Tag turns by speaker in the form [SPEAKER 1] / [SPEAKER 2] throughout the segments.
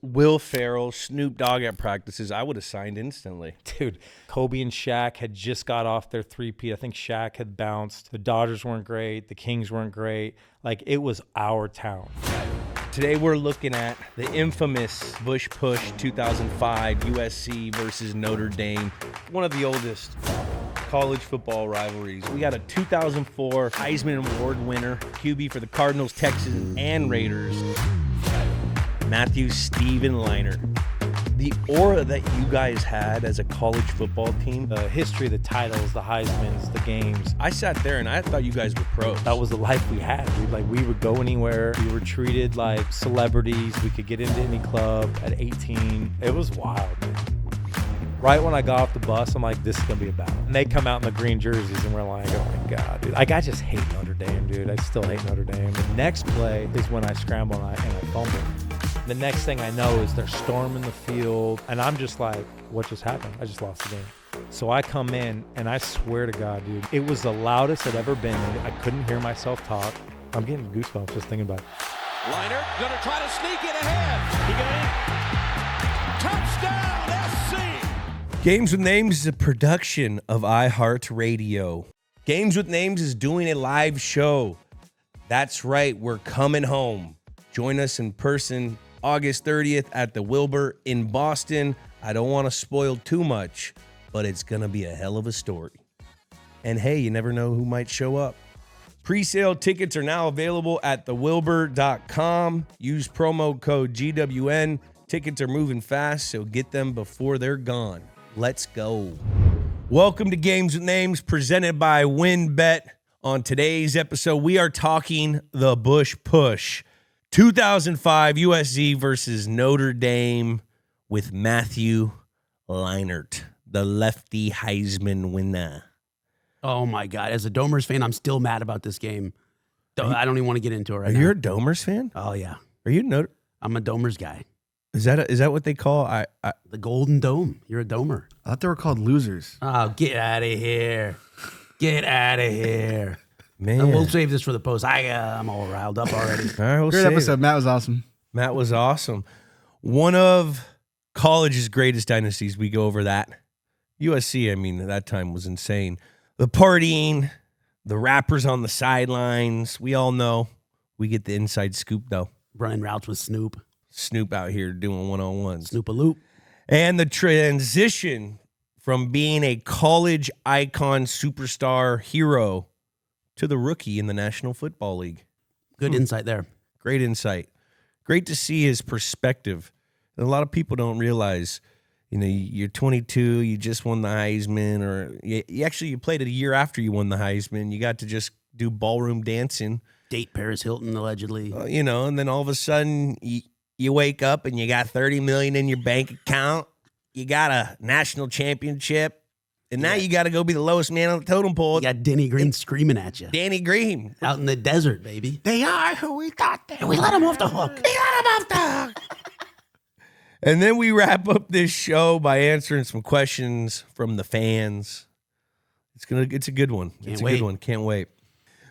[SPEAKER 1] Will Ferrell, Snoop Dogg at practices, I would have signed instantly.
[SPEAKER 2] Dude, Kobe and Shaq had just got off their three-peat. I think Shaq had bounced. The Dodgers weren't great. The Kings weren't great. Like, it was our town.
[SPEAKER 1] Today we're looking at the infamous Tush Push 2005 USC versus Notre Dame, one of the oldest college football rivalries. We got a 2004 Heisman Award winner, QB for the Cardinals, Texans, and Raiders, Matthew Steven Leinart. The aura that you guys had as a college football team.
[SPEAKER 2] The history, the titles, the Heismans, the games.
[SPEAKER 1] I sat there and I thought you guys were pros.
[SPEAKER 2] That was the life we had. We would go anywhere. We were treated like celebrities. We could get into any club at 18. It was wild, man. Right when I got off the bus, I'm like, this is going to be a battle. And they come out in the green jerseys, and we're like, oh, my God, dude. Like, I just hate Notre Dame, dude. I still hate Notre Dame. The next play is when I scramble and I fumble. The next thing I know is they're storming the field, and I'm just like, what just happened? I just lost the game. So I come in, and I swear to God, dude, it was the loudest I'd ever been. I couldn't hear myself talk. I'm getting goosebumps just thinking about it.
[SPEAKER 3] Leinart going to try to sneak it ahead. He got it. Touchdown, SC!
[SPEAKER 1] Games with Names is a production of iHeartRadio. Games with Names is doing a live show. That's right, we're coming home. Join us in person August 30th at the Wilbur in Boston. I don't want to spoil too much, but it's going to be a hell of a story. And hey, you never know who might show up. Pre-sale tickets are now available at thewilbur.com. Use promo code GWN. Tickets are moving fast, so get them before they're gone. Let's go. Welcome to Games with Names, presented by WynnBET. On today's episode, we are talking the Tush Push. 2005 USC versus Notre Dame with Matthew Leinart, the lefty Heisman winner.
[SPEAKER 4] Oh, my God. As a Domers fan, I'm still mad about this game. I don't even want to get into it right now.
[SPEAKER 1] Are you a Domers fan?
[SPEAKER 4] Oh, yeah.
[SPEAKER 1] Are you Notre?
[SPEAKER 4] I'm a Domers guy.
[SPEAKER 1] Is that what they call?
[SPEAKER 4] The Golden Dome. You're a Domer.
[SPEAKER 5] I thought they were called losers.
[SPEAKER 4] Oh, get out of here. Get out of here.
[SPEAKER 1] Man.
[SPEAKER 4] We'll save this for the post. I'm all riled up already.
[SPEAKER 1] All right, we'll
[SPEAKER 5] Great
[SPEAKER 1] save
[SPEAKER 5] episode.
[SPEAKER 1] it.
[SPEAKER 5] Matt was awesome.
[SPEAKER 1] Matt was awesome. One of college's greatest dynasties. We go over that. USC, I mean, at that time was insane. The partying, the rappers on the sidelines. We all know. We get the inside scoop, though.
[SPEAKER 4] Running routes with Snoop.
[SPEAKER 1] Snoop out here doing one-on-ones.
[SPEAKER 4] Snoop-a-loop.
[SPEAKER 1] And the transition from being a college icon, superstar, hero to the rookie in the National Football League.
[SPEAKER 4] Good insight there.
[SPEAKER 1] Great insight. Great to see his perspective. And a lot of people don't realize, you're 22, you just won the Heisman, or you played it a year after you won the Heisman. You got to just do ballroom dancing.
[SPEAKER 4] Date Paris Hilton, allegedly.
[SPEAKER 1] And then all of a sudden you wake up and you got $30 million in your bank account. You got a national championship. And now you got to go be the lowest man on the totem pole.
[SPEAKER 4] You got Denny Green screaming at you.
[SPEAKER 1] Danny Green.
[SPEAKER 4] Out in the desert, baby.
[SPEAKER 5] They are who we thought they were.
[SPEAKER 4] And we let him off the hook.
[SPEAKER 1] And then we wrap up this show by answering some questions from the fans. It's a good one. It's a good one. Can't wait.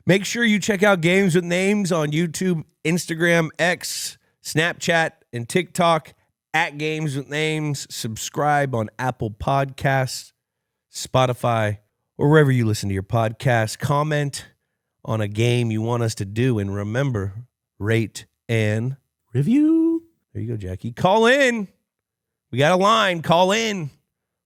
[SPEAKER 1] Make sure you check out Games with Names on YouTube, Instagram, X, Snapchat, and TikTok at Games with Names. Subscribe on Apple Podcasts, Spotify, or wherever you listen to your podcast. Comment on a game you want us to do. And remember, rate and
[SPEAKER 4] Review.
[SPEAKER 1] There you go, Jackie. Call in. We got a line. Call in.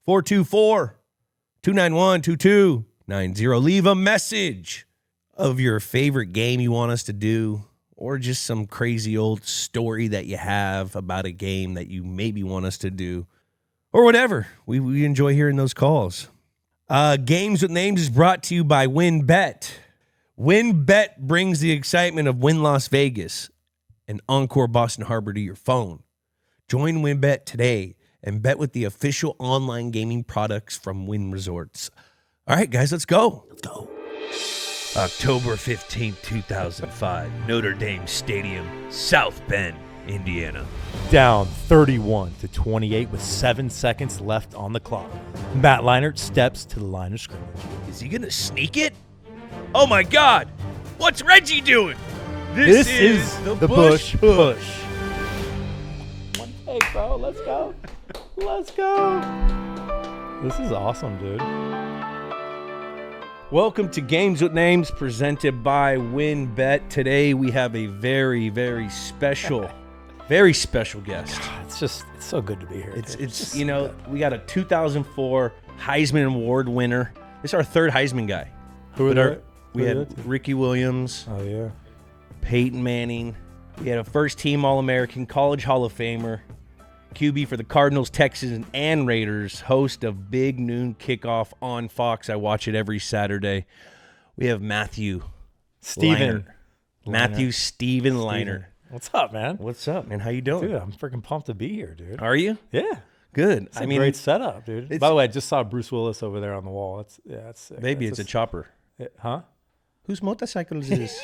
[SPEAKER 1] 424-291-2290. Leave a message of your favorite game you want us to do, or just some crazy old story that you have about a game that you maybe want us to do, or whatever. We enjoy hearing those calls. Games with Names is brought to you by WynnBET. WynnBET brings the excitement of Wynn Las Vegas and Encore Boston Harbor to your phone. Join WynnBET today and bet with the official online gaming products from Wynn Resorts. All right, guys, let's go.
[SPEAKER 4] Let's go.
[SPEAKER 6] October 15th, 2005, Notre Dame Stadium, South Bend, Indiana.
[SPEAKER 2] Down 31-28 with 7 seconds left on the clock. Matt Leinart steps to the line of scrimmage.
[SPEAKER 6] Is he going to sneak it? Oh, my God. What's Reggie doing?
[SPEAKER 2] This is the Tush Push. it, bro. Let's go. Let's go. This is awesome, dude.
[SPEAKER 1] Welcome to Games with Names presented by WinBet. Today we have a very, very special guest.
[SPEAKER 2] It's so good to be here.
[SPEAKER 1] It's you know, we got a 2004 Heisman Award winner. This is our third Heisman guy. We had Ricky Williams,
[SPEAKER 2] Oh, yeah.
[SPEAKER 1] Peyton Manning. We had a first-team All-American, College Hall of Famer, QB for the Cardinals, Texans, and Raiders, host of Big Noon Kickoff on Fox. I watch it every Saturday. We have Matthew
[SPEAKER 2] Steven.
[SPEAKER 1] Matthew Steven Leinart.
[SPEAKER 2] What's up, man?
[SPEAKER 1] What's up, man? How you doing?
[SPEAKER 2] Dude, I'm freaking pumped to be here, dude.
[SPEAKER 1] Are you?
[SPEAKER 2] Yeah.
[SPEAKER 1] Good.
[SPEAKER 2] It's a great setup, dude. By the way, I just saw Bruce Willis over there on the wall. It's sick.
[SPEAKER 1] Baby, it's a chopper.
[SPEAKER 2] Huh?
[SPEAKER 1] Whose motorcycle is this?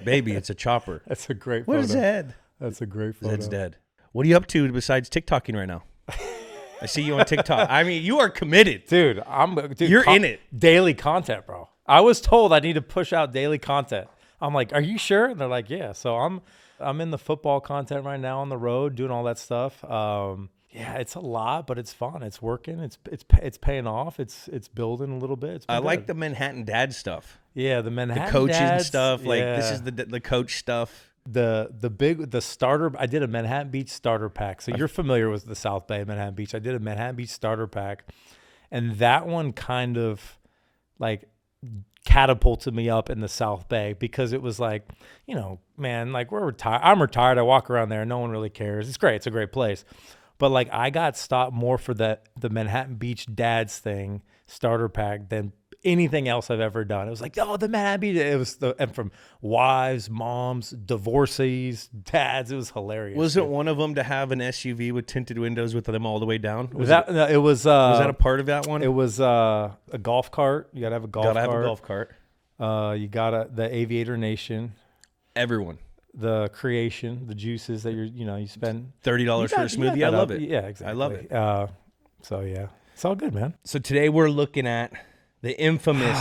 [SPEAKER 1] Baby, it's a chopper.
[SPEAKER 2] That's a great
[SPEAKER 1] What
[SPEAKER 2] photo.
[SPEAKER 1] is Zed?
[SPEAKER 2] That's a great photo.
[SPEAKER 1] Zed's dead. What are you up to besides TikToking right now? I see you on TikTok. I mean, you are committed.
[SPEAKER 2] Dude,
[SPEAKER 1] You're in it.
[SPEAKER 2] Daily content, bro. I was told I need to push out daily content. I'm like, are you sure? And they're like, yeah. So I'm in the football content right now on the road, doing all that stuff. Yeah, it's a lot, but it's fun. It's working. It's paying off. It's building a little bit.
[SPEAKER 1] I like the Manhattan Dad stuff.
[SPEAKER 2] Yeah, the Manhattan
[SPEAKER 1] The coaching
[SPEAKER 2] dads,
[SPEAKER 1] stuff. Like
[SPEAKER 2] yeah.
[SPEAKER 1] this is the coach stuff.
[SPEAKER 2] The starter. I did a Manhattan Beach starter pack. So you're familiar with the South Bay, Manhattan Beach. I did a Manhattan Beach starter pack, and that one kind of like catapulted me up in the South Bay because it was like, you know, man, like we're retired. I'm retired. I walk around there. No one really cares. It's great. It's a great place. But like I got stopped more for the Manhattan Beach dads thing starter pack than anything else I've ever done. It was like, oh, the Manhattan Beach. It was and from wives, moms, divorcees, dads. It was hilarious.
[SPEAKER 1] Wasn't one of them to have an SUV with tinted windows with them all the way down?
[SPEAKER 2] Was that
[SPEAKER 1] a part of that one?
[SPEAKER 2] It was a golf cart. You gotta have a golf cart.
[SPEAKER 1] Gotta have a golf cart.
[SPEAKER 2] You gotta the Aviator Nation.
[SPEAKER 1] Everyone.
[SPEAKER 2] The creation, the juices that you spend
[SPEAKER 1] $30 for a smoothie. I love it.
[SPEAKER 2] Yeah, exactly.
[SPEAKER 1] I love it.
[SPEAKER 2] So yeah, it's all good, man.
[SPEAKER 1] So today we're looking at the infamous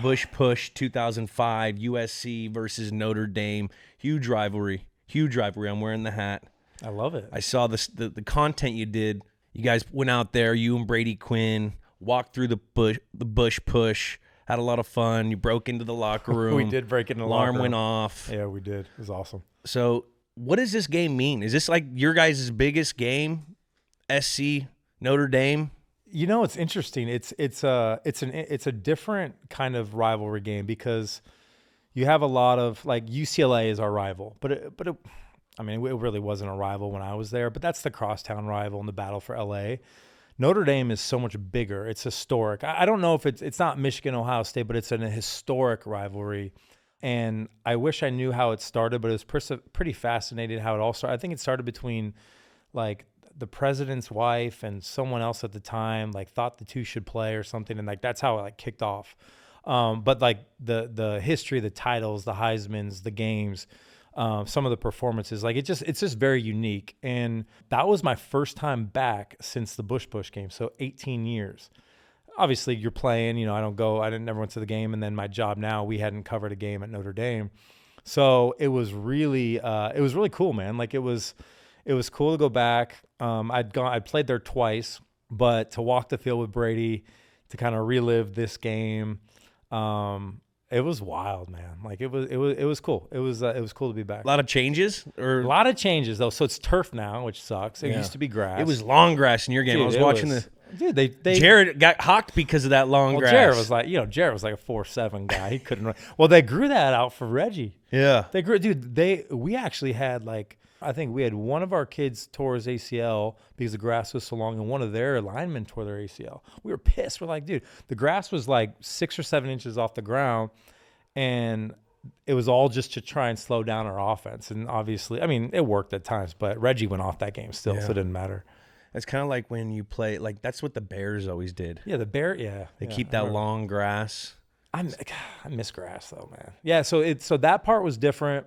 [SPEAKER 2] Bush
[SPEAKER 1] Push 2005 USC versus Notre Dame. Huge rivalry. I'm wearing the hat.
[SPEAKER 2] I love it.
[SPEAKER 1] I saw the content you did. You guys went out there, you and Brady Quinn, walked through the Bush Push. Had a lot of fun. You broke into the locker room.
[SPEAKER 2] We did break into the locker room.
[SPEAKER 1] Alarm went off.
[SPEAKER 2] Yeah, we did. It was awesome.
[SPEAKER 1] So what does this game mean? Is this like your guys' biggest game? SC, Notre Dame?
[SPEAKER 2] You know, it's interesting. It's a different kind of rivalry game because you have a lot of like UCLA is our rival, but it really wasn't a rival when I was there. But that's the crosstown rival in the battle for LA. Notre Dame is so much bigger. It's historic. I don't know if it's not Michigan, Ohio State, but it's a historic rivalry. And I wish I knew how it started, but it was pretty fascinating how it all started. I think it started between like the president's wife and someone else at the time, like thought the two should play or something. And like, that's how it like kicked off. But like the history, the titles, the Heismans, the games, some of the performances, like it's just very unique. And that was my first time back since the Bush Push game. So 18 years. Obviously you're playing, I never went to the game. And then my job now, we hadn't covered a game at Notre Dame. So it was really cool, man. Like it was cool to go back. I'd played there twice, but to walk the field with Brady, to kind of relive this game, it was wild, man. Like it was cool. It was cool to be back.
[SPEAKER 1] A lot of changes,
[SPEAKER 2] A lot of changes though. So it's turf now, which sucks. It used to be grass.
[SPEAKER 1] It was long grass in your game.
[SPEAKER 2] Dude,
[SPEAKER 1] I was watching
[SPEAKER 2] they
[SPEAKER 1] Jared got hawked because of that long grass.
[SPEAKER 2] Jared was like a 4'7" guy. He couldn't run. Well, they grew that out for Reggie.
[SPEAKER 1] Yeah.
[SPEAKER 2] They grew, dude. We actually had I think we had one of our kids tore his ACL because the grass was so long, and one of their linemen tore their ACL. We were pissed. We're like, dude, the grass was like 6 or 7 inches off the ground, and it was all just to try and slow down our offense. And obviously, it worked at times, but Reggie went off that game still, so it didn't matter.
[SPEAKER 1] It's kind of like when you play, that's what the Bears always did.
[SPEAKER 2] Yeah, the Bear, yeah.
[SPEAKER 1] They keep that long grass.
[SPEAKER 2] I miss grass though, man. Yeah, so that part was different.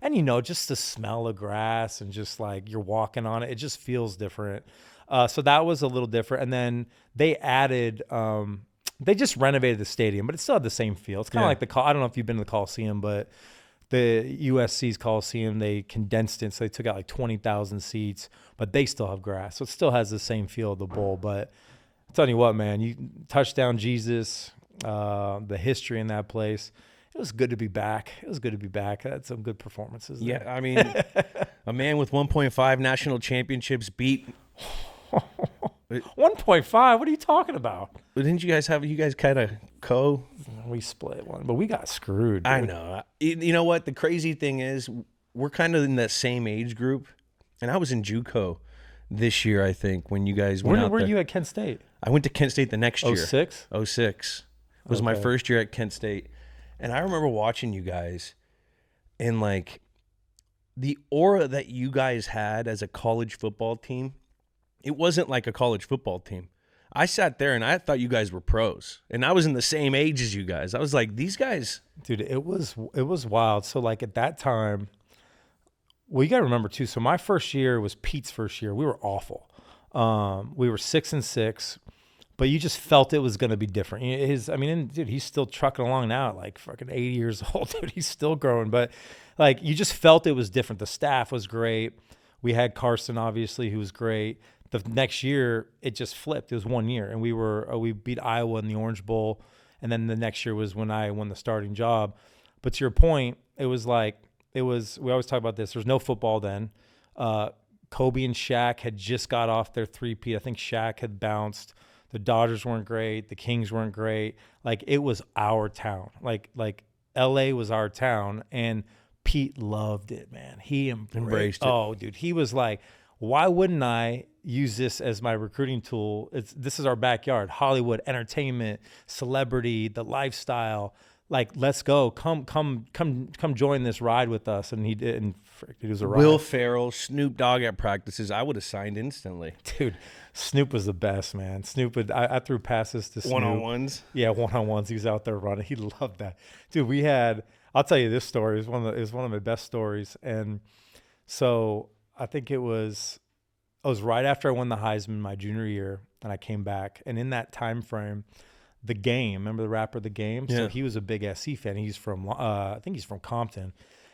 [SPEAKER 2] And just the smell of grass and just like you're walking on it, it just feels different. So that was a little different. And then they added, they just renovated the stadium, but it still had the same feel. It's kind of like I don't know if you've been to the Coliseum, but the USC's Coliseum, they condensed it, so they took out like 20,000 seats, but they still have grass, so it still has the same feel of the bowl. But I'm telling you what, man, you touchdown Jesus, the history in that place. It was good to be back. I had some good performances there.
[SPEAKER 1] Yeah, I mean, a man with 1.5 national championships beat.
[SPEAKER 2] 1.5? What are you talking about?
[SPEAKER 1] But didn't you guys kind of
[SPEAKER 2] We split one, but we got screwed. Dude.
[SPEAKER 1] I know. You know what? The crazy thing is, we're kind of in that same age group, and I was in JUCO this year, I think, when you guys went out
[SPEAKER 2] Where
[SPEAKER 1] there.
[SPEAKER 2] were you at Kent State?
[SPEAKER 1] I went to Kent State the next year.
[SPEAKER 2] 06?
[SPEAKER 1] 06 was my first year at Kent State. And I remember watching you guys, and like the aura that you guys had as a college football team, it wasn't like a college football team. I sat there and I thought you guys were pros, and I was in the same age as you guys. I was like, these guys.
[SPEAKER 2] Dude, it was wild. So like at that time, well, you got to remember too. So my first year was Pete's first year. We were awful. We were 6-6. But you just felt it was going to be different. Dude, he's still trucking along now at like fucking 80 years old. Dude, he's still growing. But like you just felt it was different. The staff was great. We had Carson, obviously, who was great. The next year, it just flipped. It was 1 year. And we beat Iowa in the Orange Bowl. And then the next year was when I won the starting job. But to your point, we always talk about this. There's no football then. Kobe and Shaq had just got off their three-peat. I think Shaq had bounced. The Dodgers weren't great. The Kings weren't great. Like, it was our town. Like L.A. was our town, and Pete loved it, man. He embraced it. Oh, dude, he was like, why wouldn't I use this as my recruiting tool? This is our backyard. Hollywood, entertainment, celebrity, the lifestyle. Like, let's go. Come join this ride with us. And he did. And it was a ride.
[SPEAKER 1] Will Ferrell, Snoop Dogg at practices. I would have signed instantly.
[SPEAKER 2] Dude, Snoop was the best, man. I threw passes to Snoop.
[SPEAKER 1] One-on-ones?
[SPEAKER 2] Yeah, one-on-ones. He was out there running. He loved that. Dude, I'll tell you this story. It was one of my best stories. And so I think it was right after I won the Heisman my junior year, and I came back. And in that time frame, The Game, remember the rapper The Game?
[SPEAKER 1] Yeah.
[SPEAKER 2] So he was a big SC fan. He's from, I think he's from Compton.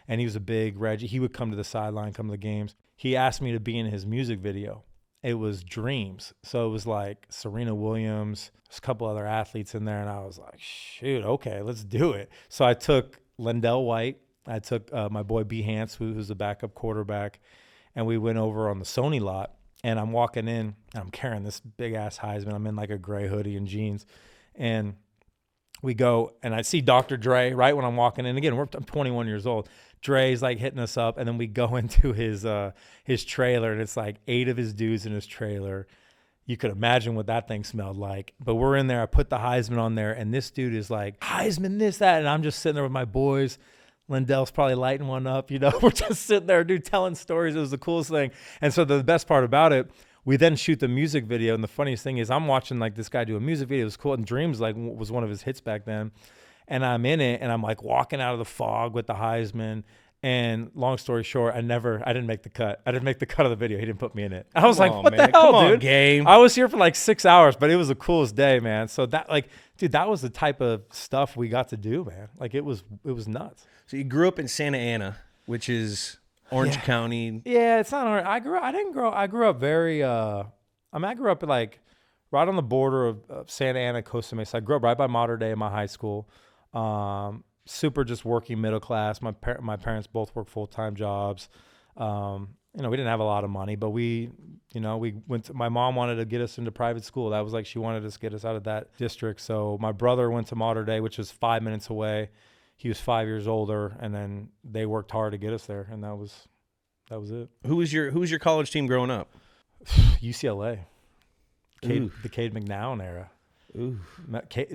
[SPEAKER 2] And he was a big Reggie. He would come to the sideline, come to the games. He asked me to be in his music video. It was Dreams. So it was like Serena Williams, there's a couple other athletes in there. And I was like, shoot, okay, let's do it. So I took LenDale White. I took my boy Behance, who's the backup quarterback. And we went over on the Sony lot. And I'm walking in, and I'm carrying this big-ass Heisman. I'm in like a gray hoodie and jeans. And we go, and I see Dr. Dre right when I'm walking in. Again, I'm 21 years old. Dre's like hitting us up, and then we go into his trailer, and it's like 8 of his dudes in his trailer. You could imagine what that thing smelled like. But we're in there. I put the Heisman on there, and this dude is like, Heisman, this, that. And I'm just sitting there with my boys. LenDale's probably lighting one up. We're just sitting there, dude, telling stories. It was the coolest thing. And so the best part about it, we then shoot the music video. And the funniest thing is I'm watching like this guy do a music video. It was cool. And Dreams was one of his hits back then. And I'm in it, and I'm like walking out of the fog with the Heisman. And long story short, I didn't make the cut. I didn't make the cut of the video. He didn't put me in it. I was like, what the hell, dude?
[SPEAKER 1] Game.
[SPEAKER 2] I was here for like 6 hours, but it was the coolest day, man. So that, like, dude, that was the type of stuff we got to do, man. Like, it was nuts.
[SPEAKER 1] So you grew up in Santa Ana, which is Orange County.
[SPEAKER 2] Yeah, it's not Orange. I grew up very, I grew up like right on the border of Santa Ana, Costa Mesa. I grew up right by Mater Dei in my high school. Super just working middle class. My parents both work full-time jobs. We didn't have a lot of money, but we went to, my mom wanted to get us into private school. That was like, she wanted to get us out of that district. So my brother went to Mater Dei, which was 5 minutes away. He was 5 years older, and then they worked hard to get us there. And that was it. Who
[SPEAKER 1] was your college team growing up?
[SPEAKER 2] UCLA. The Cade McNown era.
[SPEAKER 1] Ooh.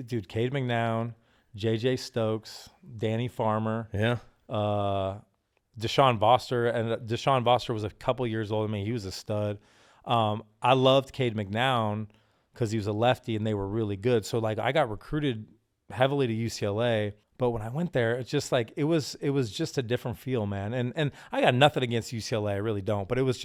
[SPEAKER 2] Dude, Cade McNown, J.J. Stokes, Danny Farmer.
[SPEAKER 1] Yeah.
[SPEAKER 2] Deshaun Foster. And Deshaun Foster was a couple years older than me. He was a stud. I loved Cade McNown because he was a lefty, and they were really good. So, like, I got recruited heavily to UCLA. But when I went there, it's just like it was just a different feel, man. And I got nothing against UCLA, I really don't. But it was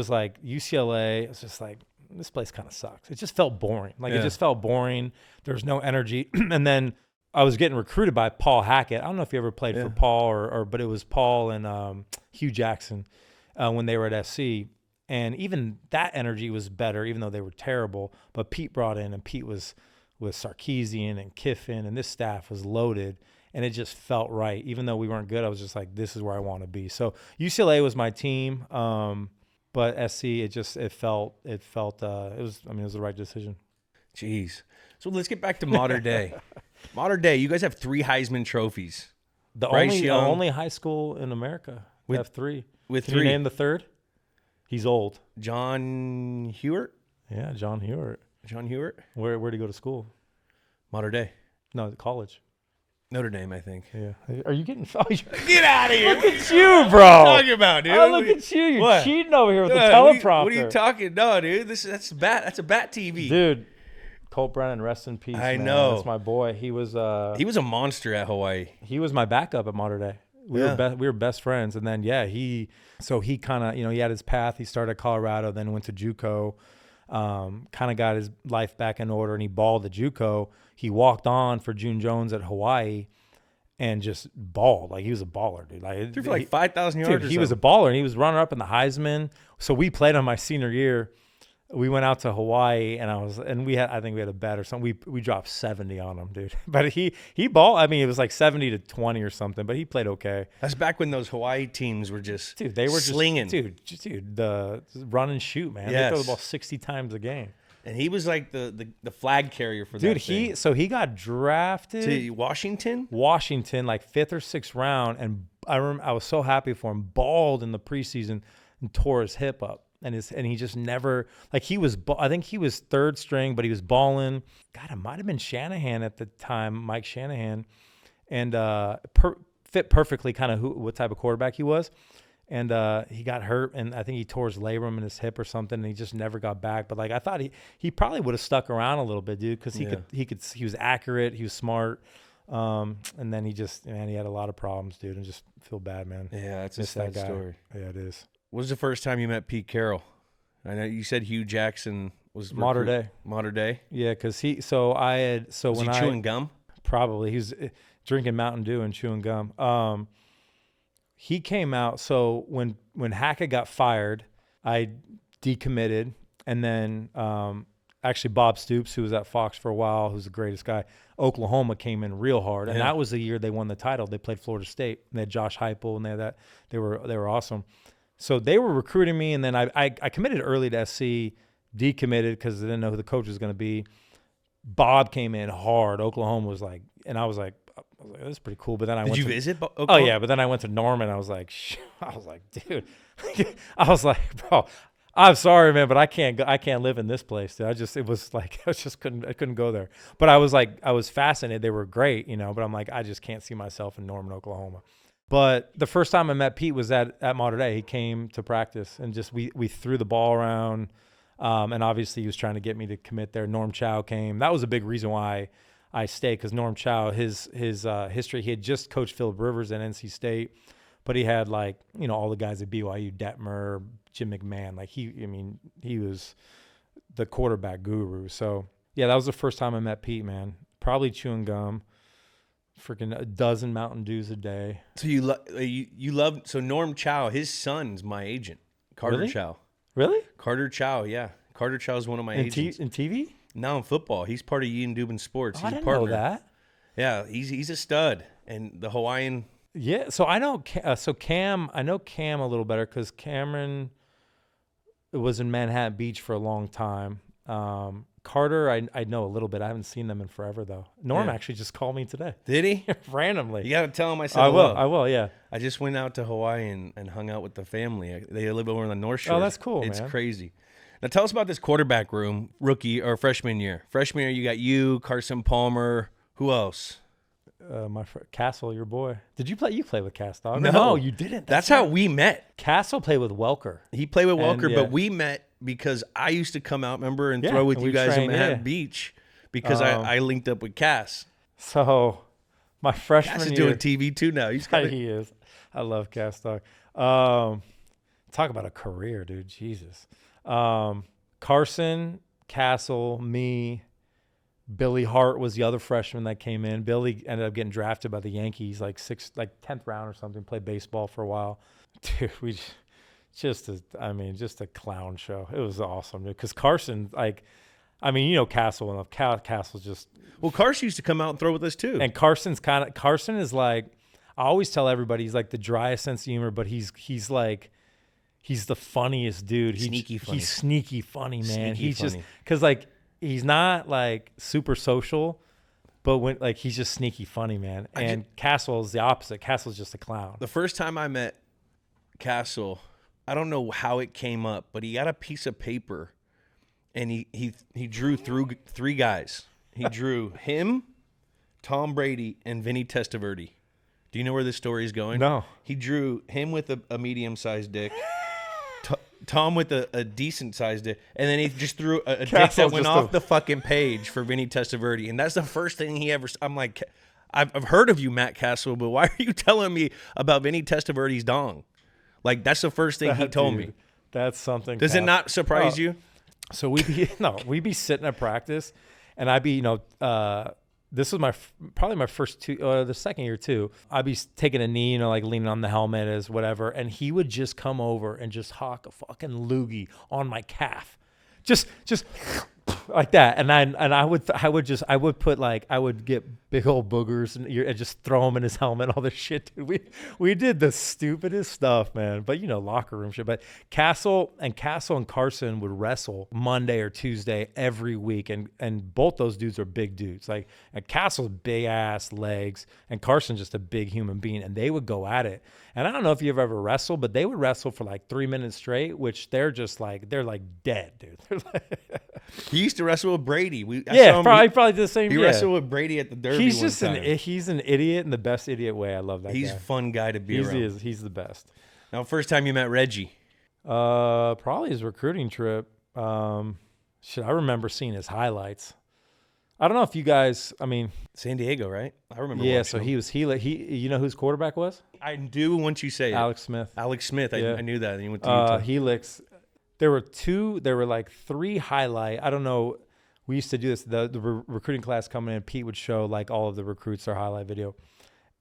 [SPEAKER 2] like UCLA. It's just like, this place kind of sucks. It just felt boring. Like, It just felt boring. There's no energy. And then I was getting recruited by Paul Hackett. I don't know if you ever played for Paul but it was Paul and Hugh Jackson when they were at SC. And even that energy was better, even though they were terrible. But Pete brought in, and Pete was with Sarkisian and Kiffin, and this staff was loaded, and it just felt right. Even though we weren't good, I was just like, this is where I want to be. So UCLA was my team, but SC, it was the right decision.
[SPEAKER 1] Jeez. So let's get back to modern day. Modern day, you guys have 3 Heisman trophies.
[SPEAKER 2] The
[SPEAKER 1] Bryce
[SPEAKER 2] only high school in America to have 3.
[SPEAKER 1] With
[SPEAKER 2] Can
[SPEAKER 1] 3.
[SPEAKER 2] you name the third? He's old.
[SPEAKER 1] John Hewart?
[SPEAKER 2] Yeah, John Hewart.
[SPEAKER 1] John Hewart?
[SPEAKER 2] Where'd he go to school?
[SPEAKER 1] Modern day.
[SPEAKER 2] No, college.
[SPEAKER 1] Notre Dame, I think.
[SPEAKER 2] Yeah. Are you getting? Oh,
[SPEAKER 1] Get out of here.
[SPEAKER 2] look at you, bro.
[SPEAKER 1] What are you talking about, dude?
[SPEAKER 2] Oh, look at you. You're
[SPEAKER 1] What?
[SPEAKER 2] cheating over here with the
[SPEAKER 1] What
[SPEAKER 2] teleprompter.
[SPEAKER 1] are you talking? No, dude. That's a bat TV.
[SPEAKER 2] Dude, Colt Brennan, rest in peace.
[SPEAKER 1] I
[SPEAKER 2] man.
[SPEAKER 1] know.
[SPEAKER 2] That's my boy. He was
[SPEAKER 1] a monster at Hawaii.
[SPEAKER 2] he was my backup at Mater Dei. We were best friends, and then he kind of he had his path. He started at Colorado, then went to JUCO, kind of got his life back in order, and he balled at JUCO. He walked on for June Jones at Hawaii, and just balled. Like, he was a baller, dude. Like,
[SPEAKER 1] Threw for like 5,000 yards.
[SPEAKER 2] dude, he was a baller, and he was runner up in the Heisman. So we played on my senior year. We went out to Hawaii, and I think we had a bet or something. We dropped 70 on him, dude. But he balled. I mean, it was like 70-20 or something, but he played okay.
[SPEAKER 1] That's back when those Hawaii teams were just
[SPEAKER 2] Dude, they were
[SPEAKER 1] slinging.
[SPEAKER 2] Dude, the run and shoot, man.
[SPEAKER 1] Yes.
[SPEAKER 2] They throw the ball 60 times a game.
[SPEAKER 1] And he was like the flag carrier for
[SPEAKER 2] Dude,
[SPEAKER 1] that thing.
[SPEAKER 2] he got drafted
[SPEAKER 1] To Washington?
[SPEAKER 2] Washington, like 5th or 6th round, and I was so happy for him. Balled in the preseason and tore his hip up. And he just never, like, I think he was 3rd string, but he was balling. God, it might have been Shanahan at the time, Mike Shanahan, and fit perfectly kind of what type of quarterback he was. And he got hurt, and I think he tore his labrum in his hip or something, and he just never got back. But like, I thought he probably would have stuck around a little bit, dude, because he was accurate, he was smart. And then he had a lot of problems, dude, and just feel bad, man.
[SPEAKER 1] Yeah, that's a
[SPEAKER 2] Miss that
[SPEAKER 1] sad
[SPEAKER 2] guy.
[SPEAKER 1] story.
[SPEAKER 2] Yeah, it is.
[SPEAKER 1] What was the first time you met Pete Carroll? I know you said Hugh Jackson was
[SPEAKER 2] Mater Dei.
[SPEAKER 1] Mater Dei?
[SPEAKER 2] Yeah, because was
[SPEAKER 1] Was he chewing gum?
[SPEAKER 2] Probably. He was drinking Mountain Dew and chewing gum. He came out. So when Hackett got fired, I decommitted. And then actually Bob Stoops, who was at Fox for a while, who's the greatest guy, Oklahoma came in real hard. And that was the year they won the title. They played Florida State. And they had Josh Heupel, and they had that. They were awesome. So they were recruiting me, and then I committed early to SC, decommitted because I didn't know who the coach was going to be. Bob came in hard. Oklahoma was like, and I was like, this is pretty cool. But then
[SPEAKER 1] Did you visit Oklahoma?
[SPEAKER 2] Oh yeah, but then I went to Norman. I was like, dude, I was like, bro, I'm sorry, man, but I can't live in this place, dude. I couldn't go there. But I was fascinated. They were great, but I'm like, I just can't see myself in Norman, Oklahoma. But the first time I met Pete was at Mater Dei. He came to practice, and just we threw the ball around. And obviously he was trying to get me to commit there. Norm Chow came. That was a big reason why I stayed, because Norm Chow, his history, he had just coached Phillip Rivers at NC State, but he had all the guys at BYU, Detmer, Jim McMahon. Like he was the quarterback guru. So yeah, that was the first time I met Pete, man. Probably chewing gum. Freaking a dozen Mountain Dews a day.
[SPEAKER 1] So you love so Norm Chow, his son's my agent, Carter
[SPEAKER 2] Really?
[SPEAKER 1] Chow.
[SPEAKER 2] Really?
[SPEAKER 1] Carter Chow, yeah. Carter Chow is one of my agents.
[SPEAKER 2] In TV?
[SPEAKER 1] Now in football, he's part of Ian Dubin Sports.
[SPEAKER 2] Oh,
[SPEAKER 1] He's
[SPEAKER 2] I
[SPEAKER 1] a
[SPEAKER 2] didn't
[SPEAKER 1] partner.
[SPEAKER 2] know that.
[SPEAKER 1] Yeah, he's a stud, and the Hawaiian.
[SPEAKER 2] Yeah, so I know. Cam, I know Cam a little better because Cameron was in Manhattan Beach for a long time. Carter, I know a little bit. I haven't seen them in forever though. Norm actually just called me today.
[SPEAKER 1] Did he?
[SPEAKER 2] Randomly.
[SPEAKER 1] You got to tell him I said
[SPEAKER 2] I
[SPEAKER 1] hello.
[SPEAKER 2] will. Yeah.
[SPEAKER 1] I just went out to Hawaii and hung out with the family. They live over on the North Shore.
[SPEAKER 2] Oh, that's cool,
[SPEAKER 1] It's
[SPEAKER 2] man.
[SPEAKER 1] crazy. Now tell us about this quarterback room, rookie or freshman year. Freshman year, you got you, Carson Palmer. Who else?
[SPEAKER 2] Castle, your boy. Did you play? You played with Cass, dog?
[SPEAKER 1] No,
[SPEAKER 2] you didn't.
[SPEAKER 1] That's how we met.
[SPEAKER 2] Castle played with Welker.
[SPEAKER 1] He played with
[SPEAKER 2] And,
[SPEAKER 1] Welker,
[SPEAKER 2] yeah.
[SPEAKER 1] but we met because I used to come out, remember, and
[SPEAKER 2] Yeah,
[SPEAKER 1] throw with
[SPEAKER 2] and
[SPEAKER 1] you
[SPEAKER 2] we
[SPEAKER 1] guys
[SPEAKER 2] trained,
[SPEAKER 1] in Manhattan
[SPEAKER 2] yeah.
[SPEAKER 1] Beach because I linked up with Cass.
[SPEAKER 2] So my freshman
[SPEAKER 1] Cass is
[SPEAKER 2] year,
[SPEAKER 1] doing TV too now. He's got
[SPEAKER 2] he is. I love Cass, dog. Talk about a career, dude. Jesus. Carson, Castle, me, Billy Hart was the other freshman that came in. Billy ended up getting drafted by the Yankees, like 10th round or something. Played baseball for a while. Dude, just a clown show. It was awesome, dude. Because Carson, Castle enough. Castle's just.
[SPEAKER 1] Well, Carson used to come out and throw with us too.
[SPEAKER 2] And Carson is like, I always tell everybody he's like the driest sense of humor, but he's the funniest dude.
[SPEAKER 1] Sneaky funny.
[SPEAKER 2] He's sneaky funny, man.
[SPEAKER 1] Sneaky
[SPEAKER 2] He's
[SPEAKER 1] funny.
[SPEAKER 2] just because like he's not like super social, but when like he's just sneaky funny, man. And Castle is the opposite. Castle's just a clown.
[SPEAKER 1] The first time I met Castle, I don't know how it came up, but he got a piece of paper and he drew through three guys. He drew him, Tom Brady, and Vinny Testaverde. Do you know where this story is going?
[SPEAKER 2] No.
[SPEAKER 1] He drew him with a medium-sized dick, Tom with a decent-sized dick, and then he just threw a dick that went off the fucking page for Vinny Testaverde. And that's the first thing he ever – I'm like, I've heard of you, Matt Castle, but why are you telling me about Vinny Testaverde's dong? Like, that's the first thing he told me.
[SPEAKER 2] That's something.
[SPEAKER 1] Does it not surprise you?
[SPEAKER 2] So we'd be sitting at practice, and I'd be, this was probably my first the second year too. I'd be taking a knee, like leaning on the helmet as whatever, and he would just come over and just hawk a fucking loogie on my calf, just like that. And I would get big old boogers and just throw them in his helmet, all this shit, dude. We did the stupidest stuff, man. But locker room shit. But Castle and Carson would wrestle Monday or Tuesday every week, and both those dudes are big dudes. Like, and Castle's big ass legs, and Carson's just a big human being, and they would go at it. And I don't know if you've ever wrestled, but they would wrestle for like 3 minutes straight, which they're like dead, dude. They're like,
[SPEAKER 1] He used to wrestle with Brady.
[SPEAKER 2] Probably the same.
[SPEAKER 1] He wrestled with Brady at the Derby.
[SPEAKER 2] He's just he's an idiot in the best idiot way. I love that guy.
[SPEAKER 1] He's a fun guy to be around.
[SPEAKER 2] He's the best.
[SPEAKER 1] Now, first time you met Reggie?
[SPEAKER 2] Probably his recruiting trip. I remember seeing his highlights. I don't know if you guys,
[SPEAKER 1] San Diego, right? I remember.
[SPEAKER 2] Yeah, so him. You know who his quarterback was?
[SPEAKER 1] I do once you say
[SPEAKER 2] Alex Smith.
[SPEAKER 1] Alex Smith.
[SPEAKER 2] Yeah.
[SPEAKER 1] I knew that. And he went to Utah.
[SPEAKER 2] Helix. There were like 3 highlight. I don't know. We used to do this. The recruiting class coming in, Pete would show like all of the recruits their highlight video.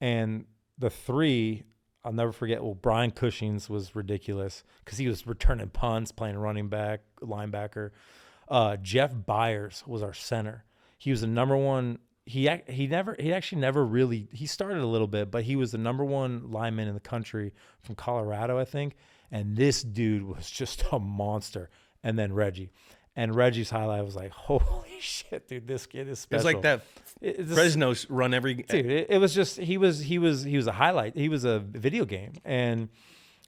[SPEAKER 2] And the 3, I'll never forget. Well, Brian Cushing's was ridiculous because he was returning punts, playing running back, linebacker. Jeff Byers was our center. He was the number one. He actually never really. He started a little bit, but he was the number 1 lineman in the country from Colorado, I think. And this dude was just a monster. And then Reggie. And Reggie's highlight was like, holy shit, dude, this kid is special.
[SPEAKER 1] It's like that Fresno's run every
[SPEAKER 2] dude. It was just he was a highlight. He was a video game, and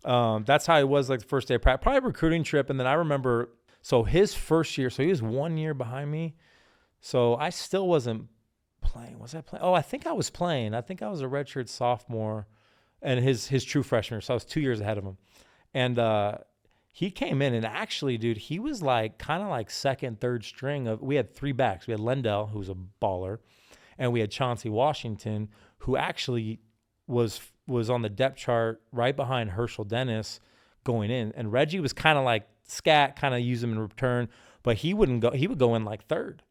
[SPEAKER 2] that's how it was like the first day of practice. Probably a recruiting trip. And then I remember, so his first year, so he was 1 year behind me. So I still wasn't playing. Was I playing? Oh, I think I was playing. I think I was a redshirt sophomore, and his true freshman. So I was 2 years ahead of him, and he came in, and actually, dude, he was like kind of like second, third string. We had 3 backs. We had LenDale, who was a baller, and we had Chauncey Washington, who actually was on the depth chart right behind Herschel Dennis going in. And Reggie was kind of like scat, kind of use him in return, but he wouldn't go. He would go in like third.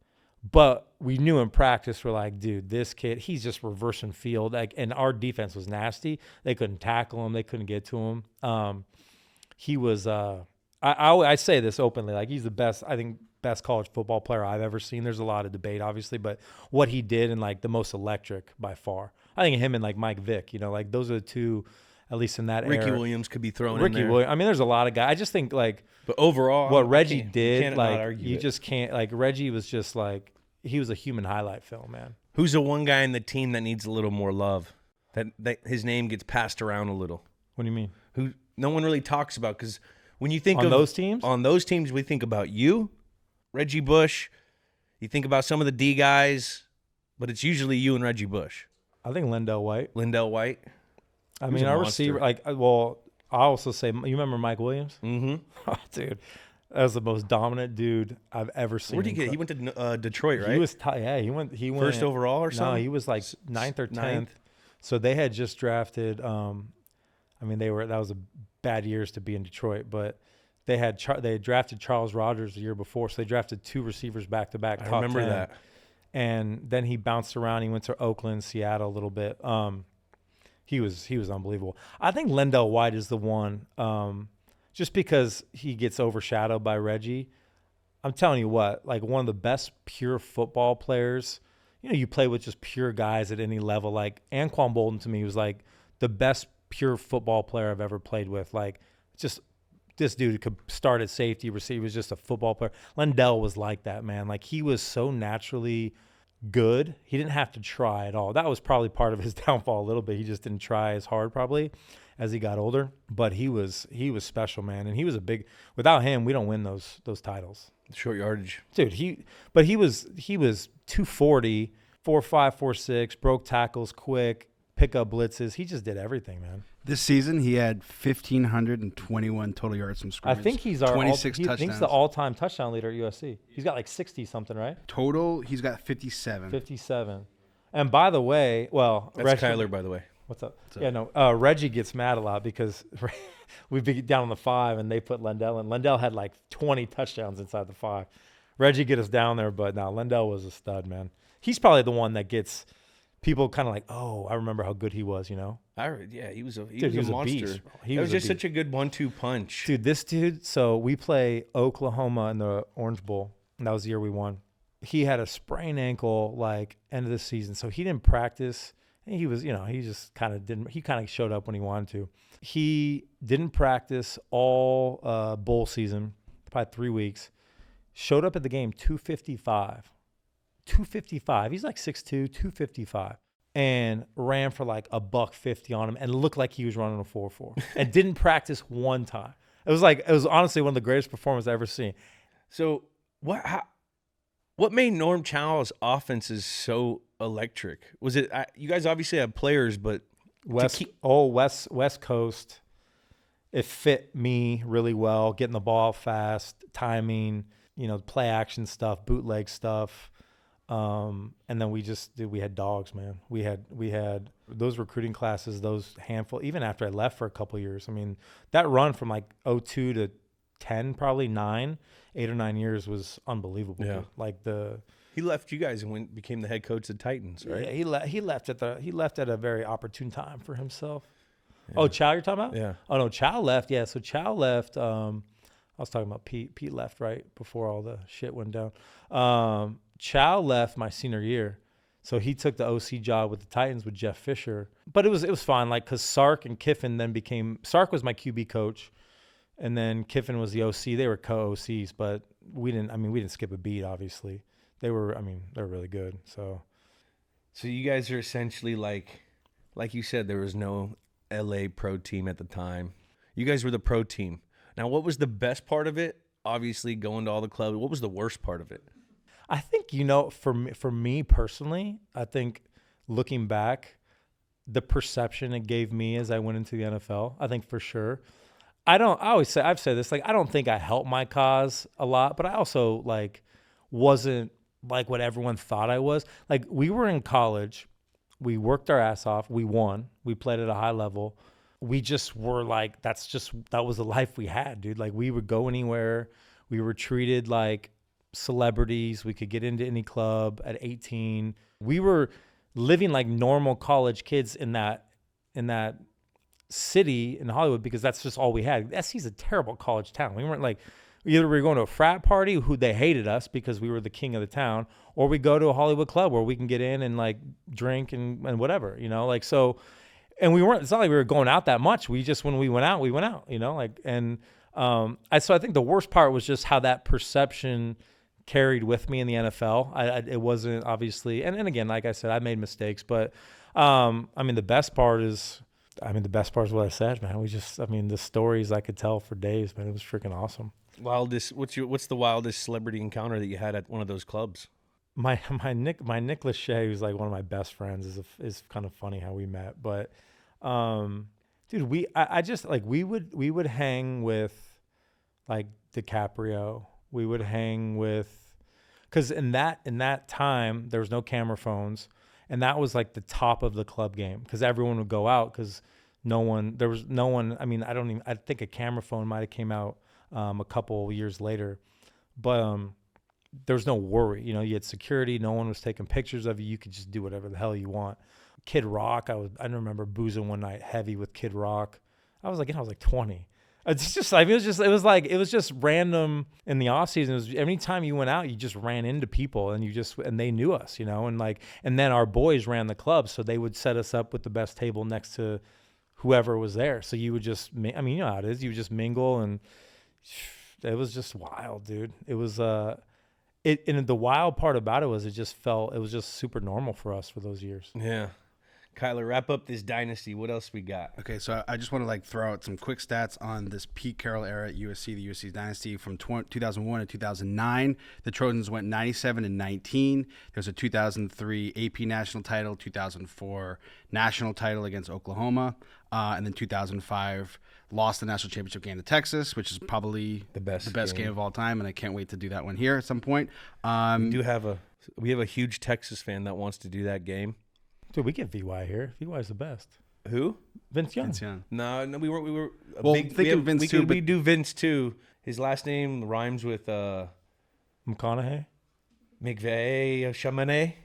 [SPEAKER 2] But we knew in practice, we're like, dude, this kid, he's just reversing field. Like, and our defense was nasty. They couldn't tackle him. They couldn't get to him. He was, I say this openly, like he's the best, I think, best college football player I've ever seen. There's a lot of debate, obviously, but what he did and like the most electric by far. I think him and like Mike Vick, like those are the 2, at least in that era.
[SPEAKER 1] Ricky Williams could be thrown in there.
[SPEAKER 2] Williams. There's a lot of guys. I just think like,
[SPEAKER 1] but overall,
[SPEAKER 2] what Reggie did, like you just can't, like Reggie was just like, he was a human highlight film, man.
[SPEAKER 1] Who's the one guy in the team that needs a little more love? That his name gets passed around a little.
[SPEAKER 2] What do you mean?
[SPEAKER 1] Who no one really talks about, because when you think
[SPEAKER 2] on those teams,
[SPEAKER 1] we think about you, Reggie Bush. You think about some of the D guys, but it's usually you and Reggie Bush.
[SPEAKER 2] I think LenDale White.
[SPEAKER 1] LenDale White.
[SPEAKER 2] Our receiver, I also say, you remember Mike Williams?
[SPEAKER 1] Mm-hmm.
[SPEAKER 2] Oh, dude, that was the most dominant dude I've ever seen.
[SPEAKER 1] Where did he get? He went to Detroit, right?
[SPEAKER 2] He was he went
[SPEAKER 1] first overall or something.
[SPEAKER 2] No, he was like 9th or 10th. So they had just drafted. That was a bad years to be in Detroit, but they had drafted Charles Rogers the year before, so they drafted 2 receivers back to back.
[SPEAKER 1] I remember
[SPEAKER 2] 10.
[SPEAKER 1] that.
[SPEAKER 2] And then he bounced around. He went to Oakland, Seattle a little bit. He was unbelievable. I think LenDale White is the one, just because he gets overshadowed by Reggie. I'm telling you what, like one of the best pure football players. You know, you play with just pure guys at any level. Like Anquan Bolden to me was like the best pure football player I've ever played with. Like just this dude could start at safety, receiver, was just a football player. LenDale was like that, man. Like he was so naturally good. He didn't have to try at all. That was probably part of his downfall a little bit. He just didn't try as hard probably as he got older. But he was special, man. And he was without him, we don't win those titles.
[SPEAKER 1] Short yardage.
[SPEAKER 2] Dude, he was 240, 4'5", 4'6", broke tackles quick, pick up blitzes. He just did everything, man.
[SPEAKER 5] This season, he had 1,521 total yards from scrimmage.
[SPEAKER 2] I think he's the all-time touchdown leader at USC. He's got like 60 something, right?
[SPEAKER 5] Total, he's got 57.
[SPEAKER 2] 57. And by the way,
[SPEAKER 1] that's
[SPEAKER 2] Reggie,
[SPEAKER 1] Kyler, by the way.
[SPEAKER 2] What's up? Yeah, no. Reggie gets mad a lot because we've been down on the 5 and they put LenDale in. LenDale had like 20 touchdowns inside the 5. Reggie get us down there, but no, LenDale was a stud, man. He's probably the one that gets people kind of like, oh, I remember how good he was, you know?
[SPEAKER 1] He was a
[SPEAKER 2] A
[SPEAKER 1] monster.
[SPEAKER 2] beast.
[SPEAKER 1] It was just such a good 1-2 punch.
[SPEAKER 2] Dude, this dude, so we play Oklahoma in the Orange Bowl, and that was the year we won. He had a sprained ankle like end of the season, so he didn't practice. He was, he just kind of showed up when he wanted to. He didn't practice all bowl season, probably 3 weeks. Showed up at the game 255. 255. He's like 6'2", 255. And ran for like $150 on him and looked like he was running a 4.4 and didn't practice one time. It was honestly one of the greatest performances I've ever seen.
[SPEAKER 1] So what made Norm Chow's offenses so electric? Was it you guys obviously have players, but
[SPEAKER 2] West Coast, it fit me really well. Getting the ball fast, timing, play action stuff, bootleg stuff. And then we had dogs, man. We had those recruiting classes, those handful, even after I left for a couple of years. I mean, that run from like 02 to 10, probably 8 or 9 years was unbelievable.
[SPEAKER 1] Yeah.
[SPEAKER 2] Like
[SPEAKER 1] he left you guys and became the head coach of the Titans, right?
[SPEAKER 2] Yeah, he left at a very opportune time for himself. Yeah. Oh, Chow you're talking about?
[SPEAKER 1] Yeah.
[SPEAKER 2] Oh no, Chow left. Yeah. So Chow left, I was talking about Pete. Pete left right before all the shit went down. Chow left my senior year, so he took the OC job with the Titans with Jeff Fisher. But it was fine, like because Sark and Kiffin then Sark was my QB coach, and then Kiffin was the OC. They were co-OCs, but we didn't skip a beat. Obviously, they were really good. So
[SPEAKER 1] you guys are essentially like you said, there was no LA pro team at the time. You guys were the pro team. Now, what was the best part of it? Obviously, going to all the clubs. What was the worst part of it?
[SPEAKER 2] I think, for me personally, I think looking back, the perception it gave me as I went into the NFL, I think for sure. I've said this, like, I don't think I helped my cause a lot, but I also wasn't like what everyone thought I was. Like, we were in college, we worked our ass off, we won, we played at a high level. We just were like, that was the life we had, dude. Like, we would go anywhere. We were treated like celebrities. We could get into any club at 18. We were living like normal college kids in that city in Hollywood because that's just all we had. SC's a terrible college town. We weren't like, either we were going to a frat party who they hated us because we were the king of the town, or we go to a Hollywood club where we can get in and like drink and whatever, so. And it's not like we were going out that much. When we went out, so I think the worst part was just how that perception carried with me in the NFL. It wasn't obviously, and again, like I said, I made mistakes, but the best part is what I said, man. The stories I could tell for days, man. It was freaking awesome.
[SPEAKER 1] What's the wildest celebrity encounter that you had at one of those clubs?
[SPEAKER 2] My Nick Lachey, who's like one of my best friends, is kind of funny how we met. But, dude, we would hang with like DiCaprio. We would hang with, because in that time there was no camera phones, and that was like the top of the club game because everyone would go out because there was no one. I think a camera phone might have came out a couple years later, but there was no worry. You know, you had security. No one was taking pictures of you. You could just do whatever the hell you want. Kid Rock, I remember boozing one night heavy with Kid Rock. I was like 20. It's just like it was just random in the off season. It was anytime you went out, you just ran into people and they knew us, you know, and then our boys ran the club, so they would set us up with the best table next to whoever was there. So you would just, I mean, you know how it is. You would just mingle, and it was just wild, dude. It was and the wild part about it was it was just super normal for us for those years.
[SPEAKER 1] Yeah. Kyler, wrap up this dynasty. What else we got?
[SPEAKER 5] Okay, so I just want to throw out some quick stats on this Pete Carroll era at USC, the USC dynasty from 2001 to 2009. The Trojans went 97-19. There's a 2003 AP national title, 2004 national title against Oklahoma, and then 2005 lost the national championship game to Texas, which is probably
[SPEAKER 1] the best
[SPEAKER 5] game of all time, and I can't wait to do that one here at some point.
[SPEAKER 1] We have a huge Texas fan that wants to do that game.
[SPEAKER 2] Dude, we get VY here. VY's the best.
[SPEAKER 1] Who?
[SPEAKER 2] Vince Young.
[SPEAKER 1] No, we were.
[SPEAKER 5] Vince too.
[SPEAKER 1] We do Vince too. His last name rhymes with
[SPEAKER 2] McConaughey.
[SPEAKER 1] McVeigh Chamonix.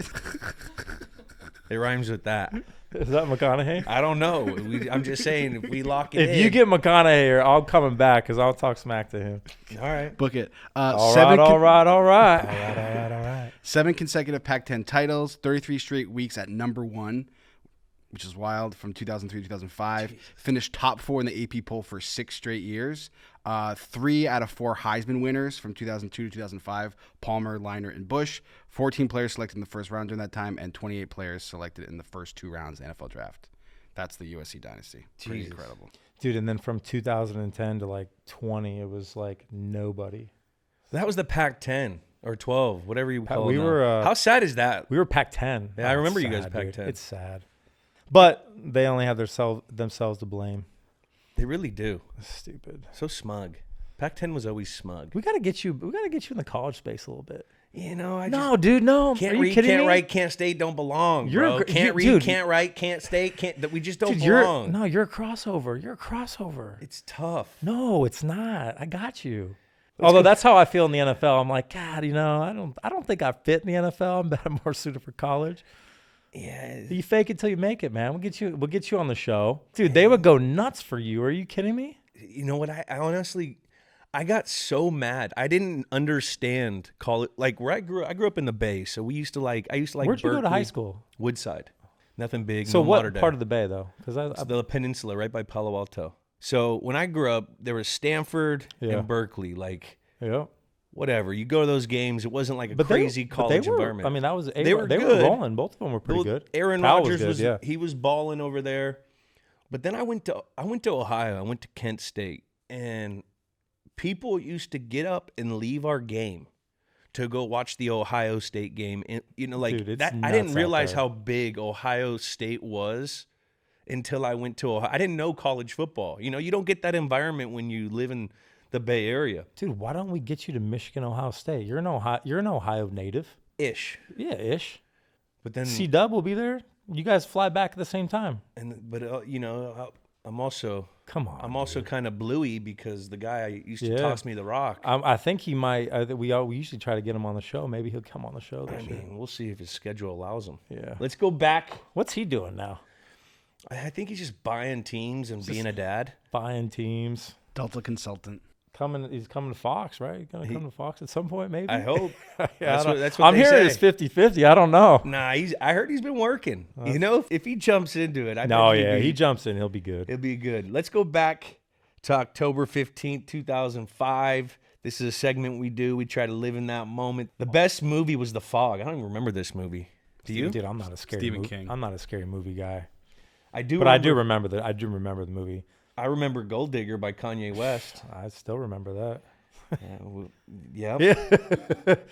[SPEAKER 1] It rhymes with that.
[SPEAKER 2] Is that McConaughey?
[SPEAKER 1] I don't know. I'm just saying, if we lock it in.
[SPEAKER 2] If you get McConaughey here, I'll coming back because I'll talk smack to him.
[SPEAKER 1] All right.
[SPEAKER 5] Book it.
[SPEAKER 2] All right.
[SPEAKER 5] 7 consecutive Pac-10 titles, 33 straight weeks at number 1, which is wild, from 2003 to 2005. Jesus. Finished top 4 in the AP poll for 6 straight years. 3 out of 4 Heisman winners from 2002 to 2005, Palmer, Leinart, and Bush. 14 players selected in the first round during that time, and 28 players selected in the first 2 rounds of the NFL draft. That's the USC dynasty. Pretty incredible.
[SPEAKER 2] Dude, and then from 2010 to 20, it was nobody.
[SPEAKER 1] That was the Pac-10 or 12, whatever you call it.
[SPEAKER 2] How
[SPEAKER 1] sad is that?
[SPEAKER 2] We were Pac-10.
[SPEAKER 1] Yeah, I remember you guys Pac-10.
[SPEAKER 2] Dude. It's sad. But they only have themselves to blame.
[SPEAKER 1] They really do.
[SPEAKER 2] Stupid.
[SPEAKER 1] So smug. Pac-10 was always smug.
[SPEAKER 2] We gotta get you in the college space a little bit.
[SPEAKER 1] You know,
[SPEAKER 2] no.
[SPEAKER 1] Can't read, can't write, can't state, don't belong, bro. Can't read, can't write, can't state, can't. We just don't belong.
[SPEAKER 2] You're a crossover.
[SPEAKER 1] It's tough.
[SPEAKER 2] No, it's not. I got you. Although that's how I feel in the NFL. I'm like, God, I don't think I fit in the NFL. I'm more suited for college.
[SPEAKER 1] Yeah.
[SPEAKER 2] You fake it till you make it, man. We'll get you on the show. Dude, they would go nuts for you. Are you kidding me?
[SPEAKER 1] You know what? I honestly, I got so mad. I didn't understand college. Where I grew up in the Bay, so I used to like
[SPEAKER 2] Where'd
[SPEAKER 1] Berkeley,
[SPEAKER 2] you go to high school?
[SPEAKER 1] Woodside. Nothing big.
[SPEAKER 2] So
[SPEAKER 1] no
[SPEAKER 2] what part of the Bay though? Because
[SPEAKER 1] it's the peninsula right by Palo Alto. So when I grew up, there was Stanford and Berkeley. Whatever. You go to those games, it wasn't like a crazy college environment.
[SPEAKER 2] I mean, that was
[SPEAKER 1] they were
[SPEAKER 2] rolling. Both of them were pretty good.
[SPEAKER 1] Aaron Rodgers he was balling over there. But then I went to Ohio. I went to Kent State, and people used to get up and leave our game to go watch the Ohio State game. And,
[SPEAKER 2] Dude,
[SPEAKER 1] that. I didn't realize how big Ohio State was until I went to Ohio. I didn't know college football. You don't get that environment when you live in the Bay Area.
[SPEAKER 2] Dude, why don't we get you to Michigan, Ohio State? You're an Ohio native.
[SPEAKER 1] Ish.
[SPEAKER 2] Yeah, ish.
[SPEAKER 1] But then
[SPEAKER 2] C-Dub will be there. You guys fly back at the same time.
[SPEAKER 1] But I'm also
[SPEAKER 2] dude.
[SPEAKER 1] kind of bluey because the guy used to toss me the rock.
[SPEAKER 2] I think he might. We usually try to get him on the show. Maybe he'll come on the show this year.
[SPEAKER 1] We'll see if his schedule allows him.
[SPEAKER 2] Yeah.
[SPEAKER 1] Let's go back.
[SPEAKER 2] What's he doing now?
[SPEAKER 1] I think he's just buying teams and being a dad.
[SPEAKER 2] Buying teams.
[SPEAKER 5] Delta consultant.
[SPEAKER 2] He's coming to Fox, right? He's going to come to Fox at some point, maybe?
[SPEAKER 1] I hope.
[SPEAKER 2] That's what
[SPEAKER 1] I'm
[SPEAKER 2] hearing it's 50-50. I don't know.
[SPEAKER 1] Nah, I heard he's been working. If he jumps into it,
[SPEAKER 2] he jumps in, he'll be good.
[SPEAKER 1] He'll be good. Let's go back to October 15th, 2005. This is a segment we do. We try to live in that moment. The best movie was The Fog. I don't even remember this movie. Do you?
[SPEAKER 2] Dude, I'm not a scary
[SPEAKER 5] Stephen King.
[SPEAKER 2] I'm not a scary movie guy.
[SPEAKER 1] I do
[SPEAKER 2] remember the movie.
[SPEAKER 1] I remember Gold Digger by Kanye West.
[SPEAKER 2] I still remember that.
[SPEAKER 1] Yep.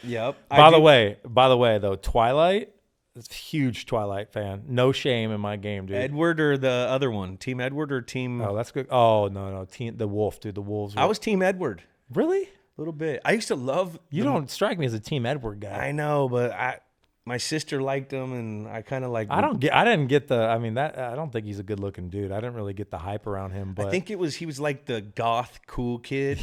[SPEAKER 1] Yep.
[SPEAKER 2] By the way, though, Twilight, it's a huge Twilight fan. No shame in my game, dude.
[SPEAKER 1] Edward or the other one? Team Edward or Team...
[SPEAKER 2] Oh, that's good. Oh, no. The Wolf, dude. The Wolves.
[SPEAKER 1] I was Team Edward.
[SPEAKER 2] Really?
[SPEAKER 1] A little bit. I used to love...
[SPEAKER 2] You don't strike me as a Team Edward guy.
[SPEAKER 1] I know, but my sister liked him, and I kind of like...
[SPEAKER 2] I didn't get the... I mean, I don't think he's a good-looking dude. I didn't really get the hype around him, but...
[SPEAKER 1] I think he was like the goth cool kid.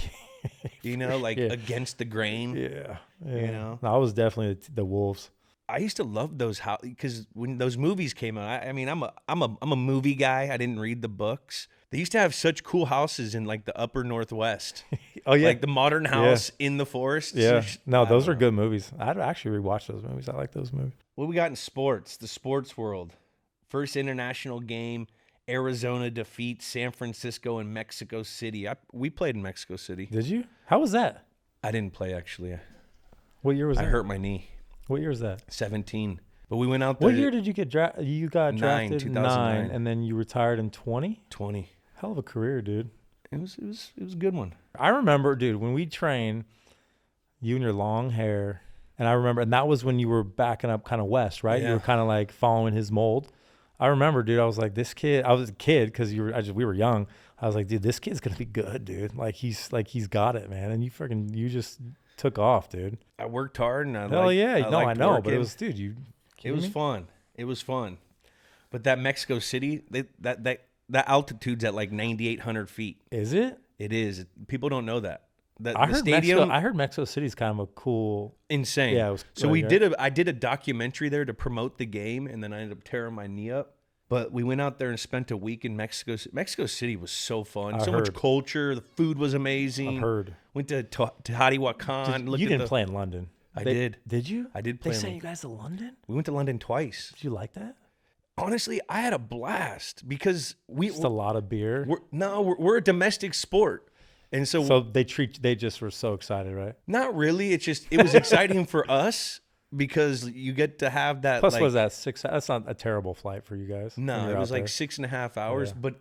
[SPEAKER 1] like
[SPEAKER 2] Yeah.
[SPEAKER 1] against the grain.
[SPEAKER 2] Yeah.
[SPEAKER 1] You know?
[SPEAKER 2] No, I was definitely the Wolves.
[SPEAKER 1] I used to love those because when those movies came out, I mean, I'm a movie guy. I didn't read the books. They used to have such cool houses in like the upper Northwest.
[SPEAKER 2] Oh, yeah.
[SPEAKER 1] Like the modern house in the forest.
[SPEAKER 2] Yeah. No, those
[SPEAKER 1] I
[SPEAKER 2] are
[SPEAKER 1] don't know.
[SPEAKER 2] good movies. I'd actually rewatch those movies. I like those movies.
[SPEAKER 1] What we got in sports? The sports world. First international game. Arizona defeats San Francisco and Mexico City. We played in Mexico City.
[SPEAKER 2] Did you? How was that?
[SPEAKER 1] I didn't play actually.
[SPEAKER 2] What year was
[SPEAKER 1] I
[SPEAKER 2] that?
[SPEAKER 1] hurt my knee.
[SPEAKER 2] What year was that?
[SPEAKER 1] 17. But we went out there.
[SPEAKER 2] What year did you get drafted? You got drafted in
[SPEAKER 1] 2009.
[SPEAKER 2] 9, and then you retired in 20?
[SPEAKER 1] 20.
[SPEAKER 2] Hell of a career, dude.
[SPEAKER 1] It was a good one.
[SPEAKER 2] I remember, dude, when we trained, you and your long hair, and I remember, and that was when you were backing up kind of west, right?
[SPEAKER 1] Yeah.
[SPEAKER 2] You were kind of like following his mold. I remember, dude, I was like, this kid, I was a kid because we were young. I was like, dude, this kid's going to be good, dude. He's got it, man. And you just took off, dude.
[SPEAKER 1] I worked hard and I
[SPEAKER 2] Hell yeah. No, I
[SPEAKER 1] liked
[SPEAKER 2] know, but
[SPEAKER 1] working.
[SPEAKER 2] it was, dude,
[SPEAKER 1] It was fun. It was fun. But that Mexico City, that altitude's at like 9,800 feet.
[SPEAKER 2] Is it?
[SPEAKER 1] It is. People don't know that.
[SPEAKER 2] I
[SPEAKER 1] The
[SPEAKER 2] heard Mexico City's kind of a cool.
[SPEAKER 1] insane.
[SPEAKER 2] Yeah, it was
[SPEAKER 1] so
[SPEAKER 2] right.
[SPEAKER 1] I did a documentary there to promote the game, and then I ended up tearing my knee up. But we went out there and spent a week in Mexico. Mexico City was so fun.
[SPEAKER 2] I
[SPEAKER 1] Much
[SPEAKER 2] heard.
[SPEAKER 1] culture. The food was amazing.
[SPEAKER 2] I've heard.
[SPEAKER 1] Went to Teotihuacan.
[SPEAKER 2] You didn't play in London.
[SPEAKER 1] I did.
[SPEAKER 2] Did you?
[SPEAKER 1] I did play.
[SPEAKER 2] They
[SPEAKER 1] in
[SPEAKER 2] sent you guys to London?
[SPEAKER 1] We went to London twice.
[SPEAKER 2] Did you like that?
[SPEAKER 1] Honestly, I had a blast because
[SPEAKER 2] Just a lot of beer.
[SPEAKER 1] we're a domestic sport, and
[SPEAKER 2] So they just were so excited, right?
[SPEAKER 1] not really. It was exciting for us because you get to have that.
[SPEAKER 2] Plus,
[SPEAKER 1] like,
[SPEAKER 2] what was that 6? That's not a terrible flight for you guys.
[SPEAKER 1] No,
[SPEAKER 2] when
[SPEAKER 1] it
[SPEAKER 2] you're
[SPEAKER 1] was
[SPEAKER 2] out
[SPEAKER 1] like
[SPEAKER 2] there.
[SPEAKER 1] 6.5 hours,
[SPEAKER 2] Yeah.
[SPEAKER 1] but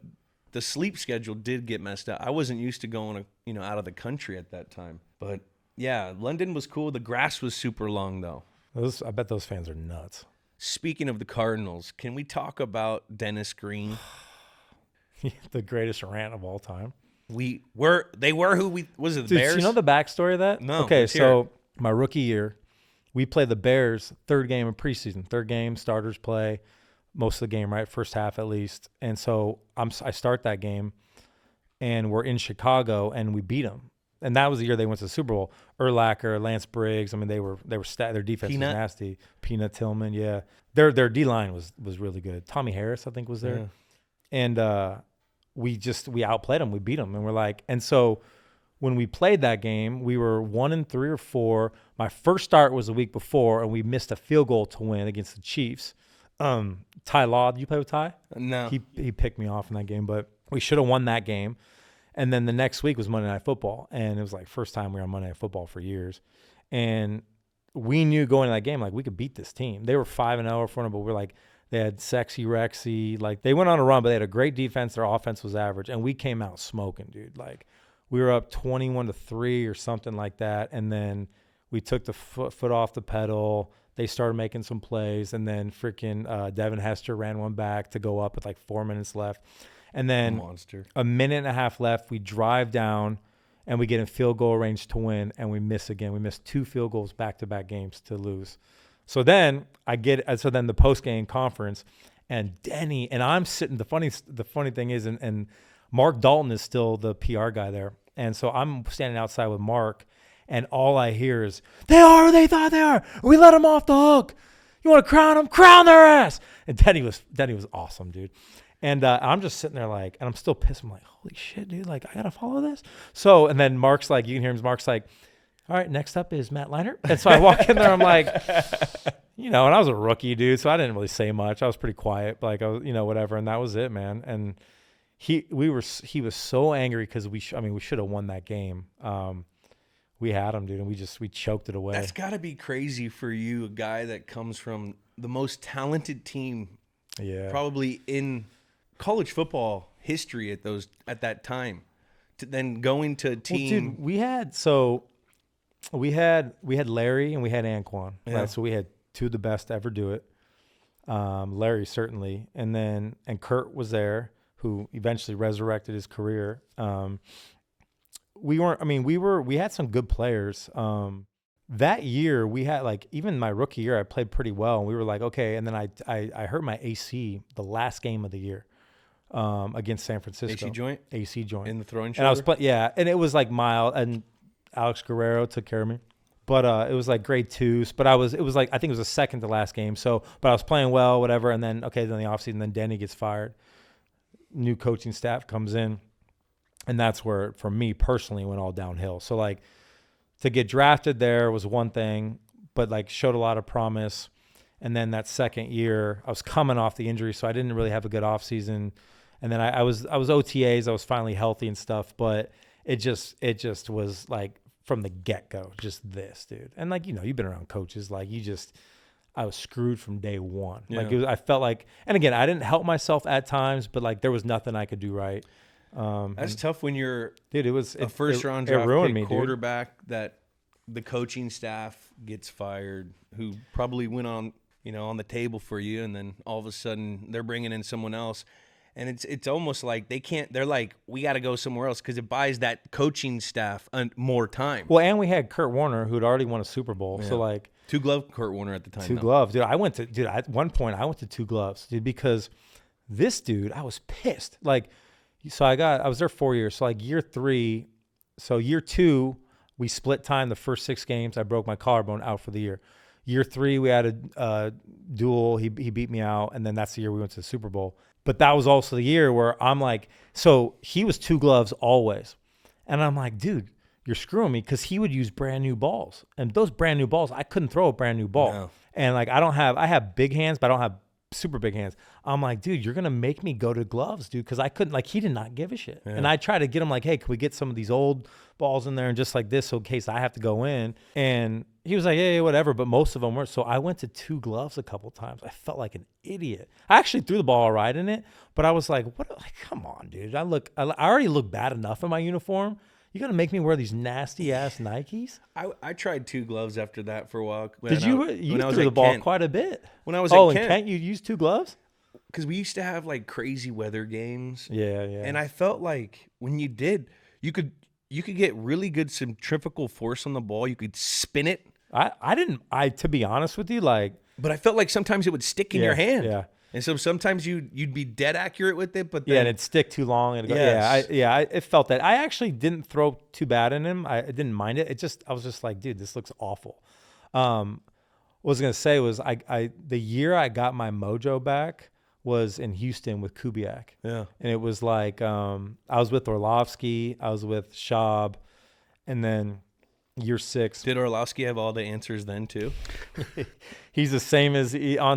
[SPEAKER 1] the sleep schedule did get messed up. I wasn't used to going, out of the country at that time. But yeah, London was cool. The grass was super long though.
[SPEAKER 2] I bet those fans are nuts.
[SPEAKER 1] Speaking of the Cardinals, can we talk about Dennis Green?
[SPEAKER 2] The greatest rant of all time.
[SPEAKER 1] They were who was it? The
[SPEAKER 2] Dude,
[SPEAKER 1] Bears?
[SPEAKER 2] so you know the backstory of that?
[SPEAKER 1] No,
[SPEAKER 2] Okay,
[SPEAKER 1] let's hear
[SPEAKER 2] so my rookie year, we played the Bears, third game of preseason. Third game, starters play most of the game, right? First half at least. And so I start that game, and we're in Chicago, and we beat them. And that was the year they went to the Super Bowl. Urlacher, Lance Briggs. I mean, their defense
[SPEAKER 1] Peanut.
[SPEAKER 2] was nasty. Peanut Tillman, yeah. Their D line was really good. Tommy Harris, I think, was there.
[SPEAKER 1] Yeah.
[SPEAKER 2] And we outplayed them. We beat them, and we're like, and so when we played that game, we were 1-3 or 4. My first start was the week before, and we missed a field goal to win against the Chiefs. Ty Law, did you play with Ty?
[SPEAKER 1] No.
[SPEAKER 2] He picked me off in that game, but we should have won that game. And then the next week was Monday Night Football, and it was like first time we were on Monday Night Football for years. And we knew going to that game, like, we could beat this team. They were 5-0 or 4-0, but we're like, they had Sexy Rexy. Like, they went on a run, but they had a great defense. Their offense was average, and we came out smoking, dude. Like, we were up 21-3 or something like that, and then we took the foot off the pedal. They started making some plays, and then freaking Devin Hester ran one back to go up with like 4 minutes left. And then
[SPEAKER 1] Monster.
[SPEAKER 2] a minute and a half left, we drive down, and we get in field goal range to win, and we miss again. We missed 2 field goals back-to-back games to lose. So then the post-game conference, and Denny, and I'm sitting, the funny thing is, and Mark Dalton is still the PR guy there. And so I'm standing outside with Mark, and all I hear is, they are who they thought they are. We let them off the hook. You want to crown them? Crown their ass. And Denny was awesome, dude. And I'm just sitting there like, and I'm still pissed. I'm like, holy shit, dude. Like, I got to follow this. So, and then Mark's like, you can hear him. Mark's like, all right, next up is Matt Leinart. And so I walk in there. I'm like, and I was a rookie, dude. So I didn't really say much. I was pretty quiet. Like, I was, whatever. And that was it, man. And he was so angry because we should have won that game. We had him, dude. And we choked it away.
[SPEAKER 1] That's got to be crazy for you, a guy that comes from the most talented team probably in college football history at that time, to then going to a team.
[SPEAKER 2] Well, dude, we had Larry and we had Anquan.
[SPEAKER 1] Yeah.
[SPEAKER 2] Right? So we had 2 of the best to ever do it. Larry certainly, and Kurt was there, who eventually resurrected his career. We had some good players. That year we had, like, even my rookie year, I played pretty well, and we were like, okay. And then I hurt my AC the last game of the year. against San Francisco. AC joint.
[SPEAKER 1] In the throwing shoulder?
[SPEAKER 2] And I was playing, yeah, and it was like mild, and Alex Guerrero took care of me. But it was like grade 2s. But it was like, I think it was the second to last game. So, but I was playing well, whatever. And then, then the offseason, then Denny gets fired. New coaching staff comes in. And that's where, for me personally, went all downhill. So, like, to get drafted there was one thing, but, like, showed a lot of promise. And then that second year, I was coming off the injury, so I didn't really have a good offseason. And then I was OTAs. I was finally healthy and stuff. But it just was, like, from the get-go, just this, dude. And, like, you've been around coaches. Like, I was screwed from day one. Yeah. Like, I felt like, and again, I didn't help myself at times, but, like, there was nothing I could do right.
[SPEAKER 1] That's tough when you're
[SPEAKER 2] a
[SPEAKER 1] first-round draft pick quarterback that the coaching staff gets fired, who probably went on, on the table for you, and then all of a sudden they're bringing in someone else. And it's almost like they're like, we got to go somewhere else because it buys that coaching staff more time.
[SPEAKER 2] Well, and we had Kurt Warner, who had already won a Super Bowl. Yeah. So, like,
[SPEAKER 1] 2 glove Kurt Warner at the time.
[SPEAKER 2] 2 gloves. Dude, at one point, I went to 2 gloves, dude, because this dude, I was pissed. Like, so I was there 4 years. So, like, year 3, so year 2, we split time the first 6 games. I broke my collarbone, out for the year. Year 3, we had a duel. He beat me out, and then that's the year we went to the Super Bowl. But that was also the year where I'm like, so he was 2 gloves always. And I'm like, dude, you're screwing me, because he would use brand new balls. And those brand new balls, I couldn't throw a brand new ball. No. And, like, I have big hands, but I don't have super big hands. I'm like, dude, you're going to make me go to gloves, dude, because I couldn't, like, he did not give a shit. Yeah. And I tried to get him, like, hey, can we get some of these old balls in there and just like this, so in case I have to go in. And he was like, yeah, whatever, but most of them weren't. So I went to 2 gloves a couple times. I felt like an idiot. I actually threw the ball all right in it, but I was like, what? Like, come on, dude. I already look bad enough in my uniform. You got to make me wear these nasty-ass Nikes?
[SPEAKER 1] I tried 2 gloves after that for a while.
[SPEAKER 2] You threw the ball quite a bit.
[SPEAKER 1] When I was at Kent.
[SPEAKER 2] In Kent, you used 2 gloves?
[SPEAKER 1] Because we used to have, like, crazy weather games.
[SPEAKER 2] Yeah.
[SPEAKER 1] And I felt like when you did, you could get really good centrifugal force on the ball. You could spin it.
[SPEAKER 2] To be honest with you, like.
[SPEAKER 1] But I felt like sometimes it would stick in your hand.
[SPEAKER 2] Yeah.
[SPEAKER 1] And so sometimes you'd be dead accurate with it, but then,
[SPEAKER 2] and it'd stick too long. And it felt that. I actually didn't throw too bad in him. I didn't mind it. I was just like, dude, this looks awful. What I was gonna say was the year I got my mojo back was in Houston with Kubiak.
[SPEAKER 1] Yeah,
[SPEAKER 2] and it was like I was with Orlovsky, I was with Schaub, and then year 6.
[SPEAKER 1] Did Orlovsky have all the answers then too?
[SPEAKER 2] He's the same on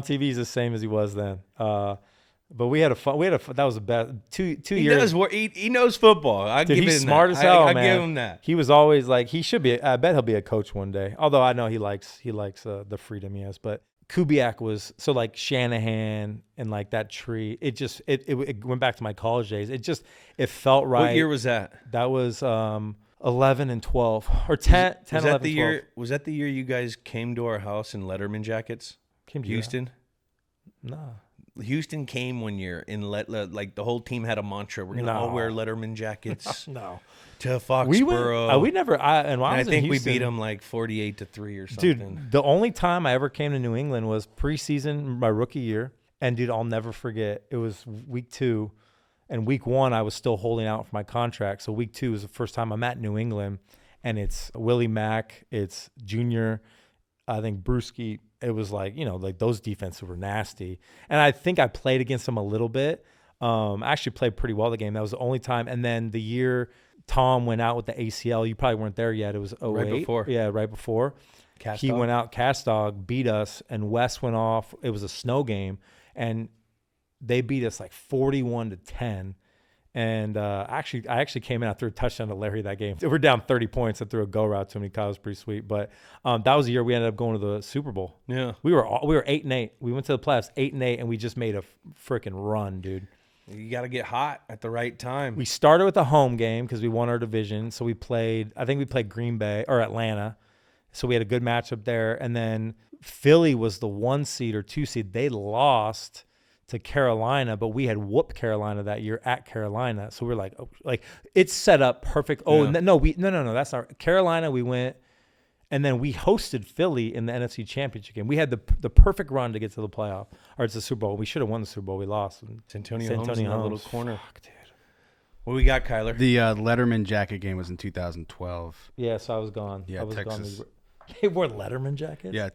[SPEAKER 2] TV. He's the same as he was then. But we had a fun. That was the best 2 years.
[SPEAKER 1] He knows football.
[SPEAKER 2] He's smart as hell, man.
[SPEAKER 1] I give him that.
[SPEAKER 2] He was always like, he should be. I bet he'll be a coach one day. Although I know he likes the freedom he has. But Kubiak was so, like, Shanahan and, like, that tree. It went back to my college days. It felt right.
[SPEAKER 1] What year was that?
[SPEAKER 2] That was 11 and 12 or 10, 11, 12.
[SPEAKER 1] Was that the year you guys came to our house in Letterman jackets?
[SPEAKER 2] Came to
[SPEAKER 1] Houston?
[SPEAKER 2] No.
[SPEAKER 1] Houston came one year and like the whole team had a mantra. We're gonna all wear Letterman jackets.
[SPEAKER 2] No.
[SPEAKER 1] To Foxborough.
[SPEAKER 2] We never. I think
[SPEAKER 1] we beat them like 48-3 or something.
[SPEAKER 2] Dude, the only time I ever came to New England was preseason, my rookie year, and dude, I'll never forget. It was week 2. And week 1, I was still holding out for my contract. So week 2 was the first time I'm at New England. And it's Willie Mack. It's Junior. I think Brewski. It was like, like those defenses were nasty. And I think I played against them a little bit. I actually played pretty well the game. That was the only time. And then the year Tom went out with the ACL, you probably weren't there yet. It was 08.
[SPEAKER 1] Right before.
[SPEAKER 2] Yeah, right before. He went out, Castdog beat us, and Wes went off. It was a snow game. And they beat us like 41-10. And I actually came in. I threw a touchdown to Larry that game. We're down 30 points. I threw a go route to him. He caught. It was pretty sweet. But that was the year we ended up going to the Super Bowl.
[SPEAKER 1] Yeah,
[SPEAKER 2] we were 8-8. We went to the playoffs 8-8, and we just made a freaking run, dude.
[SPEAKER 1] You got to get hot at the right time.
[SPEAKER 2] We started with a home game because we won our division. So we played Green Bay or Atlanta. So we had a good matchup there. And then Philly was the 1 seed or 2 seed. They lost to Carolina, but we had whooped Carolina that year at Carolina. So we're like, it's set up perfect. Oh, yeah. No, that's not Carolina. We went And then we hosted Philly in the NFC Championship game. We had the perfect run to get to the playoff, or it's the Super Bowl. We should have won the Super Bowl. We lost.
[SPEAKER 1] Santonio Holmes in that little corner.
[SPEAKER 2] Fuck, dude.
[SPEAKER 1] What we got, Kyler?
[SPEAKER 5] The Letterman jacket game was in 2012.
[SPEAKER 2] Yeah, so I was gone.
[SPEAKER 5] Yeah,
[SPEAKER 2] I was
[SPEAKER 5] Texas.
[SPEAKER 2] Gone. They wore Letterman jackets?
[SPEAKER 5] Yeah,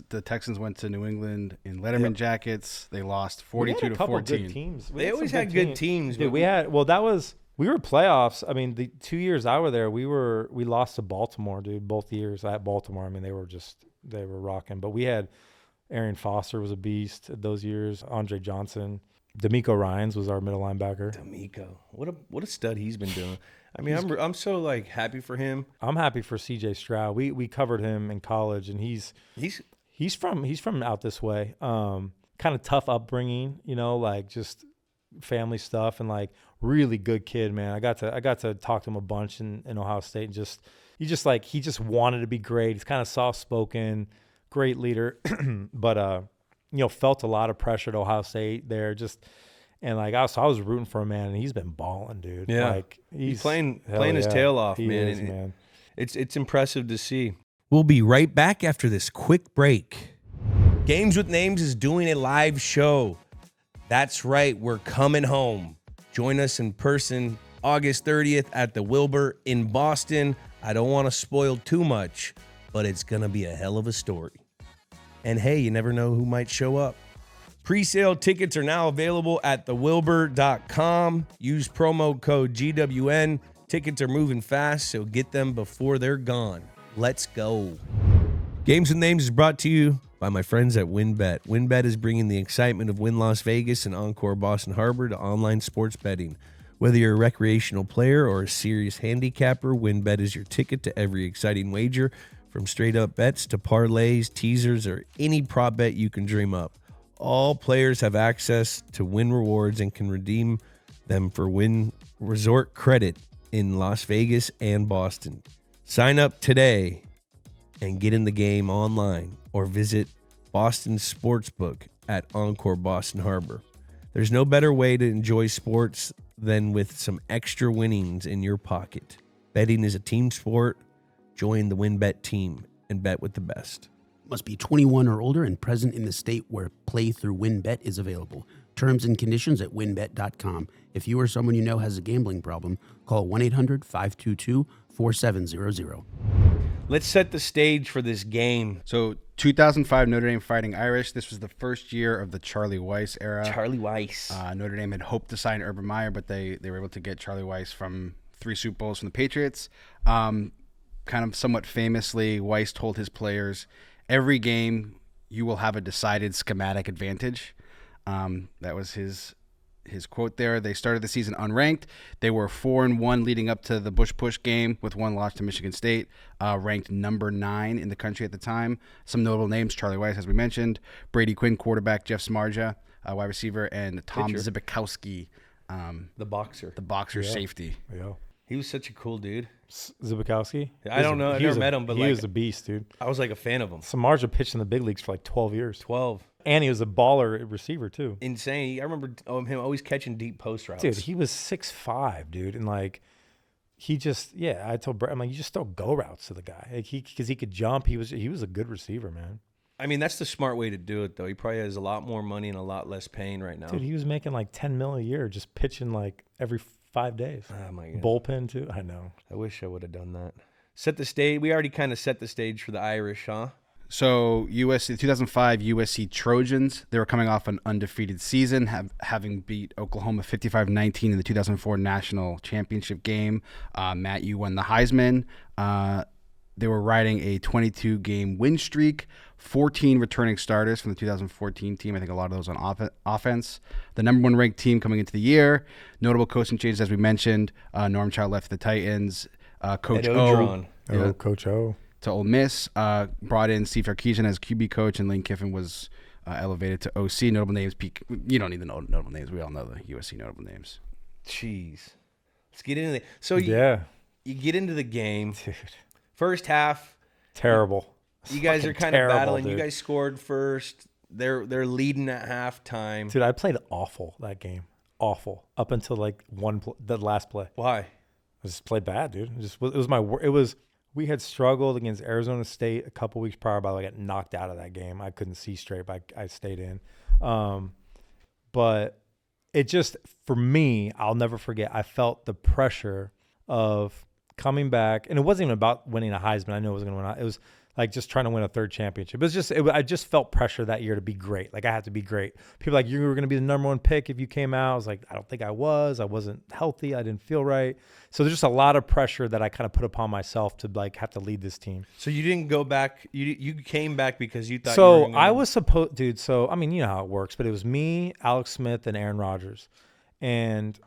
[SPEAKER 5] the Texans went to New England in Letterman jackets. They lost 42 to 14.
[SPEAKER 2] Good teams.
[SPEAKER 1] They always had good teams.
[SPEAKER 2] Dude, we were playoffs. I mean, the 2 years I were there, we lost to Baltimore, dude. Both years at Baltimore. I mean, they were rocking. But we had Arian Foster was a beast those years. Andre Johnson, D'Amico Ryans was our middle linebacker.
[SPEAKER 1] D'Amico, what a stud he's been doing. I mean, I'm so like happy for him.
[SPEAKER 2] I'm happy for C.J. Stroud. We covered him in college, and he's from out this way. Kind of tough upbringing, like just family stuff, and like really good kid, man. I got to talk to him a bunch in Ohio State, and he just wanted to be great. He's kind of soft spoken, great leader, but felt a lot of pressure at Ohio State there. And like I was rooting for him, man, and he's been balling, dude.
[SPEAKER 1] Yeah,
[SPEAKER 2] like
[SPEAKER 1] he's playing his tail off, man.
[SPEAKER 2] Man.
[SPEAKER 1] It's impressive to see. We'll be right back after this quick break. Games with Names is doing a live show. That's right, we're coming home. Join us in person August 30th at the Wilbur in Boston. I don't want to spoil too much, but it's gonna be a hell of a story. And hey, you never know who might show up. Pre-sale tickets are now available at thewilbur.com. Use promo code GWN. Tickets are moving fast, so get them before they're gone. Let's go. Games with Names is brought to you by my friends at WynnBET. WynnBET is bringing the excitement of Wynn Las Vegas and Encore Boston Harbor to online sports betting. Whether you're a recreational player or a serious handicapper, WynnBET is your ticket to every exciting wager, from straight-up bets to parlays, teasers, or any prop bet you can dream up. All players have access to Wynn rewards and can redeem them for Wynn Resort credit in Las Vegas and Boston. Sign up today and get in the game online, or visit Boston Sportsbook at Encore Boston Harbor. There's no better way to enjoy sports than with some extra winnings in your pocket. Betting is a team sport. Join the WynnBET team and bet with the best.
[SPEAKER 4] Must be 21 or older and present in the state where play through WynnBET is available. Terms and conditions at wynnbet.com. If you or someone you know has a gambling problem, call 1-800-522-4700.
[SPEAKER 1] Let's set the stage for this game.
[SPEAKER 5] So 2005 Notre Dame Fighting Irish. This was the first year of the Charlie Weiss era.
[SPEAKER 1] Charlie Weiss.
[SPEAKER 5] Notre Dame had hoped to sign Urban Meyer, but they were able to get Charlie Weiss from 3 Super Bowls from the Patriots. Kind of somewhat famously, Weiss told his players, every game you will have a decided schematic advantage. That was his quote there. They started the season unranked. They were 4-1 leading up to the Tush Push game with 1 loss to Michigan State, ranked number 9 in the country at the time. Some notable names: Charlie Weiss, as we mentioned, Brady Quinn, quarterback, Jeff Smarja, wide receiver, and Tom Zbikowski,
[SPEAKER 1] the boxer.
[SPEAKER 5] Safety.
[SPEAKER 2] Yeah.
[SPEAKER 1] He was such a cool dude.
[SPEAKER 2] Zbikowski?
[SPEAKER 1] I don't know. I never met him, but
[SPEAKER 2] he was a beast, dude.
[SPEAKER 1] I was like a fan of him.
[SPEAKER 2] Samardzija pitched in the big leagues for like 12 years.
[SPEAKER 1] 12.
[SPEAKER 2] And he was a baller receiver, too.
[SPEAKER 1] Insane. I remember him always catching deep post routes.
[SPEAKER 2] Dude, he was 6'5", dude. And like, he just, I told Brett, I'm like, you just throw go routes to the guy. Like because he could jump. He was a good receiver, man.
[SPEAKER 1] I mean, that's the smart way to do it, though. He probably has a lot more money and a lot less pain right now.
[SPEAKER 2] Dude, he was making like $10 million a year just pitching like every 5 days.
[SPEAKER 1] Oh, my God.
[SPEAKER 2] Bullpen, too. I know.
[SPEAKER 1] I wish I would have done that. Set the stage. We already kind of set the stage for the Irish, huh?
[SPEAKER 5] So USC 2005 USC Trojans, they were coming off an undefeated season, having beat Oklahoma 55-19 in the 2004 national championship game. Matt, you won the Heisman. They were riding a 22-game win streak, 14 returning starters from the 2014 team. I think a lot of those on offense. The number 1 ranked team coming into the year. Notable coaching changes, as we mentioned. Norm Chow left the Titans. Coach O.
[SPEAKER 2] Coach O.
[SPEAKER 5] To Ole Miss, brought in Steve Sarkisian as QB coach, and Lane Kiffin was elevated to OC. Notable names. You don't need the notable names. We all know the USC notable names.
[SPEAKER 1] Jeez. Let's get into it. So
[SPEAKER 2] you
[SPEAKER 1] get into the game. Dude. First half.
[SPEAKER 2] Terrible.
[SPEAKER 1] You guys are kind of battling.
[SPEAKER 2] Dude.
[SPEAKER 1] You guys scored first. They're leading at halftime.
[SPEAKER 2] Dude, I played awful that game. Awful. Up until like the last play.
[SPEAKER 1] Why?
[SPEAKER 2] I just played bad, dude. It was we had struggled against Arizona State a couple weeks prior, but I got knocked out of that game. I couldn't see straight, but I stayed in. But it just, for me, I'll never forget, I felt the pressure of coming back. And it wasn't even about winning a Heisman. I knew I was going to win. It was like just trying to win a third championship. I just felt pressure that year to be great. Like I had to be great. People like, you were going to be the number one pick if you came out. I was like, I don't think I was. I wasn't healthy. I didn't feel right. So there's just a lot of pressure that I kind of put upon myself to like have to lead this team.
[SPEAKER 1] So you didn't go back. You came back because you thought.
[SPEAKER 2] So
[SPEAKER 1] you were
[SPEAKER 2] I was supposed, dude. So I mean, you know how it works. But it was me, Alex Smith, and Aaron Rodgers, and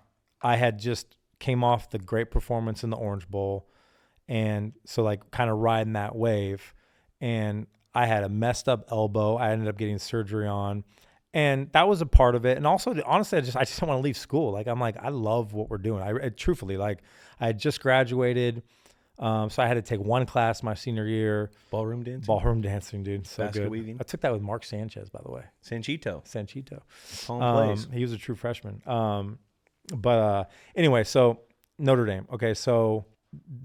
[SPEAKER 2] I had just came off the great performance in the Orange Bowl, and so like kind of riding that wave. And I had a messed up elbow. I ended up getting surgery on, and that was a part of it. And also, honestly, I just don't want to leave school. Like I'm like, I love what we're doing. I truthfully, like I had just graduated, so I had to take one class my senior year.
[SPEAKER 1] Ballroom dancing,
[SPEAKER 2] dude. So
[SPEAKER 1] basket
[SPEAKER 2] good.
[SPEAKER 1] weaving.
[SPEAKER 2] I took that with Mark Sanchez, by the way.
[SPEAKER 1] Sanchito.
[SPEAKER 2] Plays. He was a true freshman. Anyway, so Notre Dame. Okay, so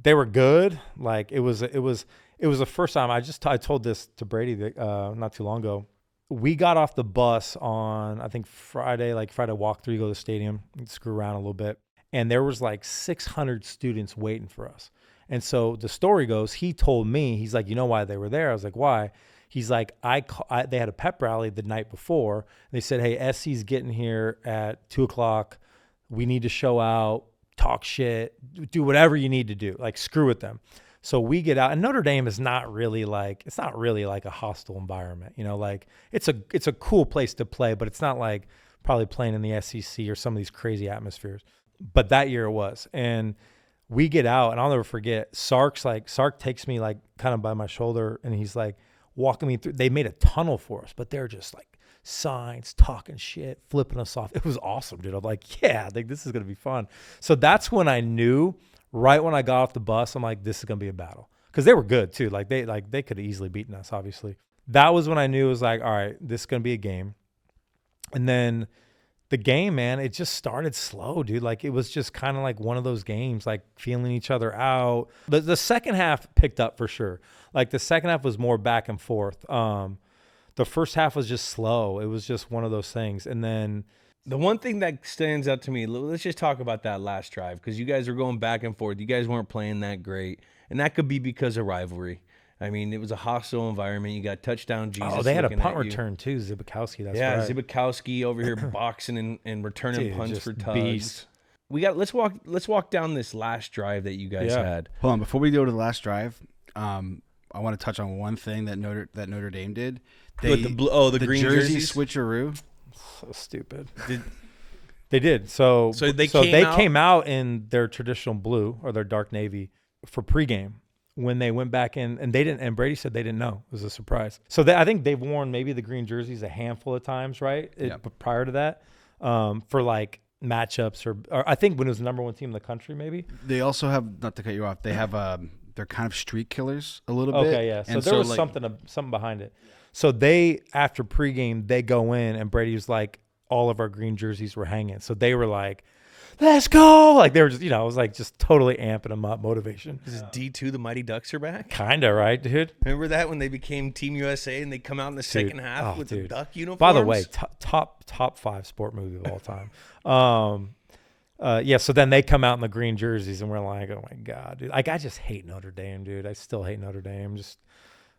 [SPEAKER 2] they were good. Like it was the first time I told this to Brady not too long ago. We got off the bus on, I think Friday walk through, you go to the stadium, screw around a little bit. And there was like 600 students waiting for us. And so the story goes, he told me, he's like, you know why they were there? I was like, why? He's like, they had a pep rally the night before. They said, hey, SC's getting here at 2:00. We need to show out, talk shit, do whatever you need to do. Like screw with them. So we get out, and Notre Dame is not really like a hostile environment, you know, like it's a cool place to play, but it's not like probably playing in the SEC or some of these crazy atmospheres. But that year it was. And we get out, and I'll never forget, Sark takes me like kind of by my shoulder, and he's like walking me through. They made a tunnel for us, but they're just like signs, talking shit, flipping us off. It was awesome, dude. I'm like, yeah, like this is going to be fun. So that's when I knew. Right when I got off the bus, I'm like, this is going to be a battle. Because they were good, too. Like they could have easily beaten us, obviously. That was when I knew it was like, all right, this is going to be a game. And then the game, man, it just started slow, dude. Like it was just kind of like one of those games, like feeling each other out. The second half picked up for sure. Like the second half was more back and forth. The first half was just slow. It was just one of those things. And then
[SPEAKER 1] the one thing that stands out to me, let's just talk about that last drive, because you guys were going back and forth. You guys weren't playing that great, and that could be because of rivalry. I mean, it was a hostile environment. You got touchdown Jesus.
[SPEAKER 2] Oh, they had a punt return too, Zibikowski. That's right.
[SPEAKER 1] Zibikowski over here boxing and returning punts for tugs.
[SPEAKER 2] Beast.
[SPEAKER 1] Let's walk down this last drive that you guys had.
[SPEAKER 5] Hold on, before we go to the last drive, I want to touch on one thing that Notre Dame did.
[SPEAKER 1] The green
[SPEAKER 5] jersey
[SPEAKER 1] jerseys?
[SPEAKER 5] switcheroo.
[SPEAKER 2] So stupid. They did. So they came out in their traditional blue or their dark navy for pregame. When they went back in, and they didn't, and Brady said they didn't know. It was a surprise. So I think they've worn maybe the green jerseys a handful of times, right? Prior to that, for like matchups or I think when it was the number one team in the country, maybe.
[SPEAKER 5] They also have, not to cut you off, they have they're kind of streak killers a little bit.
[SPEAKER 2] Okay, yeah. So there was something behind it. So they, after pregame, they go in, and Brady was like, all of our green jerseys were hanging. So they were like, let's go. Like they were just, I was like just totally amping them up, motivation.
[SPEAKER 1] Is D2 the Mighty Ducks are back?
[SPEAKER 2] Kind of, right, dude?
[SPEAKER 1] Remember that when they became Team USA and they come out in the second half with the duck uniforms?
[SPEAKER 2] By the way, top 5 sport movie of all time. So then they come out in the green jerseys, and we're like, oh my God, dude. Like I just hate Notre Dame, dude. I still hate Notre Dame. Just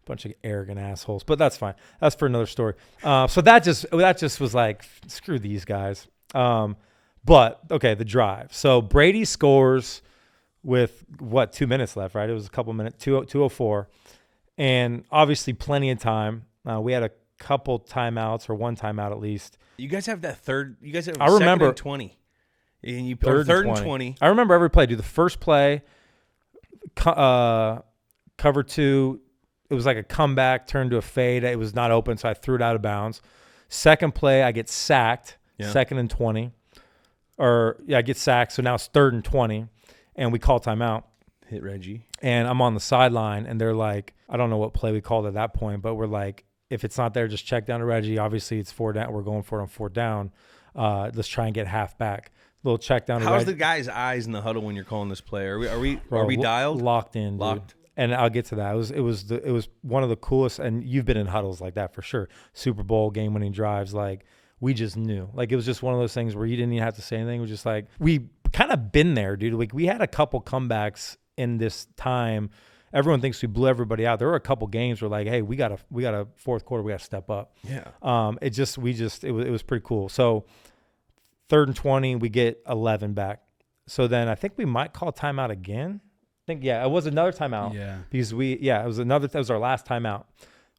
[SPEAKER 2] bunch of arrogant assholes, but that's fine. That's for another story. So that just was like, screw these guys. But okay, the drive. So Brady scores with 2 minutes left, right? It was a couple minutes, 2:04, and obviously plenty of time. We had a couple timeouts or one timeout at least.
[SPEAKER 1] You guys have that third. You guys have.
[SPEAKER 2] I remember
[SPEAKER 1] 20, and you
[SPEAKER 2] third
[SPEAKER 1] and 20.
[SPEAKER 2] I remember every play. Dude, the first play, cover 2. It was like a comeback, turned to a fade. It was not open, so I threw it out of bounds. Second play, I get sacked, 2nd and 20. I get sacked, so now it's 3rd and 20, and we call timeout.
[SPEAKER 1] Hit Reggie.
[SPEAKER 2] And I'm on the sideline, and they're like, I don't know what play we called at that point, but we're like, if it's not there, just check down to Reggie. Obviously, it's 4 down. We're going for it on 4th down. Let's try and get half back. Little check down to Reggie.
[SPEAKER 1] How's the guy's eyes in the huddle when you're calling this play? Are we dialed?
[SPEAKER 2] Locked in, dude.
[SPEAKER 1] Locked.
[SPEAKER 2] And I'll get to that. It was one of the coolest, and you've been in huddles like that for sure. Super Bowl game-winning drives, like we just knew. Like it was just one of those things where you didn't even have to say anything. It was just like we kind of been there, dude. Like we had a couple comebacks in this time. Everyone thinks we blew everybody out. There were a couple games where like, hey, we got a fourth quarter, we got to step up.
[SPEAKER 1] Yeah.
[SPEAKER 2] It was pretty cool. So 3rd and 20, we get 11 back. So then I think we might call timeout again. It was another timeout.
[SPEAKER 5] Yeah.
[SPEAKER 2] Because that was our last timeout.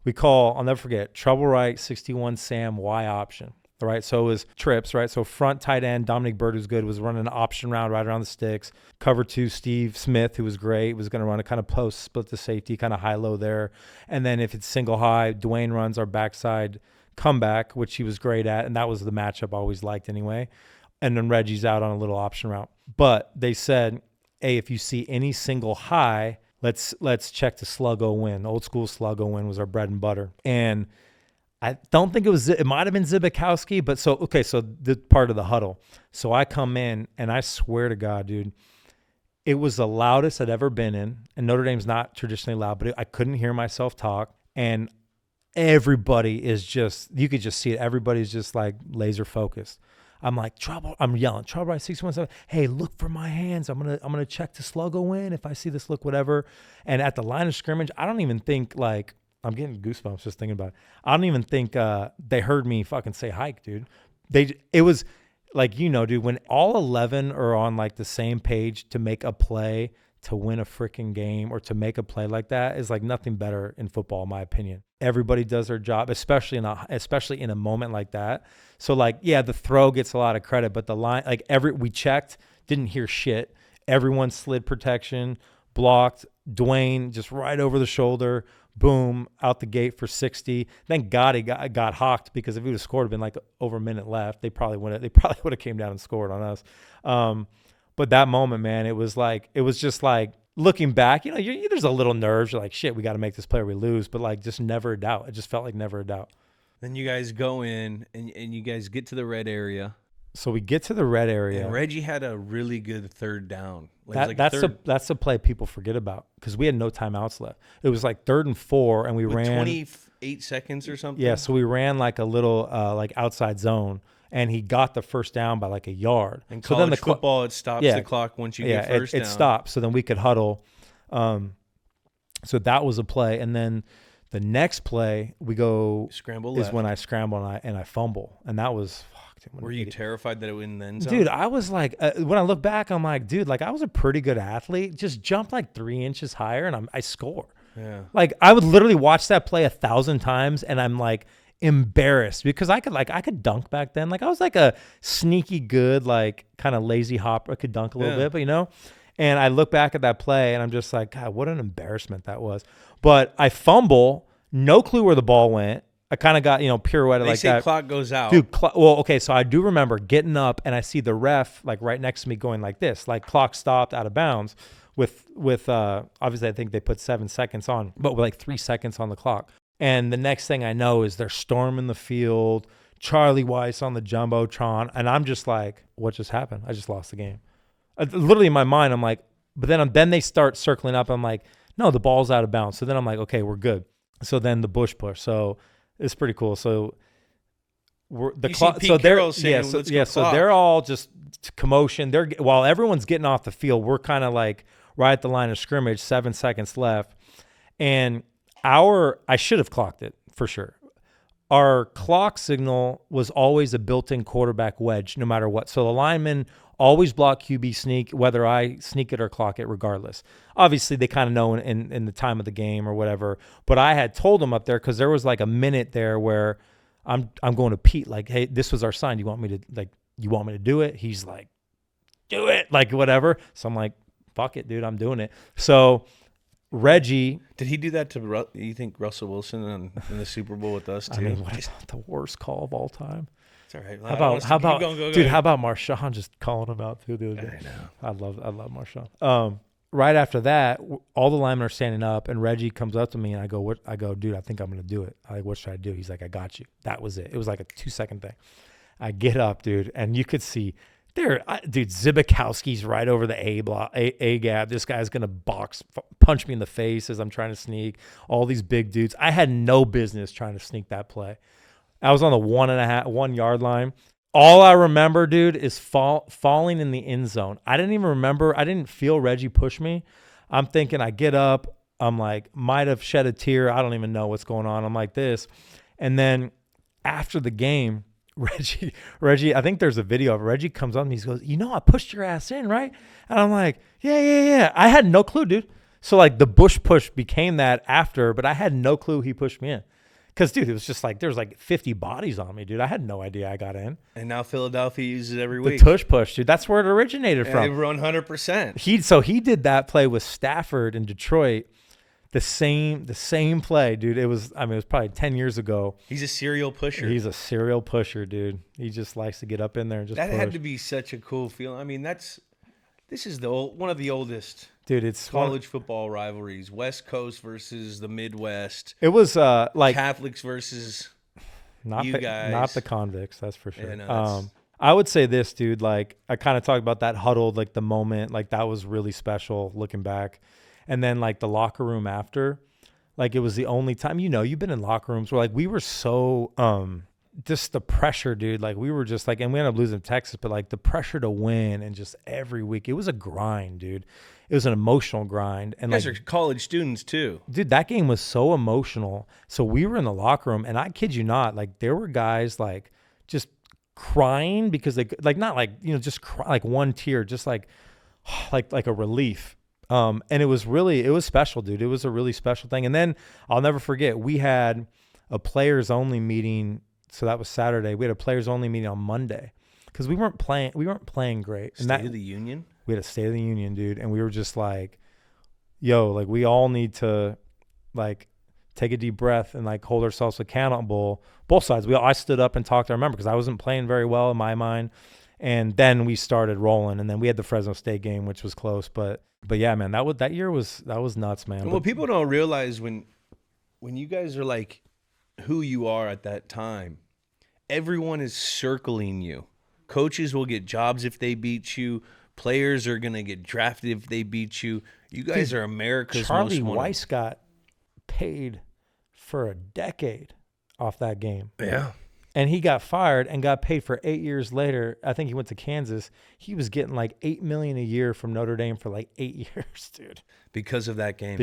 [SPEAKER 2] We call, I'll never forget, trouble right, 61 Sam, Y option. Right. So it was trips, right? So front tight end, Dominic Bird, who's good, was running an option route right around the sticks. Cover 2, Steve Smith, who was great, was going to run a kind of post, split the safety, kind of high-low there. And then if it's single high, Dwayne runs our backside comeback, which he was great at. And that was the matchup I always liked anyway. And then Reggie's out on a little option route. But they said, hey, if you see any single high, let's check the sluggo win. Old school sluggo win was our bread and butter. And I don't think it might have been Zibikowski, but so the part of the huddle. So I come in and I swear to God, dude, it was the loudest I'd ever been in. And Notre Dame's not traditionally loud, but I couldn't hear myself talk. And everybody is just, you could just see it. Everybody's just like laser focused. I'm like, I'm yelling, trouble right, 617. Hey, look for my hands. I'm gonna check the sluggo win. If I see this, look, whatever. And at the line of scrimmage, I don't even think like, I'm getting goosebumps just thinking about it. I don't even think they heard me fucking say hike, dude. It was like, dude, when all 11 are on like the same page to make a play to win a freaking game or to make a play like that is like nothing better in football, in my opinion. Everybody does their job, especially in a moment like that. So like, yeah, the throw gets a lot of credit, but the line, like we checked, didn't hear shit. Everyone slid protection, blocked, Dwayne just right over the shoulder, boom, out the gate for 60. Thank God he got hawked, because if he would have scored, it'd been like over a minute left. They probably would have came down and scored on us. But that moment, man, it was just like looking back, there's a little nerves. You're like, shit, we got to make this play or we lose. But like, just never a doubt. It just felt like never a doubt.
[SPEAKER 1] Then you guys go in and you guys get to the red area.
[SPEAKER 2] So we get to the red area.
[SPEAKER 1] And Reggie had a really good 3rd down.
[SPEAKER 2] That's the play people forget about, because we had no timeouts left. It was like 3rd and 4, and we ran
[SPEAKER 1] 28 seconds or something.
[SPEAKER 2] Yeah, so we ran like a little like outside zone, and he got the first down by like a yard.
[SPEAKER 1] In college football, it stops the clock once you get first down.
[SPEAKER 2] It stopped, so then we could huddle. So that was a play, and then the next play we go
[SPEAKER 1] scramble
[SPEAKER 2] is
[SPEAKER 1] left.
[SPEAKER 2] When I scramble and I fumble, and that was.
[SPEAKER 1] Were you terrified that it wouldn't end zone?
[SPEAKER 2] Dude, I was like, when I look back, I'm like, dude, like I was a pretty good athlete. Just jump like 3 inches higher and I score.
[SPEAKER 1] Yeah.
[SPEAKER 2] Like I would literally watch that play 1,000 times and I'm like embarrassed, because I could dunk back then. Like I was like a sneaky good, like kind of lazy hopper. I could dunk a little bit, but and I look back at that play and I'm just like, God, what an embarrassment that was. But I fumble, no clue where the ball went. I kind of got, pirouetted like that.
[SPEAKER 1] They say clock goes out.
[SPEAKER 2] Dude, okay, so I do remember getting up and I see the ref like right next to me going like this, like clock stopped out of bounds with obviously I think they put 7 seconds on, but with like 3 seconds on the clock. And the next thing I know is they're storming the field, Charlie Weiss on the Jumbotron, and I'm just like, what just happened? I just lost the game. Literally in my mind, I'm like, but then they start circling up. I'm like, no, the ball's out of bounds. So then I'm like, okay, we're good. So then the Bush push. So it's pretty cool. So the clock. So they're all just commotion. While everyone's getting off the field, we're kind of like right at the line of scrimmage, 7 seconds left, and I should have clocked it for sure. Our clock signal was always a built-in quarterback wedge, no matter what. So the linemen always block QB sneak, whether I sneak it or clock it, regardless. Obviously, they kind of know in the time of the game or whatever. But I had told them up there, because there was like a minute there where I'm going to Pete, like, hey, this was our sign. You want me to do it? He's like, do it, like whatever. So I'm like, fuck it, dude, I'm doing it. So Reggie,
[SPEAKER 1] did he do that to you think Russell Wilson in the Super Bowl with us too?
[SPEAKER 2] I mean, what is the worst call of all time?
[SPEAKER 1] It's all right.
[SPEAKER 2] How about dude? How about Marshawn just calling him out too the other day? I know. I love Marshawn. Right after that, all the linemen are standing up, and Reggie comes up to me, and I go, "What?" I go, "Dude, I think I'm gonna do it." I'm like, "What should I do?" He's like, "I got you." That was it. It was like a 2-second thing. I get up, dude, and you could see Dude, Zibikowski's right over the A gap. This guy's going to punch me in the face as I'm trying to sneak. All these big dudes. I had no business trying to sneak that play. I was on the 1 yard line. All I remember, dude, is falling in the end zone. I didn't even remember. I didn't feel Reggie push me. I'm thinking I get up. I'm like, might have shed a tear. I don't even know what's going on. I'm like this. And then after the game, Reggie, I think there's a video of Reggie comes up and he goes, I pushed your ass in, right? And I'm like, yeah. I had no clue, dude. So like the Bush push became that after, but I had no clue he pushed me in. Because, dude, it was just like, there was like 50 bodies on me, dude. I had no idea I got in.
[SPEAKER 1] And now Philadelphia uses it every week.
[SPEAKER 2] The Tush Push, dude. That's where it originated from.
[SPEAKER 1] 100%.
[SPEAKER 2] So he did that play with Stafford in Detroit. The same play, dude. It was probably 10 years ago.
[SPEAKER 1] He's a serial pusher.
[SPEAKER 2] He's a serial pusher, dude. He just likes to get up in there and just
[SPEAKER 1] That
[SPEAKER 2] push.
[SPEAKER 1] had to be such a cool feeling. I mean, this is one of the oldest
[SPEAKER 2] dude. It's
[SPEAKER 1] college football rivalries. West Coast versus the Midwest.
[SPEAKER 2] It was like
[SPEAKER 1] Catholics versus
[SPEAKER 2] guys. Not the convicts, that's for sure.
[SPEAKER 1] Yeah, no,
[SPEAKER 2] I would say this, dude. Like I kind of talked about that huddled, like the moment, like that was really special looking back. And then like the locker room after, like it was the only time, you've been in locker rooms where like we were so, just the pressure, dude. Like we were just like, and we ended up losing to Texas, but like the pressure to win and just every week, it was a grind, dude. It was an emotional grind. And
[SPEAKER 1] you guys
[SPEAKER 2] like,
[SPEAKER 1] are college students too.
[SPEAKER 2] Dude, that game was so emotional. So we were in the locker room and I kid you not, like there were guys like just crying because they like, not like, just cry, like one tear, just like a relief. And it was special, dude. It was a really special thing. And then I'll never forget, we had a players only meeting. So that was Saturday. We had a players only meeting on Monday because we weren't playing great.
[SPEAKER 1] State of the Union?
[SPEAKER 2] We had a State of the Union, dude. And we were just like, yo, like we all need to like take a deep breath and like hold ourselves accountable. Both sides. I stood up and talked. I remember because I wasn't playing very well in my mind. And then we started rolling, and then we had the Fresno State game, which was close. But yeah, man, that year was nuts, man.
[SPEAKER 1] Well, people don't realize when you guys are like who you are at that time, everyone is circling you. Coaches will get jobs if they beat you. Players are gonna get drafted if they beat you. You guys are America's
[SPEAKER 2] Charlie
[SPEAKER 1] most
[SPEAKER 2] Weiss got paid for a decade off that game.
[SPEAKER 1] Yeah.
[SPEAKER 2] And he got fired and got paid for 8 years later. I think he went to Kansas. He was getting like $8 million a year from Notre Dame for like 8 years, dude.
[SPEAKER 1] Because of that game.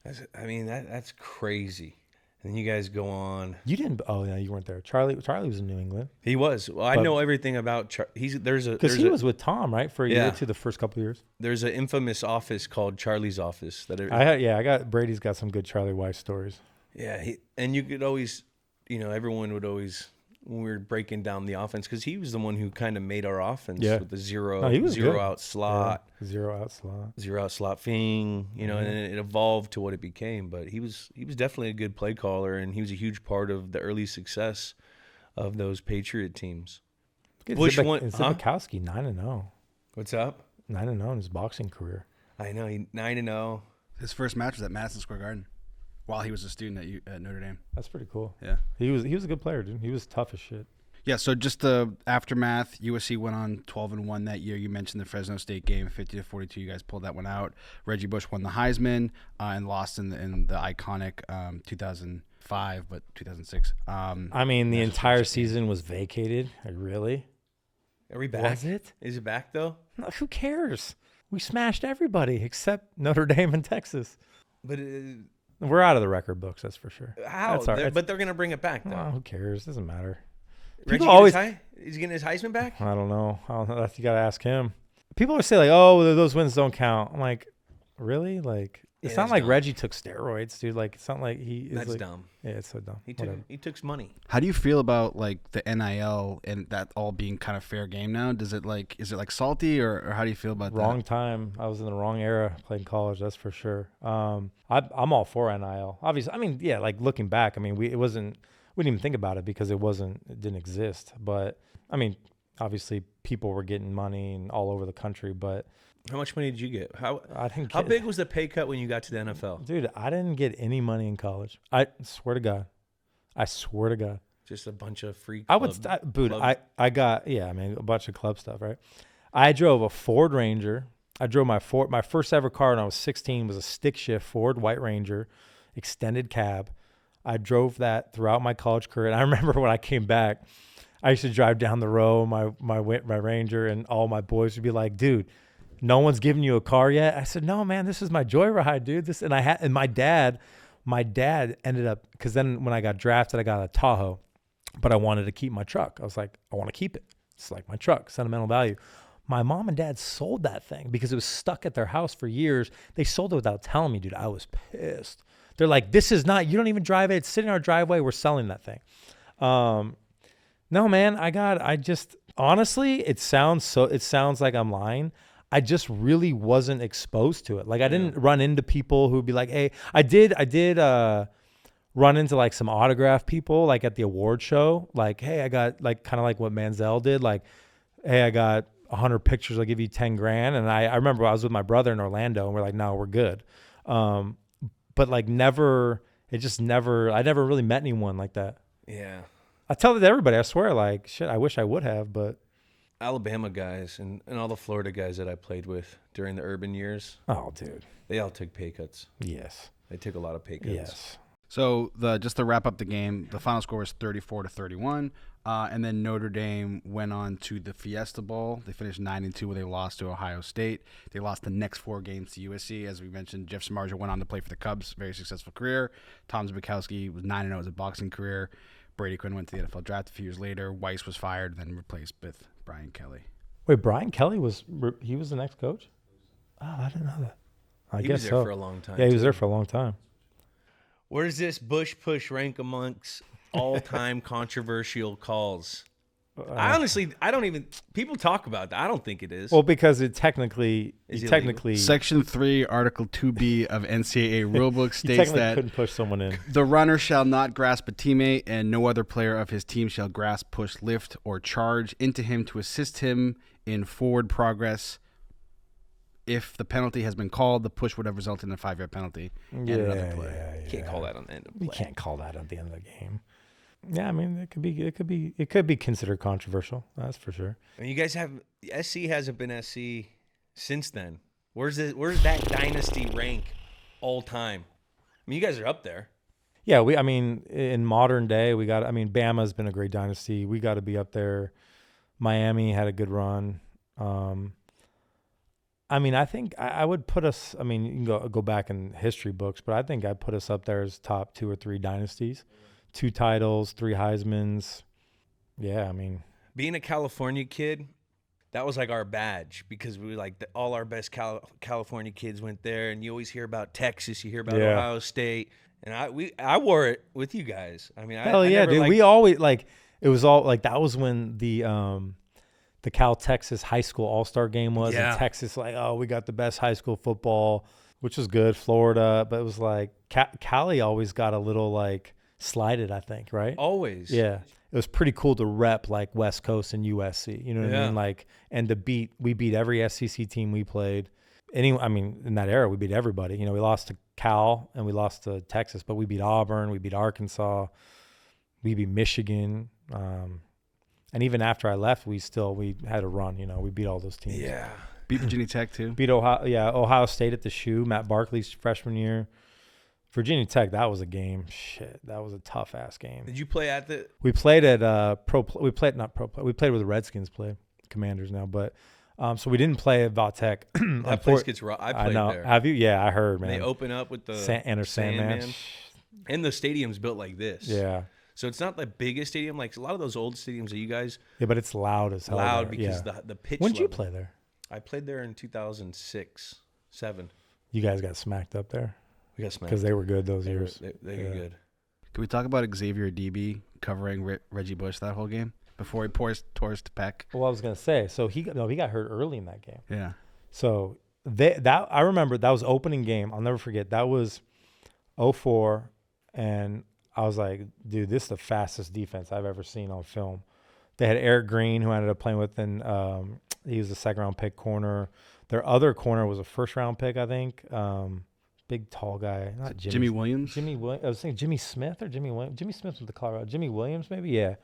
[SPEAKER 2] That's
[SPEAKER 1] crazy. And then you guys go on.
[SPEAKER 2] You didn't. Oh yeah, you weren't there. Charlie was in New England.
[SPEAKER 1] He was. Well, I know everything about Charlie. Because
[SPEAKER 2] he was with Tom, right, for a year too, the first couple of years.
[SPEAKER 1] There's an infamous office called Charlie's Office
[SPEAKER 2] Brady's got some good Charlie Weiss stories.
[SPEAKER 1] Yeah, and you could always. Everyone would always, when we were breaking down the offense, because he was the one who kind of made our offense with the zero out slot.
[SPEAKER 2] Yeah, zero out slot
[SPEAKER 1] thing, and then it evolved to what it became. But he was definitely a good play caller, and he was a huge part of the early success of those Patriot teams.
[SPEAKER 2] Bush won. Zibikowski 9-0.
[SPEAKER 1] What's up?
[SPEAKER 2] 9-0 in his boxing career.
[SPEAKER 1] I know, 9-0.
[SPEAKER 5] His first match was at Madison Square Garden. While he was a student at Notre Dame.
[SPEAKER 2] That's pretty cool.
[SPEAKER 5] Yeah.
[SPEAKER 2] He was a good player, dude. He was tough as shit.
[SPEAKER 5] Yeah, so just the aftermath, USC went on 12-1 that year. You mentioned the Fresno State game, 50-42. You guys pulled that one out. Reggie Bush won the Heisman and lost in the iconic 2005, but 2006.
[SPEAKER 2] The entire season was vacated. Really?
[SPEAKER 1] Are we back?
[SPEAKER 2] Was it?
[SPEAKER 1] Is it back, though?
[SPEAKER 2] No, who cares? We smashed everybody except Notre Dame and Texas.
[SPEAKER 1] But...
[SPEAKER 2] we're out of the record books, that's for sure.
[SPEAKER 1] How? But they're going to bring it back, though.
[SPEAKER 2] Well, who cares? Doesn't matter.
[SPEAKER 1] Is he getting his Heisman back?
[SPEAKER 2] I don't know. You got to ask him. People always say, like, oh, those wins don't count. I'm like, really? Like, it's not like dumb. Reggie took steroids, dude. Like, it's not like he is
[SPEAKER 1] That's
[SPEAKER 2] like,
[SPEAKER 1] dumb.
[SPEAKER 2] Yeah, it's so dumb.
[SPEAKER 1] He took money.
[SPEAKER 5] How do you feel about, like, the NIL and that all being kind of fair game now? Is it salty or how do you feel about that?
[SPEAKER 2] Wrong time. I was in the wrong era playing college, that's for sure. I'm all for NIL. Obviously, like looking back, we didn't even think about it because it didn't exist. But obviously people were getting money and all over the country, but
[SPEAKER 1] how much money did you get? How big was the pay cut when you got to the NFL?
[SPEAKER 2] Dude, I didn't get any money in college. I swear to God.
[SPEAKER 1] Just a bunch of free
[SPEAKER 2] I
[SPEAKER 1] club.
[SPEAKER 2] would, I got, I mean, a bunch of club stuff, right? I drove a Ford Ranger. I drove my first ever car when I was 16 was a stick shift Ford White Ranger, extended cab. I drove that throughout my college career. And I remember when I came back, I used to drive down the road, my Ranger, and all my boys would be like, dude, no one's giving you a car yet? I said, no, man, this is my joyride, dude. And my dad ended up, because then when I got drafted, I got a Tahoe, but I wanted to keep my truck. I was like, I want to keep it. It's like my truck, sentimental value. My mom and dad sold that thing because it was stuck at their house for years. They sold it without telling me, dude. I was pissed. They're like, this is not, you don't even drive it. It's sitting in our driveway. We're selling that thing. No, man, honestly, it sounds like I'm lying. I just really wasn't exposed to it. Like I didn't run into people who'd be like, hey, I did run into like some autograph people, like at the award show, like, hey, I got like, kind of like what Manziel did. Like, hey, I got 100 pictures. I'll give you 10 grand. And I remember I was with my brother in Orlando and we're like, no, we're good. But like I never really met anyone like that.
[SPEAKER 1] Yeah.
[SPEAKER 2] I tell it to everybody, I swear, like, shit, I wish I would have, but.
[SPEAKER 1] Alabama guys and all the Florida guys that I played with during the urban years.
[SPEAKER 2] Oh, dude.
[SPEAKER 1] They all took pay cuts.
[SPEAKER 2] Yes.
[SPEAKER 1] They took a lot of pay cuts.
[SPEAKER 2] Yes.
[SPEAKER 5] So just to wrap up the game, the final score was 34-31, and then Notre Dame went on to the Fiesta Bowl. They finished 9-2 where they lost to Ohio State. They lost the next 4 games to USC. As we mentioned, Jeff Samardzija went on to play for the Cubs, very successful career. Tom Zbikowski was 9-0 as a boxing career. Brady Quinn went to the NFL draft a few years later. Weiss was fired, then replaced with Brian Kelly.
[SPEAKER 2] Wait, Brian Kelly was the next coach? Oh, I didn't know that. I guess
[SPEAKER 1] He was there
[SPEAKER 2] so.
[SPEAKER 1] for a long time.
[SPEAKER 2] Yeah, he was there for a long time.
[SPEAKER 1] Where does this Bush push rank amongst all-time controversial calls? I don't even. People talk about that. I don't think it is.
[SPEAKER 2] Well, because it technically
[SPEAKER 5] Section 3, Article 2B of NCAA rulebook states that
[SPEAKER 2] couldn't push someone in.
[SPEAKER 5] The runner shall not grasp a teammate, and no other player of his team shall grasp, push, lift, or charge into him to assist him in forward progress. If the penalty has been called, the push would have resulted in a 5-yard penalty and another play.
[SPEAKER 1] You can't call that on the end of the play.
[SPEAKER 2] You can't call that at the end of the game. Yeah, I mean, it could be considered controversial. That's for sure.
[SPEAKER 1] I mean, you guys have SC hasn't been SC since then. Where's that dynasty rank all time? I mean, you guys are up there.
[SPEAKER 2] Yeah, in modern day, Bama's been a great dynasty. We got to be up there. Miami had a good run. I think I would put us. I mean, you can go back in history books, but I think I'd put us up there as top 2 or 3 dynasties. 2 titles, 3 Heismans. Yeah, I mean.
[SPEAKER 1] Being a California kid, that was like our badge because we were like all our best California kids went there, and you always hear about Texas, you hear about Ohio State, and I wore it with you guys. I mean,
[SPEAKER 2] hell yeah, dude. We always it was all like that was when the Cal Texas high school all-star game was, and Texas we got the best high school football, which was good. Florida, but it was like Cali always got a little slighted, I think, right?
[SPEAKER 1] Always.
[SPEAKER 2] Yeah. It was pretty cool to rep like West Coast and USC, you know what I mean? And we beat every SEC team we played. In that era, we beat everybody. We lost to Cal and we lost to Texas, but we beat Auburn, we beat Arkansas, we beat Michigan. And even after I left, we had a run, we beat all those teams.
[SPEAKER 1] Yeah.
[SPEAKER 5] Beat Virginia Tech too.
[SPEAKER 2] Beat Ohio State at the Shoe, Matt Barkley's freshman year. Virginia Tech, that was a game. Shit, that was a tough ass game.
[SPEAKER 1] Did you play at the?
[SPEAKER 2] We played at We played where the Redskins play, Commanders now, but so we didn't play at Valtech.
[SPEAKER 1] That place gets rough. I played there.
[SPEAKER 2] Have you? Yeah, I heard, man.
[SPEAKER 1] They open up with the
[SPEAKER 2] Sandman.
[SPEAKER 1] And the stadium's built like this.
[SPEAKER 2] Yeah.
[SPEAKER 1] So it's not the biggest stadium, like a lot of those old stadiums that you guys.
[SPEAKER 2] Yeah, but it's loud as hell.
[SPEAKER 1] Loud because the pitch.
[SPEAKER 2] When did you play there?
[SPEAKER 1] I played there in 2006, 2007.
[SPEAKER 2] You guys got smacked up there.
[SPEAKER 1] We got smacked
[SPEAKER 2] because they were good those years.
[SPEAKER 1] They were good.
[SPEAKER 5] Can we talk about Xavier DB covering Reggie Bush that whole game before he tore his pec?
[SPEAKER 2] Well, I was gonna say, so he got hurt early in that game.
[SPEAKER 5] Yeah.
[SPEAKER 2] So I remember that was opening game. I'll never forget. That was 2004, and I was like, dude, this is the fastest defense I've ever seen on film. They had Eric Green, who I ended up playing with, and he was a second-round pick corner. Their other corner was a first-round pick, I think. big tall guy. Not
[SPEAKER 5] Jimmy Williams?
[SPEAKER 2] I was thinking Jimmy Smith or Jimmy Williams. Jimmy Smith with the Colorado. Jimmy Williams, maybe? Yeah.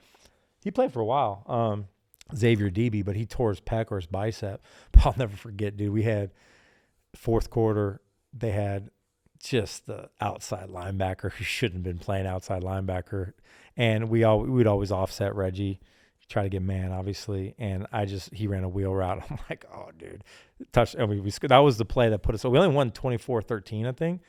[SPEAKER 2] He played for a while. Xavier DB, but he tore his pec or his bicep. But I'll never forget, dude. We had fourth quarter, they had just the outside linebacker who shouldn't have been playing outside linebacker. And we'd always offset Reggie, try to get man, obviously. And he ran a wheel route. I'm like, oh, dude. That was the play that put us. So we only won 24-13, I think.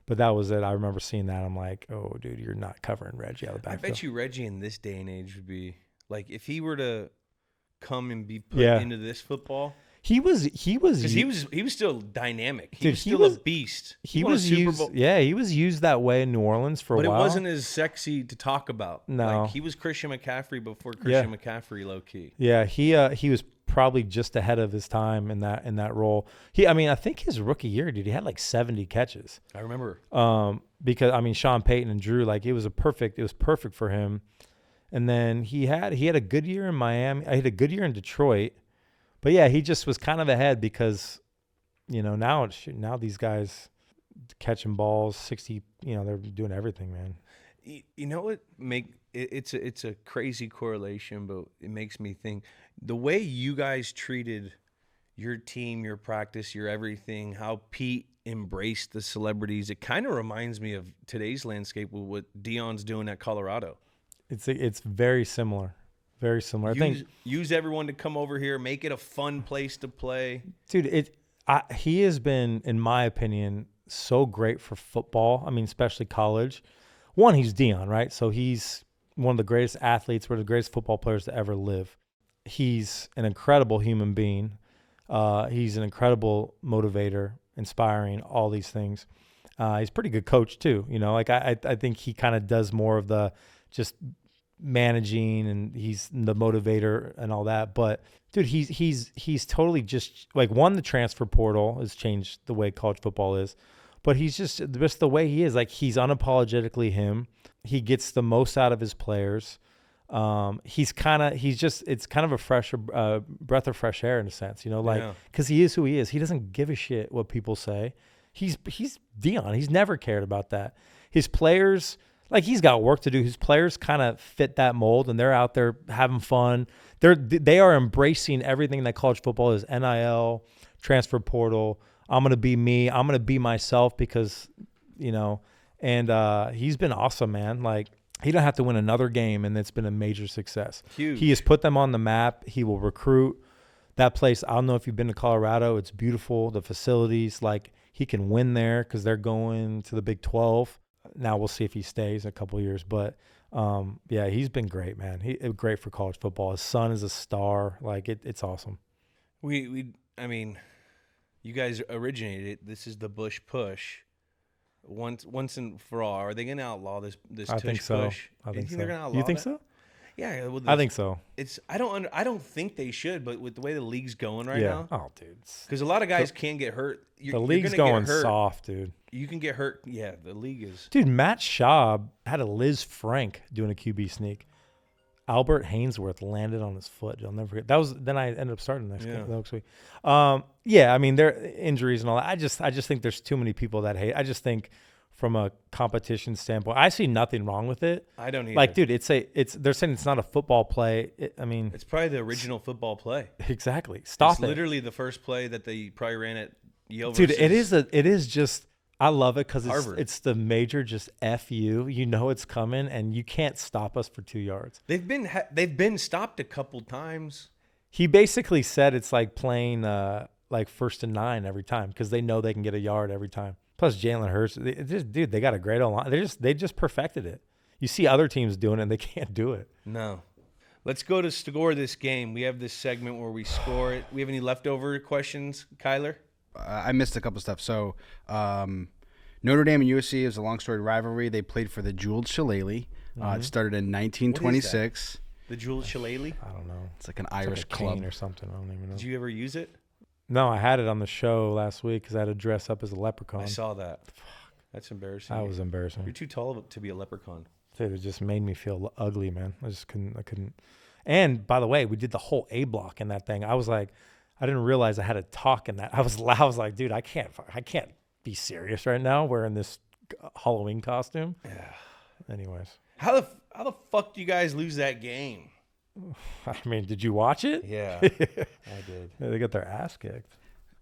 [SPEAKER 2] But that was it. I remember seeing that. I'm like, oh, dude, you're not covering Reggie out of the backfield.
[SPEAKER 1] I bet you Reggie in this day and age would be like, if he were to come and be put into this football.
[SPEAKER 2] He was
[SPEAKER 1] because he was still dynamic. He was still a beast.
[SPEAKER 2] He was used. Yeah, he was used that way in New Orleans for a while.
[SPEAKER 1] But it wasn't as sexy to talk about.
[SPEAKER 2] No,
[SPEAKER 1] like, he was Christian McCaffrey before Christian McCaffrey, low key.
[SPEAKER 2] Yeah, he was probably just ahead of his time in that role. I think his rookie year, dude, he had like 70 catches.
[SPEAKER 1] I remember.
[SPEAKER 2] Because Sean Payton and Drew, like it was perfect for him. And then he had a good year in Miami. I had a good year in Detroit. But yeah, he just was kind of ahead because, now these guys catching balls 60, they're doing everything, man.
[SPEAKER 1] You know what it's a crazy correlation, but it makes me think the way you guys treated your team, your practice, your everything, how Pete embraced the celebrities. It kind of reminds me of today's landscape with what Deion's doing at Colorado.
[SPEAKER 2] It's very similar. Very similar. I think
[SPEAKER 1] use everyone to come over here, make it a fun place to play.
[SPEAKER 2] Dude, he has been, in my opinion, so great for football. I mean, especially college. One, he's Deion, right? So he's one of the greatest athletes, one of the greatest football players to ever live. He's an incredible human being. He's an incredible motivator, inspiring, all these things. He's a pretty good coach too. I think he kind of does more of the just managing, and he's the motivator and all that. But dude, he's totally just like, the transfer portal has changed the way college football is, but he's just the way he is. Like, he's unapologetically him. He gets the most out of his players. It's kind of a fresher breath of fresh air in a sense, because he is who he is. He doesn't give a shit what people say. He's Deion. He's never cared about that. His players, like, he's got work to do. His players kind of fit that mold, and they're out there having fun. They are embracing everything that college football is: NIL, transfer portal. I'm gonna be me. I'm gonna be myself because, and he's been awesome, man. Like, he don't have to win another game, and it's been a major success.
[SPEAKER 1] Huge.
[SPEAKER 2] He has put them on the map. He will recruit that place. I don't know if you've been to Colorado. It's beautiful. The facilities, like, he can win there because they're going to the Big 12. Now we'll see if he stays in a couple of years, but yeah, he's been great, man. Great for college football. His son is a star. Like, it's awesome.
[SPEAKER 1] I mean, you guys originated it. This is the Bush push. Once and for all, are they going to outlaw this
[SPEAKER 2] I think
[SPEAKER 1] Tush
[SPEAKER 2] so.
[SPEAKER 1] push?
[SPEAKER 2] I think so.
[SPEAKER 1] They're going to outlaw
[SPEAKER 2] You think
[SPEAKER 1] that?
[SPEAKER 2] so?
[SPEAKER 1] Yeah, well,
[SPEAKER 2] I think so.
[SPEAKER 1] I don't think they should, but with the way the league's going right now,
[SPEAKER 2] oh, dude,
[SPEAKER 1] because a lot of guys can get hurt.
[SPEAKER 2] The league's going soft, dude.
[SPEAKER 1] You can get hurt. Yeah, the league is.
[SPEAKER 2] Dude, Matt Schaub had a Liz Frank doing a QB sneak. Albert Hainsworth landed on his foot. You'll never forget. Then I ended up starting next week. Yeah, I mean, there are injuries and all that. I just think there's too many people that hate. I just think, from a competition standpoint, I see nothing wrong with it.
[SPEAKER 1] I don't either.
[SPEAKER 2] Like, dude, they're saying it's not a football play.
[SPEAKER 1] It's probably the original football play.
[SPEAKER 2] Exactly. Stop
[SPEAKER 1] it's
[SPEAKER 2] it.
[SPEAKER 1] Literally the first play that they probably ran at Yale.
[SPEAKER 2] Dude, it is just. I love it because it's the major just F you. You know it's coming, and you can't stop us for 2 yards.
[SPEAKER 1] They've been stopped a couple times.
[SPEAKER 2] He basically said it's like playing like 1st and 9 every time because they know they can get a yard every time. Plus Jalen Hurts, they got a great O-line. They just perfected it. You see other teams doing it, and they can't do it.
[SPEAKER 1] No. Let's go to score this game. We have this segment where we score it. We have any leftover questions, Kyler?
[SPEAKER 5] I missed a couple stuff. So Notre Dame and USC is a long story rivalry. They played for the Jeweled Shillelagh. It started in 1926.
[SPEAKER 1] The Jeweled Shillelagh?
[SPEAKER 2] I don't know.
[SPEAKER 5] It's like an Irish club
[SPEAKER 2] or something. I don't even know.
[SPEAKER 1] Did you ever use it?
[SPEAKER 2] No, I had it on the show last week because I had to dress up as a leprechaun.
[SPEAKER 1] I saw that. That's embarrassing.
[SPEAKER 2] That was embarrassing.
[SPEAKER 1] You're too tall to be a leprechaun.
[SPEAKER 2] Dude, it just made me feel ugly, man. I couldn't. And by the way, we did the whole A block in that thing. I was like, I didn't realize I had to talk in that. I was like, dude, I can't be serious right now wearing this Halloween costume.
[SPEAKER 1] Yeah.
[SPEAKER 2] Anyways.
[SPEAKER 1] How the fuck do you guys lose that game?
[SPEAKER 2] I mean, did you watch it?
[SPEAKER 1] Yeah, I did.
[SPEAKER 2] Yeah, they got their ass kicked.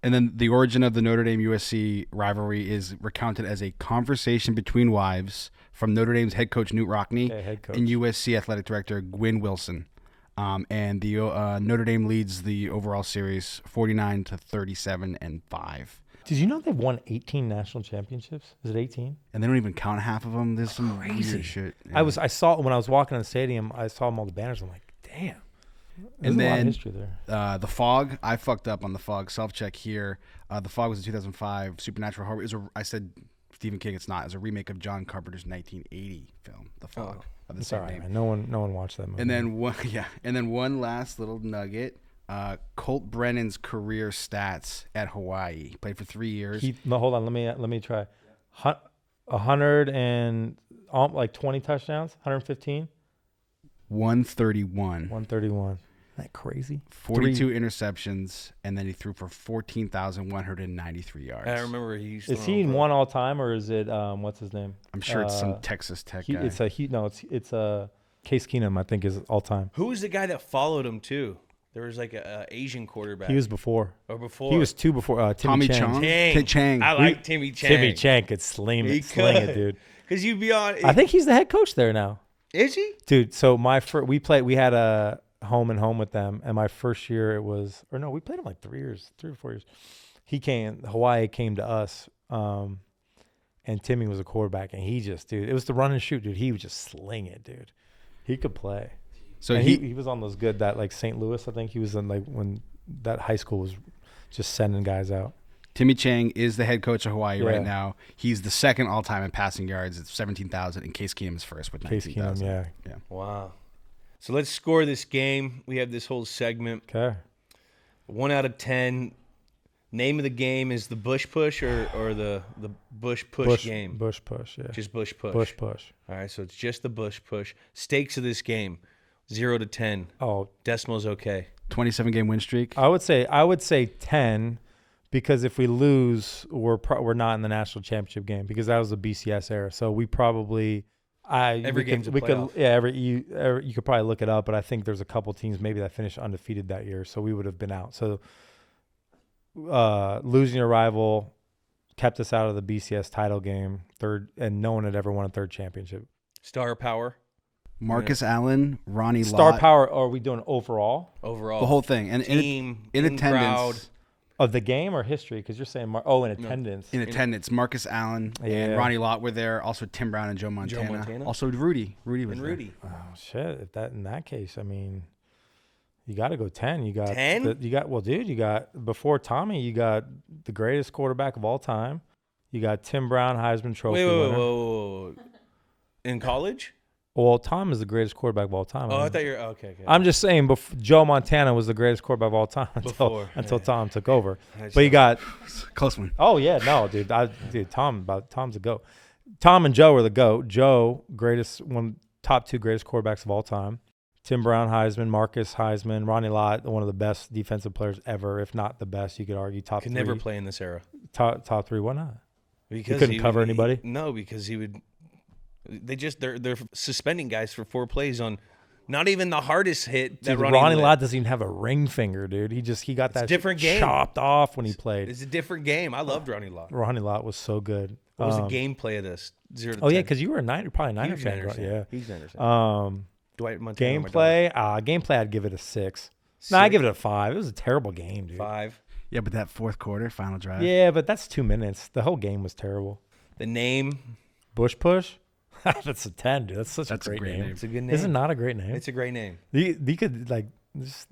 [SPEAKER 5] And then the origin of the Notre Dame USC rivalry is recounted as a conversation between wives from Notre Dame's head coach Newt Rockne and USC athletic director Gwyn Wilson. And the Notre Dame leads the overall series 49-37 and 5.
[SPEAKER 2] Did you know they've won 18 national championships? Is it 18?
[SPEAKER 5] And they don't even count half of them. There's some
[SPEAKER 2] Crazy
[SPEAKER 5] weird shit. Yeah.
[SPEAKER 2] I saw when I was walking in the stadium, I saw them all the banners. I'm like, damn. There's
[SPEAKER 5] And
[SPEAKER 2] a lot of
[SPEAKER 5] then
[SPEAKER 2] history there.
[SPEAKER 5] the Fog, I fucked up on the Fog. Self-check here. The Fog was a 2005 supernatural horror. I said Stephen King. It's not. It's a remake of John Carpenter's 1980 film, The Fog. Of the
[SPEAKER 2] It's
[SPEAKER 5] same
[SPEAKER 2] all right,
[SPEAKER 5] name.
[SPEAKER 2] man. No one watched that movie.
[SPEAKER 5] And then one last little nugget. Colt Brennan's career stats at Hawaii. He played for 3 years.
[SPEAKER 2] Hold on. Let me try. 100 and like 20 touchdowns. 115.
[SPEAKER 5] 131.
[SPEAKER 2] 131. Isn't that crazy?
[SPEAKER 5] 42 interceptions, and then he threw for 14,193 yards.
[SPEAKER 1] I remember he used.
[SPEAKER 2] Is he in one all time, or is it what's his name?
[SPEAKER 5] I'm sure it's some Texas Tech guy.
[SPEAKER 2] It's Case Keenum, I think, is all time.
[SPEAKER 1] Who was the guy that followed him too? There was like a Asian quarterback.
[SPEAKER 2] He was before.
[SPEAKER 1] Or before.
[SPEAKER 2] He was two before.
[SPEAKER 5] Tommy
[SPEAKER 2] Chang.
[SPEAKER 5] Chang.
[SPEAKER 1] I like Timmy Chang.
[SPEAKER 2] Timmy Chang could sling it, dude.
[SPEAKER 1] Because you'd be on.
[SPEAKER 2] I think he's the head coach there now.
[SPEAKER 1] Is he?
[SPEAKER 2] Dude, so we had a home and home with them, and my first year we played him like 3 or 4 years. Hawaii came to us, and Timmy was a quarterback, and it was the run and shoot, dude. He would just sling it, dude. He could play.
[SPEAKER 5] So
[SPEAKER 2] and he was on those good, that like St. Louis, I think he was in, like when that high school was just sending guys out.
[SPEAKER 5] Timmy Chang is the head coach of Hawaii right now. He's the second all-time in passing yards at 17,000, and Case Keenum is first with 19,000.
[SPEAKER 2] Yeah.
[SPEAKER 1] Wow. So let's score this game. We have this whole segment.
[SPEAKER 2] Okay.
[SPEAKER 1] 1 out of 10. Name of the game is the Bush Push or the Bush Push game?
[SPEAKER 2] Bush Push, yeah.
[SPEAKER 1] Just Bush Push.
[SPEAKER 2] Bush Push.
[SPEAKER 1] All right, so it's just the Bush Push. Stakes of this game, 0 to 10.
[SPEAKER 2] Oh,
[SPEAKER 1] decimal's okay.
[SPEAKER 5] 27-game win streak.
[SPEAKER 2] I would say 10, because if we lose, we're not in the national championship game, because that was the BCS era. So we probably
[SPEAKER 1] game's a playoff.
[SPEAKER 2] You could probably look it up, but I think there's a couple teams maybe that finished undefeated that year, so we would have been out. So losing a rival kept us out of the BCS title game, third, and no one had ever won a third championship.
[SPEAKER 1] Star power.
[SPEAKER 5] Marcus Allen, Ronnie Lott.
[SPEAKER 2] Star power, or are we doing overall?
[SPEAKER 1] Overall.
[SPEAKER 5] The whole thing. And
[SPEAKER 1] team,
[SPEAKER 5] in attendance.
[SPEAKER 1] crowd.
[SPEAKER 2] Of the game or history? Because you're saying, in attendance.
[SPEAKER 5] In attendance, Marcus Allen and Ronnie Lott were there. Also, Tim Brown and Joe Montana. Also, Rudy. Rudy was there.
[SPEAKER 2] Oh, shit. In that case, I mean, you got to go 10. You got
[SPEAKER 1] 10?
[SPEAKER 2] You got before Tommy, you got the greatest quarterback of all time. You got Tim Brown, Heisman Trophy winner.
[SPEAKER 1] Wait. In college?
[SPEAKER 2] Well, Tom is the greatest quarterback of all time.
[SPEAKER 1] I thought you're okay.
[SPEAKER 2] I'm just saying, Joe Montana was the greatest quarterback of all time until Tom took over. But you got
[SPEAKER 5] close one.
[SPEAKER 2] Oh yeah, no, dude. Tom's a GOAT. Tom and Joe are the GOAT. Joe, top 2 greatest quarterbacks of all time. Tim Brown, Heisman, Marcus Heisman, Ronnie Lott, one of the best defensive players ever, if not the best. You could argue top 3.
[SPEAKER 1] Could never play in this era.
[SPEAKER 2] Top 3. Why not?
[SPEAKER 1] Because
[SPEAKER 2] he couldn't cover anybody.
[SPEAKER 1] No, because he would. They're suspending guys for 4 plays on not even the hardest hit.
[SPEAKER 2] Dude, Ronnie Lott doesn't even have a ring finger, dude. He got that
[SPEAKER 1] different game
[SPEAKER 2] chopped off when he played.
[SPEAKER 1] It's a different game. I loved Ronnie Lott.
[SPEAKER 2] Ronnie Lott was so good.
[SPEAKER 1] What was the gameplay of this? 0 to 10?
[SPEAKER 2] Yeah, because you were probably a Niner fan, right? Yeah,
[SPEAKER 1] he's Niner fan. Dwight Montana.
[SPEAKER 2] Gameplay, I'd give it a 6. No, I'd give it a 5. It was a terrible game, dude.
[SPEAKER 1] 5.
[SPEAKER 5] Yeah, but that fourth quarter, final drive.
[SPEAKER 2] Yeah, but that's 2 minutes. The whole game was terrible.
[SPEAKER 1] The name?
[SPEAKER 2] Bush Push? That's a 10, dude. That's a great name.
[SPEAKER 1] It's a good name.
[SPEAKER 2] Is it not a great name?
[SPEAKER 1] It's a great name.
[SPEAKER 2] You could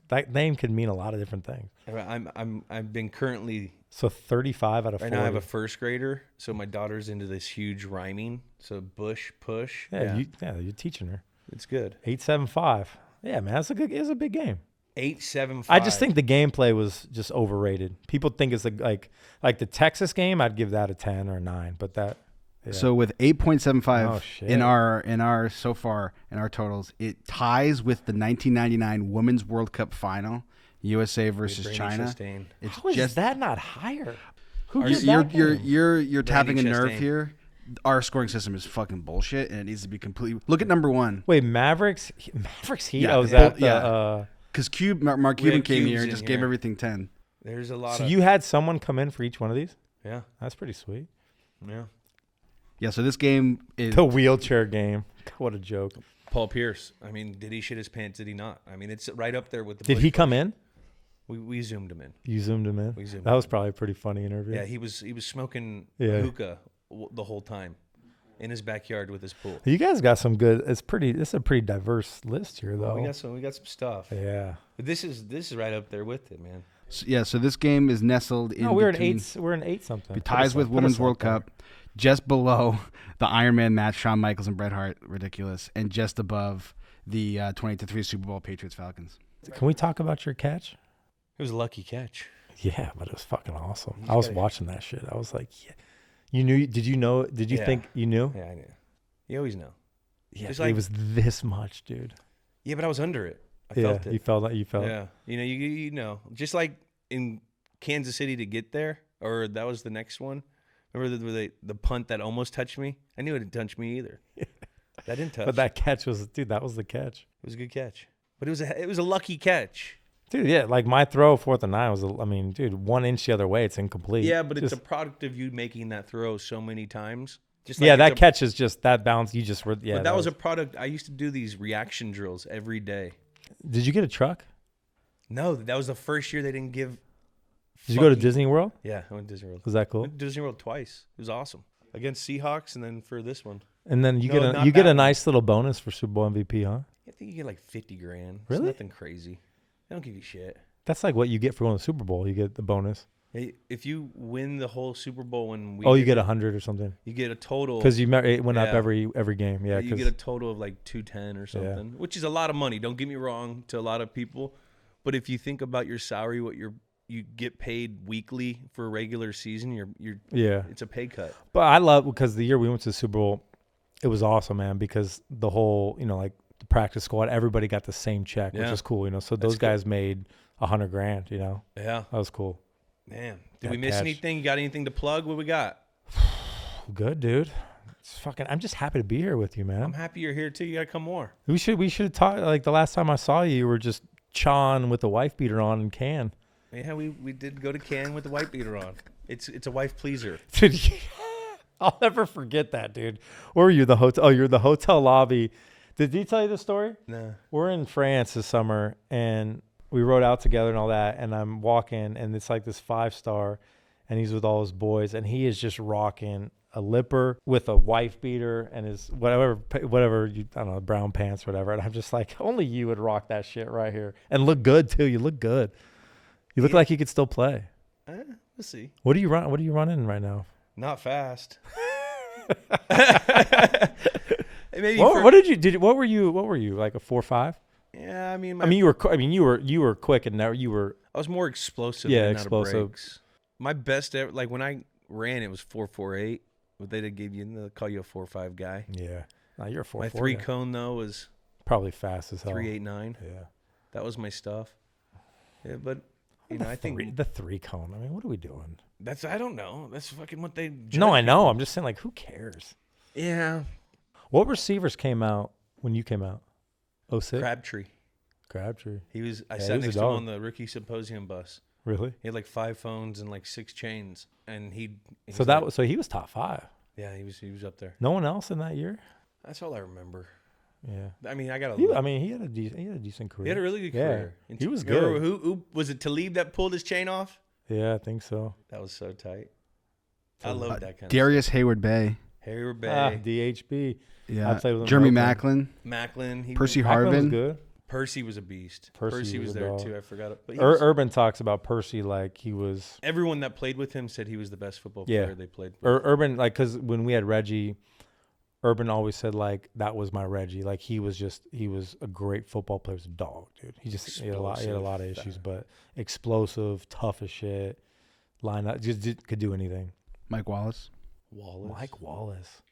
[SPEAKER 2] that name could mean a lot of different things.
[SPEAKER 1] I've been currently.
[SPEAKER 2] So 35 out of 40.
[SPEAKER 1] Right now I have a first grader, so my daughter's into this huge rhyming. So Bush Push.
[SPEAKER 2] Yeah, you're teaching her.
[SPEAKER 1] It's good.
[SPEAKER 2] 875. Yeah, man, it's a big game.
[SPEAKER 1] 875.
[SPEAKER 2] I just think the gameplay was just overrated. People think it's like the Texas game. I'd give that a 10 or a 9, but that. Yeah.
[SPEAKER 5] So with 8.75 in our so far in our totals, it ties with the 1999 Women's World Cup final, USA versus China.
[SPEAKER 2] How is that not higher? Who gets that game?
[SPEAKER 5] You're tapping a nerve
[SPEAKER 1] Chastain.
[SPEAKER 5] here. Our scoring system is fucking bullshit, and it needs to be completely. Look at number 1.
[SPEAKER 2] Wait, Mavericks Heat.
[SPEAKER 5] Yeah,
[SPEAKER 2] Was that the?
[SPEAKER 5] yeah. Because Mark
[SPEAKER 1] We had
[SPEAKER 5] Cuban came
[SPEAKER 1] cubes
[SPEAKER 5] here and
[SPEAKER 1] in
[SPEAKER 5] just gave
[SPEAKER 1] here.
[SPEAKER 5] everything 10.
[SPEAKER 1] There's a lot
[SPEAKER 2] So
[SPEAKER 1] of
[SPEAKER 2] you had someone come in for each one of these?
[SPEAKER 1] yeah.
[SPEAKER 2] That's pretty sweet.
[SPEAKER 1] Yeah.
[SPEAKER 5] Yeah, so this game is.
[SPEAKER 2] The wheelchair game. What a joke.
[SPEAKER 1] Paul Pierce. I mean, did he shit his pants? Did he not? I mean, it's right up there with the.
[SPEAKER 2] Did
[SPEAKER 1] Bush
[SPEAKER 2] he come
[SPEAKER 1] push.
[SPEAKER 2] in?
[SPEAKER 1] We zoomed him in.
[SPEAKER 2] You zoomed him in.
[SPEAKER 1] We zoomed
[SPEAKER 2] That
[SPEAKER 1] him
[SPEAKER 2] was
[SPEAKER 1] in.
[SPEAKER 2] probably a pretty funny interview.
[SPEAKER 1] Yeah, he was smoking
[SPEAKER 2] Yeah.
[SPEAKER 1] hookah the whole time in his backyard with his pool.
[SPEAKER 2] You guys got some good. It's a pretty diverse list here, though.
[SPEAKER 1] We got some stuff.
[SPEAKER 2] Yeah.
[SPEAKER 1] But this is right up there with it, man.
[SPEAKER 5] So this game is nestled in.
[SPEAKER 2] No, we're in
[SPEAKER 5] between-
[SPEAKER 2] eight. We're in 8 something.
[SPEAKER 5] It ties with Women's World Cup, just below the Ironman match, Shawn Michaels and Bret Hart, ridiculous, and just above the 20-3 Super Bowl Patriots Falcons.
[SPEAKER 2] Can we talk about your catch?
[SPEAKER 1] It was a lucky catch.
[SPEAKER 2] Yeah, but it was fucking awesome. I was watching that shit. I was like, yeah. You knew? Did you know? Did you
[SPEAKER 1] Yeah.
[SPEAKER 2] think you knew?
[SPEAKER 1] Yeah, I knew. You always know.
[SPEAKER 2] Yeah,
[SPEAKER 1] Just
[SPEAKER 2] it
[SPEAKER 1] like-
[SPEAKER 2] was this much, dude.
[SPEAKER 1] Yeah, but I was under it. I
[SPEAKER 2] Yeah,
[SPEAKER 1] felt it.
[SPEAKER 2] you felt that. You felt.
[SPEAKER 1] Yeah, you know, just like in Kansas City to get there, or that was the next one. Remember the punt that almost touched me? I knew it didn't touch me either. That didn't touch.
[SPEAKER 2] But that catch was, dude. That was the catch,
[SPEAKER 1] it was a good catch. But it was a lucky catch.
[SPEAKER 2] dude. Yeah, like my throw 4th and 9 was. I mean, dude, 1 inch the other way, it's incomplete.
[SPEAKER 1] Yeah, but it's
[SPEAKER 2] Just-
[SPEAKER 1] a product of you making that throw so many times. Just
[SPEAKER 2] yeah,
[SPEAKER 1] it's
[SPEAKER 2] that
[SPEAKER 1] a-
[SPEAKER 2] catch is just that bounce. You just were. Yeah,
[SPEAKER 1] But that was a product. I used to do these reaction drills every day.
[SPEAKER 2] Did you get a truck?
[SPEAKER 1] No, that was the first year they didn't give.
[SPEAKER 2] Did you go to
[SPEAKER 1] fucking-
[SPEAKER 2] Disney World?
[SPEAKER 1] Yeah, I went to Disney World.
[SPEAKER 2] Was that
[SPEAKER 1] I
[SPEAKER 2] cool?
[SPEAKER 1] went to Disney World twice. It was awesome. Against Seahawks, and then for this one,
[SPEAKER 2] And then you
[SPEAKER 1] No,
[SPEAKER 2] get
[SPEAKER 1] not
[SPEAKER 2] a
[SPEAKER 1] that one.
[SPEAKER 2] nice little bonus for Super Bowl MVP, huh?
[SPEAKER 1] I think you get like 50 grand.
[SPEAKER 2] Really?
[SPEAKER 1] It's nothing crazy. They don't give you shit.
[SPEAKER 2] That's like what you get for winning the Super Bowl. You get the bonus.
[SPEAKER 1] Hey, if you win the whole Super Bowl when we
[SPEAKER 2] You get 100 or something
[SPEAKER 1] you get a total
[SPEAKER 2] because it went up
[SPEAKER 1] Yeah.
[SPEAKER 2] every game. Yeah,
[SPEAKER 1] you
[SPEAKER 2] 'cause-
[SPEAKER 1] get a total of like 210 or something, which is a lot of money. Don't get me wrong to a lot of people, but if you think about your salary, what you get paid weekly for a regular season, you're
[SPEAKER 2] yeah.
[SPEAKER 1] it's a pay cut.
[SPEAKER 2] But I love because the year we went to the Super Bowl, it was awesome, man. Because the whole like the practice squad, everybody got the same check, which
[SPEAKER 1] Yeah.
[SPEAKER 2] was cool. So those
[SPEAKER 1] good.
[SPEAKER 2] guys made $100 grand.
[SPEAKER 1] Yeah,
[SPEAKER 2] That was cool.
[SPEAKER 1] man. Did
[SPEAKER 2] That
[SPEAKER 1] we miss
[SPEAKER 2] catch.
[SPEAKER 1] anything? You got anything to plug? What we got?
[SPEAKER 2] Good, dude. It's fucking. I'm just happy to be here with you, man.
[SPEAKER 1] I'm happy you're here too. You gotta come more.
[SPEAKER 2] We should talk. Like the last time I saw you, you were just chawing with the wife beater on in Cannes.
[SPEAKER 1] Yeah, we did go to Cannes with the white beater on. It's a wife pleaser.
[SPEAKER 2] Dude, I'll never forget that, dude. Where were you? The hotel? Oh, you're in the hotel lobby. Did he tell you the story?
[SPEAKER 1] Nah.
[SPEAKER 2] We're in France this summer, and we rode out together and all that. And I'm walking, and it's like this 5-star, and he's with all his boys, and he is just rocking a lipper with a wife beater and his whatever I don't know, brown pants, whatever. And I'm just like, only you would rock that shit right here and look good too. You look good. You look like you could still play.
[SPEAKER 1] We'll see.
[SPEAKER 2] What are you running right now?
[SPEAKER 1] Not fast. Maybe
[SPEAKER 2] What were you like a 4.5?
[SPEAKER 1] Yeah, I mean,
[SPEAKER 2] You were quick and now you were.
[SPEAKER 1] I was more explosive.
[SPEAKER 2] Yeah,
[SPEAKER 1] in and out of
[SPEAKER 2] explosive.
[SPEAKER 1] breaks. My best ever, like when I ran, it was 4.48. But they did give you, they'll call you a 4.5 guy.
[SPEAKER 2] Yeah. No, you're a 4.4.
[SPEAKER 1] My 3 cone though was
[SPEAKER 2] Probably fast as hell.
[SPEAKER 1] 3.89.
[SPEAKER 2] Yeah.
[SPEAKER 1] That was my stuff. Yeah, but I think
[SPEAKER 2] the 3 cone. I mean, what are we doing?
[SPEAKER 1] I don't know. That's fucking what they.
[SPEAKER 2] No, I
[SPEAKER 1] judge
[SPEAKER 2] know.
[SPEAKER 1] people.
[SPEAKER 2] I'm just saying, like, who cares?
[SPEAKER 1] Yeah.
[SPEAKER 2] What receivers came out when you came out? 06? Crabtree.
[SPEAKER 1] He was. I
[SPEAKER 2] Yeah,
[SPEAKER 1] sat
[SPEAKER 2] he was a
[SPEAKER 1] next to him
[SPEAKER 2] dog.
[SPEAKER 1] on the rookie symposium bus.
[SPEAKER 2] Really?
[SPEAKER 1] He had like 5 phones and like 6 chains, and
[SPEAKER 2] So he was top 5.
[SPEAKER 1] Yeah, he was up there.
[SPEAKER 2] No one else in that year.
[SPEAKER 1] That's all I remember.
[SPEAKER 2] Yeah.
[SPEAKER 1] I mean, I got
[SPEAKER 2] He had a decent career.
[SPEAKER 1] He had a really good
[SPEAKER 2] Yeah.
[SPEAKER 1] career.
[SPEAKER 2] He was
[SPEAKER 1] Remember
[SPEAKER 2] good.
[SPEAKER 1] Who was it? Talib that pulled his chain off?
[SPEAKER 2] Yeah, I think so.
[SPEAKER 1] That was so tight. I love that kind
[SPEAKER 5] Darius Hayward Bay.
[SPEAKER 1] of Harry Bay,
[SPEAKER 2] DHB.
[SPEAKER 5] Yeah.
[SPEAKER 2] I played with him
[SPEAKER 5] Jeremy
[SPEAKER 2] in Oakland.
[SPEAKER 5] Macklin.
[SPEAKER 1] Macklin.
[SPEAKER 5] Percy
[SPEAKER 2] Macklin was
[SPEAKER 5] Harvin.
[SPEAKER 2] good.
[SPEAKER 1] Percy was a beast.
[SPEAKER 2] Percy
[SPEAKER 1] was
[SPEAKER 2] was a
[SPEAKER 1] there
[SPEAKER 2] dog.
[SPEAKER 1] too. I forgot it. But he was-
[SPEAKER 2] Urban talks about Percy like he was.
[SPEAKER 1] everyone that played with him said he was the best football
[SPEAKER 2] Yeah.
[SPEAKER 1] player they played with.
[SPEAKER 2] Urban, like, because when we had Reggie, Urban always said, like, that was my Reggie. Like, he was a great football player. He was a dog, dude. He had a lot of
[SPEAKER 1] Explosive.
[SPEAKER 2] issues, but explosive, tough as shit. Line up, could do anything.
[SPEAKER 5] Mike Wallace.
[SPEAKER 2] Mike Wallace.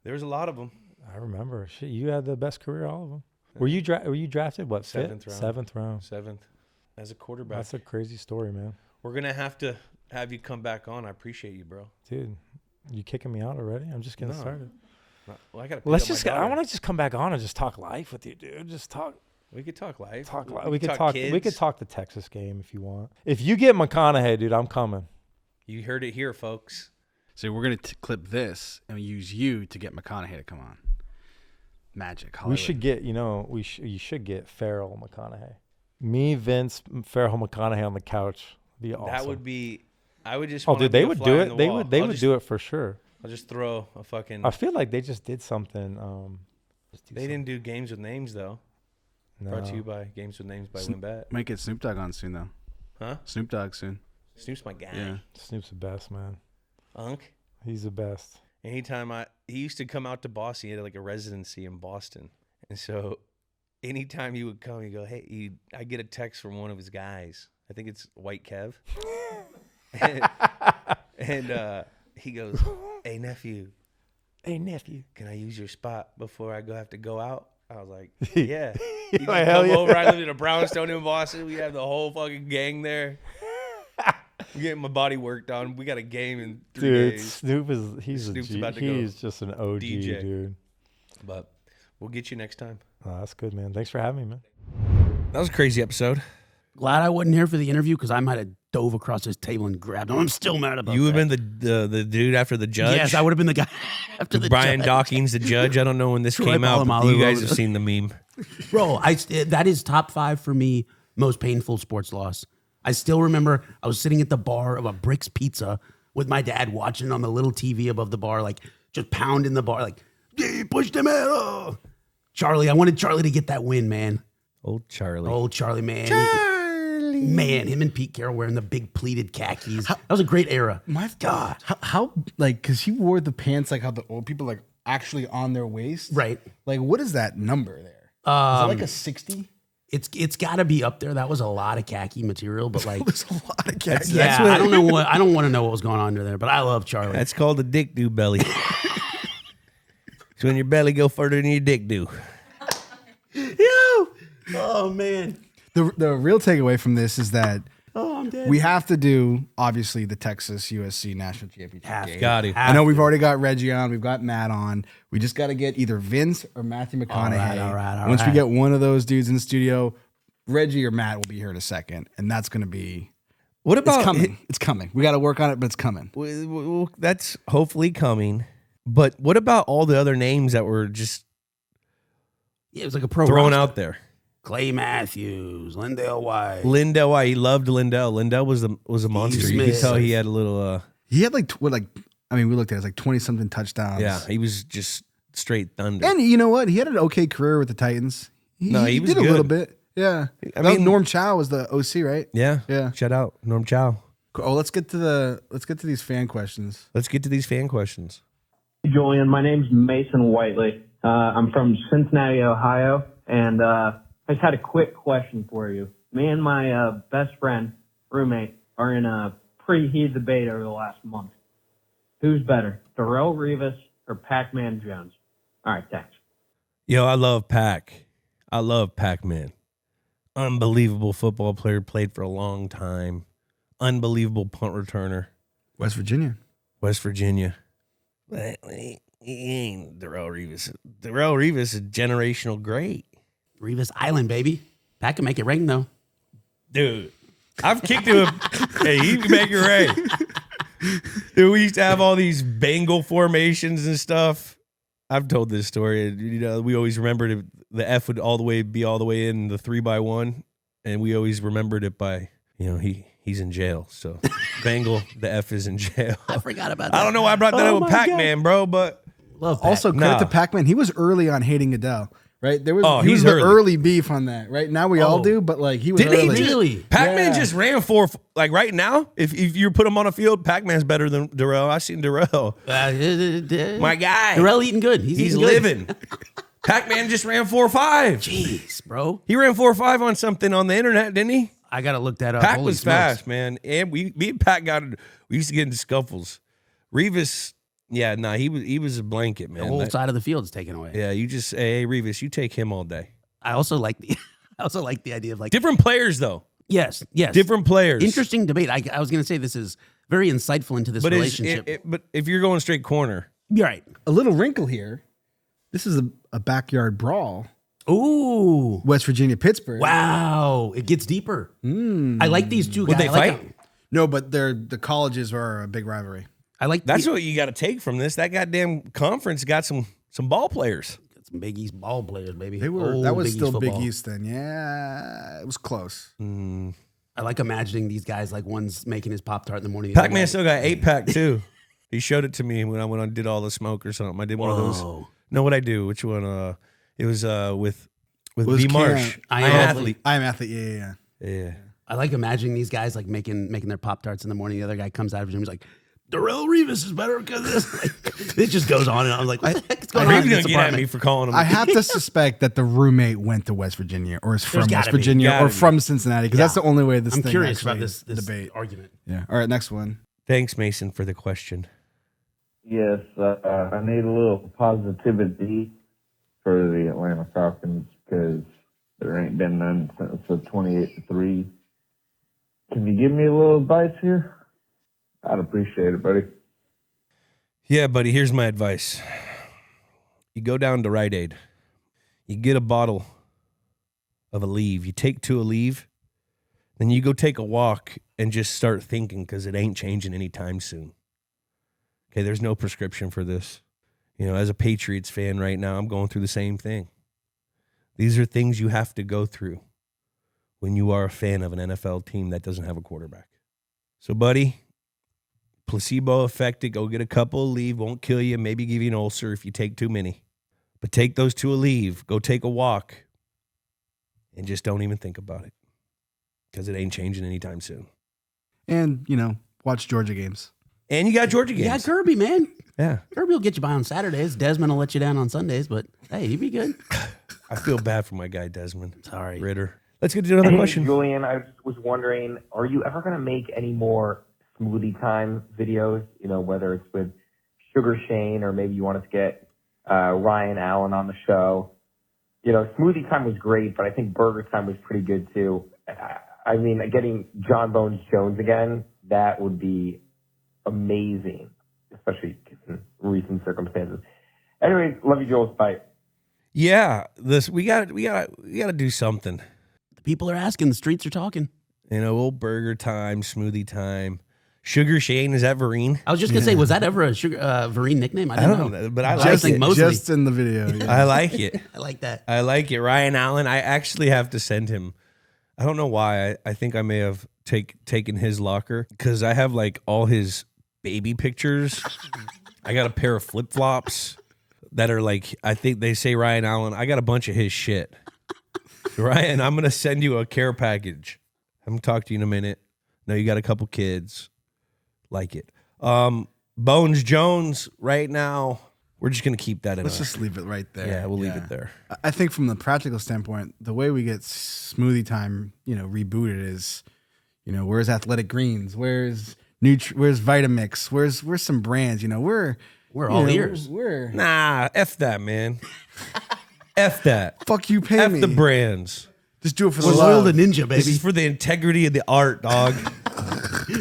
[SPEAKER 1] There was a lot of them.
[SPEAKER 2] I remember. Shit, you had the best career, all of them. Were you drafted, what,
[SPEAKER 1] 7th
[SPEAKER 2] fifth?
[SPEAKER 1] round.
[SPEAKER 2] 7th round.
[SPEAKER 1] 7th as a quarterback.
[SPEAKER 2] That's a crazy story, man.
[SPEAKER 1] We're gonna have to have you come back on. I appreciate you, bro.
[SPEAKER 2] Dude, you kicking me out already? I'm just getting started.
[SPEAKER 1] Well, I gotta.
[SPEAKER 2] I want to just come back on and just talk life with you, dude. Just talk.
[SPEAKER 1] We could talk live.
[SPEAKER 2] We could talk.
[SPEAKER 1] Kids.
[SPEAKER 2] We could talk the Texas game if you want. If you get McConaughey, dude, I'm coming.
[SPEAKER 1] You heard it here, folks.
[SPEAKER 5] So we're gonna clip this and use you to get McConaughey to come on. Magic. Hollywood.
[SPEAKER 2] We should get. You should get Farrell McConaughey. Me, Vince, Farrell McConaughey on the couch. Be awesome.
[SPEAKER 1] That would be. I would just.
[SPEAKER 2] Oh, dude, they would do it. They would do it for sure.
[SPEAKER 1] I'll just throw a fucking.
[SPEAKER 2] I feel like they just did something.
[SPEAKER 1] They didn't do games with names though.
[SPEAKER 2] No.
[SPEAKER 1] Brought to you by Games with Names by WinBet.
[SPEAKER 5] Might get Snoop Dogg on soon though.
[SPEAKER 1] Huh?
[SPEAKER 5] Snoop Dogg soon.
[SPEAKER 1] Snoop's my guy.
[SPEAKER 5] Yeah.
[SPEAKER 2] Snoop's the best, man.
[SPEAKER 1] Unk.
[SPEAKER 2] He's the best.
[SPEAKER 1] Anytime he used to come out to Boston. He had like a residency in Boston, and so anytime he would come, he'd go, "Hey," I get a text from one of his guys. I think it's White Kev, and he goes, "Hey nephew, can I use your spot before I have to go out?" I was like, "Yeah." He just come over. I lived in a brownstone in Boston. We have the whole fucking gang there. I'm getting my body worked on. We got a game in 3 days.
[SPEAKER 2] Snoop he's just an OG,
[SPEAKER 1] DJ.
[SPEAKER 2] dude.
[SPEAKER 1] But we'll get you next time.
[SPEAKER 2] Oh, that's good, man. Thanks for having me, man.
[SPEAKER 1] That was a crazy episode.
[SPEAKER 4] Glad I wasn't here for the interview because I might have dove across his table and grabbed him. I'm still mad about
[SPEAKER 1] You would
[SPEAKER 4] that.
[SPEAKER 1] have been the dude after the judge.
[SPEAKER 4] Yes, I would have been the guy after the
[SPEAKER 1] Brian
[SPEAKER 4] judge.
[SPEAKER 1] Dawkins, the judge. I don't know when this
[SPEAKER 4] Troy
[SPEAKER 1] came out, but you
[SPEAKER 4] Polamalu
[SPEAKER 1] guys
[SPEAKER 4] over
[SPEAKER 1] have seen the meme.
[SPEAKER 4] Bro, that is top 5 for me, most painful sports loss. I still remember I was sitting at the bar of a Bricks Pizza with my dad watching on the little TV above the bar, like just pounding the bar, like, yeah, push them out. Oh. Charlie, I wanted Charlie to get that win, man.
[SPEAKER 1] Old Charlie.
[SPEAKER 4] Old Charlie, man. Man, him and Pete Carroll wearing the big pleated khakis. That was a great era.
[SPEAKER 5] My God, how like because he wore the pants like how the old people like actually on their waist,
[SPEAKER 4] Right.
[SPEAKER 5] Like what is that number there? Is it like a 60?
[SPEAKER 4] It's got to be up there. That was a lot of khaki material, but like,
[SPEAKER 5] There's a lot of cats.
[SPEAKER 4] yeah, I don't want to know what was going on under there, but I love Charlie.
[SPEAKER 1] That's called a dick do belly. So when your belly go further than your dick do.
[SPEAKER 4] Oh man.
[SPEAKER 5] The real takeaway from this is that
[SPEAKER 4] I'm dead.
[SPEAKER 5] we have to do obviously the Texas USC national championship game.
[SPEAKER 1] Got it.
[SPEAKER 5] I know we've already got Reggie on, we've got Matt on. We just got to get either Vince or Matthew McConaughey.
[SPEAKER 4] All right.
[SPEAKER 5] Once we get one of those dudes in the studio, Reggie or Matt will be here in a second, and that's going to be.
[SPEAKER 1] What about
[SPEAKER 5] It's coming. It's coming. We got to work on it, but it's coming.
[SPEAKER 1] Well, that's hopefully coming. But what about all the other names that were just
[SPEAKER 4] Yeah, it was like a pro
[SPEAKER 1] thrown
[SPEAKER 4] roster.
[SPEAKER 1] out there?
[SPEAKER 4] Clay Matthews, LenDale White.
[SPEAKER 1] LenDale White. He loved LenDale. LenDale was a monster. You could
[SPEAKER 4] Smith.
[SPEAKER 1] tell he had a little.
[SPEAKER 5] He had like we looked at it, like 20 something touchdowns.
[SPEAKER 1] Yeah, he was just straight thunder.
[SPEAKER 5] And you know what? He had an okay career with the Titans. He
[SPEAKER 1] was
[SPEAKER 5] did
[SPEAKER 1] good.
[SPEAKER 5] a little bit. Yeah.
[SPEAKER 1] I mean,
[SPEAKER 5] Norm Chow was the OC, right?
[SPEAKER 1] Yeah.
[SPEAKER 5] Yeah.
[SPEAKER 1] Shout out Norm Chow.
[SPEAKER 5] Oh, let's get to these fan questions.
[SPEAKER 1] Let's get to these fan questions.
[SPEAKER 7] Julian, my name's Mason Whiteley. I'm from Cincinnati, Ohio, and I just had a quick question for you. Me and my best friend, roommate, are in a pretty heated debate over the last month. Who's better, Darrelle Revis or Pac-Man Jones? All right, thanks.
[SPEAKER 1] Yo, I love Pac. I love Pac-Man. Unbelievable football player, played for a long time. Unbelievable punt returner.
[SPEAKER 5] West Virginia.
[SPEAKER 1] But he ain't Darrelle Revis. Darrelle Revis is generational great.
[SPEAKER 4] Revis Island, baby. That can make it rain, though.
[SPEAKER 1] Dude, I've kicked him. Hey, he can make it rain. Dude, we used to have all these Bengal formations and stuff. I've told this story. You know, we always remembered the F would be all the way in the 3x1, and we always remembered it by, he's in jail. So Bengal, the F is in jail.
[SPEAKER 4] I forgot about that.
[SPEAKER 1] I don't know why I brought that up with Pac-Man, bro, but
[SPEAKER 4] Love Pac.
[SPEAKER 5] Also, credit
[SPEAKER 1] Nah.
[SPEAKER 5] to Pac-Man. He was early on hating Adele, right? He was
[SPEAKER 1] he's
[SPEAKER 5] the
[SPEAKER 1] early.
[SPEAKER 5] early beef on that, right? Now we all do, but like he was
[SPEAKER 1] Didn't he
[SPEAKER 5] early.
[SPEAKER 1] just-
[SPEAKER 4] Really?
[SPEAKER 1] Pac-Man
[SPEAKER 5] Yeah.
[SPEAKER 1] just ran for, like right now, if you put him on a field, Pac-Man's better than Darrell. I seen Darrell. My guy.
[SPEAKER 4] Darrell eating good. He's
[SPEAKER 1] He's
[SPEAKER 4] eating good.
[SPEAKER 1] living. Pac-Man just ran 4.5.
[SPEAKER 4] Jeez, bro.
[SPEAKER 1] He ran 4.5 on something on the internet, didn't he?
[SPEAKER 4] I got to look that up.
[SPEAKER 1] Pac
[SPEAKER 4] Holy
[SPEAKER 1] was
[SPEAKER 4] smokes.
[SPEAKER 1] fast, man. And me and Pac we used to get into scuffles. Revis, he was a blanket, man.
[SPEAKER 4] The whole
[SPEAKER 1] That-
[SPEAKER 4] side of the field is taken away.
[SPEAKER 1] yeah, you just hey Revis, you take him all day.
[SPEAKER 4] I also like the idea of like
[SPEAKER 1] Different players though.
[SPEAKER 4] yes.
[SPEAKER 1] Different players.
[SPEAKER 4] Interesting debate. I was going to say this is very insightful into this
[SPEAKER 1] But
[SPEAKER 4] relationship.
[SPEAKER 1] but if you're going straight corner,
[SPEAKER 4] You're right.
[SPEAKER 5] A little wrinkle here. This is a backyard brawl.
[SPEAKER 4] Ooh.
[SPEAKER 5] West Virginia, Pittsburgh.
[SPEAKER 4] Wow. It gets deeper. I like these two
[SPEAKER 1] would
[SPEAKER 4] guys.
[SPEAKER 1] they
[SPEAKER 4] I like
[SPEAKER 1] fight?
[SPEAKER 5] No, but the colleges are a big rivalry.
[SPEAKER 4] I like
[SPEAKER 1] That's what you got to take from this. That goddamn conference got some ball players.
[SPEAKER 4] some Big East ball players, baby.
[SPEAKER 5] They were.
[SPEAKER 4] Old
[SPEAKER 5] That was
[SPEAKER 4] Big
[SPEAKER 5] still
[SPEAKER 4] East
[SPEAKER 5] Big
[SPEAKER 4] football.
[SPEAKER 5] East then. Yeah, it was close.
[SPEAKER 4] I like imagining these guys like one's making his Pop-Tart in the morning.
[SPEAKER 1] Pac-Man still got 8-pack too. He showed it to me when I went on did all the smoke or something. I did one of those. No, what I do? Which one? It was with
[SPEAKER 5] Was
[SPEAKER 1] B Marsh.
[SPEAKER 5] Cam-
[SPEAKER 4] I am athlete.
[SPEAKER 5] I'm athlete. Yeah.
[SPEAKER 1] Yeah.
[SPEAKER 4] I like imagining these guys like making their Pop-Tarts in the morning. The other guy comes out of the gym. He's like, Darrell Revis is better because of this. Like, it just goes on and I'm like, what the heck is going on?
[SPEAKER 1] Reeves
[SPEAKER 4] in
[SPEAKER 1] gonna
[SPEAKER 4] this
[SPEAKER 1] get at
[SPEAKER 4] apartment?
[SPEAKER 1] me for calling him.
[SPEAKER 5] I have to suspect that the roommate went to West Virginia or is from West
[SPEAKER 4] gotta be.
[SPEAKER 5] Virginia
[SPEAKER 1] Gotta
[SPEAKER 5] or
[SPEAKER 1] be.
[SPEAKER 5] from Cincinnati because that's the only way this
[SPEAKER 4] I'm
[SPEAKER 5] thing
[SPEAKER 4] curious
[SPEAKER 5] actually
[SPEAKER 4] about this
[SPEAKER 5] debate.
[SPEAKER 4] argument.
[SPEAKER 5] Yeah. All right, next one.
[SPEAKER 1] Thanks, Mason, for the question.
[SPEAKER 8] Yes, I need a little positivity for the Atlanta Falcons because there ain't been none since the 28-3. Can you give me a little advice here? I'd appreciate it, buddy.
[SPEAKER 1] Yeah, buddy, here's my advice. You go down to Rite Aid. You get a bottle of Aleve. You take 2 Aleve. Then you go take a walk and just start thinking because it ain't changing anytime soon. Okay, there's no prescription for this. You know, as a Patriots fan right now, I'm going through the same thing. These are things you have to go through when you are a fan of an NFL team that doesn't have a quarterback. So, buddy, placebo affected, go get a couple of Aleve, won't kill you, maybe give you an ulcer if you take too many. But take those 2 Aleve, go take a walk, and just don't even think about it because it ain't changing anytime soon.
[SPEAKER 5] And, watch Georgia games.
[SPEAKER 1] And you got Georgia games.
[SPEAKER 4] Yeah, Kirby, man.
[SPEAKER 1] Yeah.
[SPEAKER 4] Kirby will get you by on Saturdays. Desmond will let you down on Sundays, but hey, he'd be good.
[SPEAKER 1] I feel bad for my guy, Desmond.
[SPEAKER 4] Sorry.
[SPEAKER 1] Ritter. Let's get to another
[SPEAKER 9] Hey,
[SPEAKER 1] question.
[SPEAKER 9] Julian, I was wondering, are you ever going to make any more Smoothie Time videos? Whether it's with Sugar Shane or maybe you wanted to get Ryan Allen on the show. Smoothie Time was great, but I think Burger Time was pretty good too. I mean, getting John Bones Jones again, that would be amazing, especially given recent circumstances. Anyways, love you, Jules. Bye.
[SPEAKER 1] Yeah, we got to do something.
[SPEAKER 4] The people are asking. The streets are talking.
[SPEAKER 1] Old Burger Time, Smoothie Time. Sugar Shane, is that Vereen?
[SPEAKER 4] I was just going to say, was that ever a Vereen nickname? I don't know.
[SPEAKER 1] But I like it.
[SPEAKER 5] Just in the video. Yeah.
[SPEAKER 1] I like it.
[SPEAKER 4] I like that.
[SPEAKER 1] I like it. Ryan Allen, I actually have to send him. I don't know why. I think I may have taken his locker because I have like all his baby pictures. I got a pair of flip-flops that are like, I think they say Ryan Allen. I got a bunch of his shit. Ryan, I'm going to send you a care package. I'm going to talk to you in a minute. No, you got a couple kids. Like it. Bones Jones, right now, we're just going to keep that in.
[SPEAKER 5] Let's just leave it right there.
[SPEAKER 1] Yeah, we'll leave it there.
[SPEAKER 5] I think from the practical standpoint, the way we get Smoothie Time, rebooted is, where's Athletic Greens? Where's Vitamix? Where's some brands? We're
[SPEAKER 4] all ears.
[SPEAKER 1] Nah, F that, man. F that.
[SPEAKER 5] Fuck you, pay
[SPEAKER 1] F
[SPEAKER 5] me.
[SPEAKER 1] the brands.
[SPEAKER 5] Just do it for the
[SPEAKER 4] We're loyal
[SPEAKER 5] love.
[SPEAKER 4] to Ninja, baby.
[SPEAKER 1] This is for the integrity of the art, dog.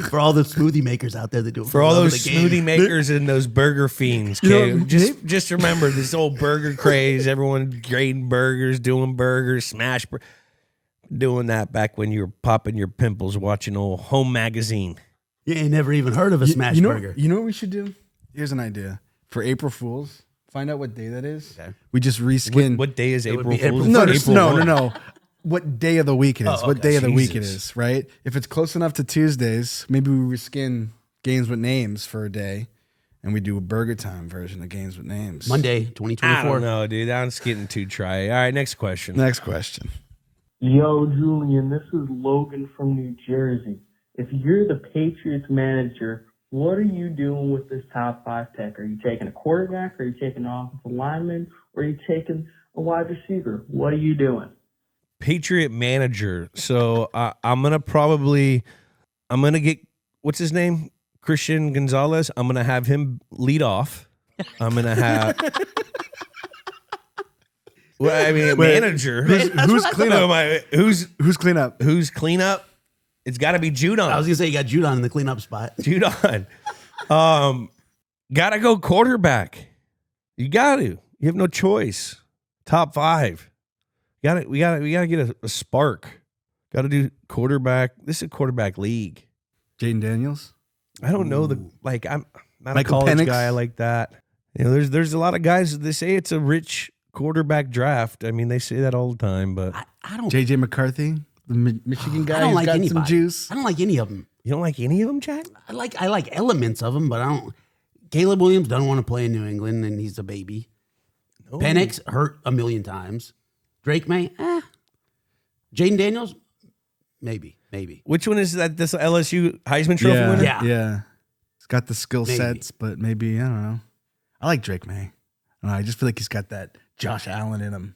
[SPEAKER 4] For all the smoothie makers out there that do it
[SPEAKER 1] For
[SPEAKER 4] the
[SPEAKER 1] all
[SPEAKER 4] love of
[SPEAKER 1] those
[SPEAKER 4] the game.
[SPEAKER 1] smoothie makers and those burger fiends. Okay? Just remember this old burger craze. Everyone grading burgers, doing burgers, doing that back when you were popping your pimples watching old Home Magazine.
[SPEAKER 4] You ain't never even heard of a smash burger.
[SPEAKER 5] You know what we should do? Here's an idea. For April Fools, find out what day that is. Okay. We just reskin.
[SPEAKER 1] What day is April
[SPEAKER 4] be
[SPEAKER 1] Fool's?
[SPEAKER 4] April
[SPEAKER 1] It's
[SPEAKER 4] Fool's.
[SPEAKER 1] April 1.
[SPEAKER 5] No. What day of the week it is.
[SPEAKER 4] Oh,
[SPEAKER 5] What
[SPEAKER 4] okay.
[SPEAKER 5] day of the week it
[SPEAKER 1] Jesus.
[SPEAKER 5] is, right? If it's close enough to Tuesdays, maybe we reskin Games with Names for a day and we do a Burger Time version of Games with Names.
[SPEAKER 4] Monday,
[SPEAKER 1] I
[SPEAKER 4] 2024.
[SPEAKER 1] don't know, dude. That's getting too try. All right, next question.
[SPEAKER 5] Next question.
[SPEAKER 7] Yo, Julian, this is Logan from New Jersey. If you're the Patriots manager, what are you doing with this top 5 pick? Are you taking a quarterback? Are you taking an offensive lineman? Or are you taking a wide receiver? What are you doing?
[SPEAKER 1] Patriot manager. So I'm going to get, what's his name? Christian Gonzalez. I'm going to have him lead off. I'm going to have, manager.
[SPEAKER 5] Who's cleanup?
[SPEAKER 1] Who's
[SPEAKER 5] Who's cleanup?
[SPEAKER 1] Who's cleanup? It's got to be Judon.
[SPEAKER 4] I was gonna say you got Judon in the cleanup spot.
[SPEAKER 1] Judon. Got to go quarterback. You got to. You have no choice. Top 5. We got to get a spark. Got to do quarterback. This is a quarterback league.
[SPEAKER 5] Jaden Daniels.
[SPEAKER 1] I don't know I'm not
[SPEAKER 5] Michael
[SPEAKER 1] a college
[SPEAKER 5] Penix?
[SPEAKER 1] guy like that. You know, there's a lot of guys. They say it's a rich quarterback draft. I mean, they say that all the time, but
[SPEAKER 4] I don't.
[SPEAKER 5] JJ McCarthy, the Michigan guy.
[SPEAKER 4] I don't
[SPEAKER 5] who's
[SPEAKER 4] like
[SPEAKER 5] got
[SPEAKER 4] anybody.
[SPEAKER 5] some juice.
[SPEAKER 4] I don't like any of them.
[SPEAKER 1] you don't like any of them, Jack?
[SPEAKER 4] I like elements of them, but I don't. Caleb Williams doesn't want to play in New England, and he's a baby.
[SPEAKER 1] No.
[SPEAKER 4] Penix hurt a million times. Drake May, Jaden Daniels, maybe.
[SPEAKER 1] Which one is that? This LSU Heisman Trophy winner?
[SPEAKER 4] Yeah.
[SPEAKER 5] He's got the skill
[SPEAKER 4] Maybe.
[SPEAKER 5] sets, but maybe, I don't know. I like Drake May. I don't know, I just feel like he's got that Josh Allen in him.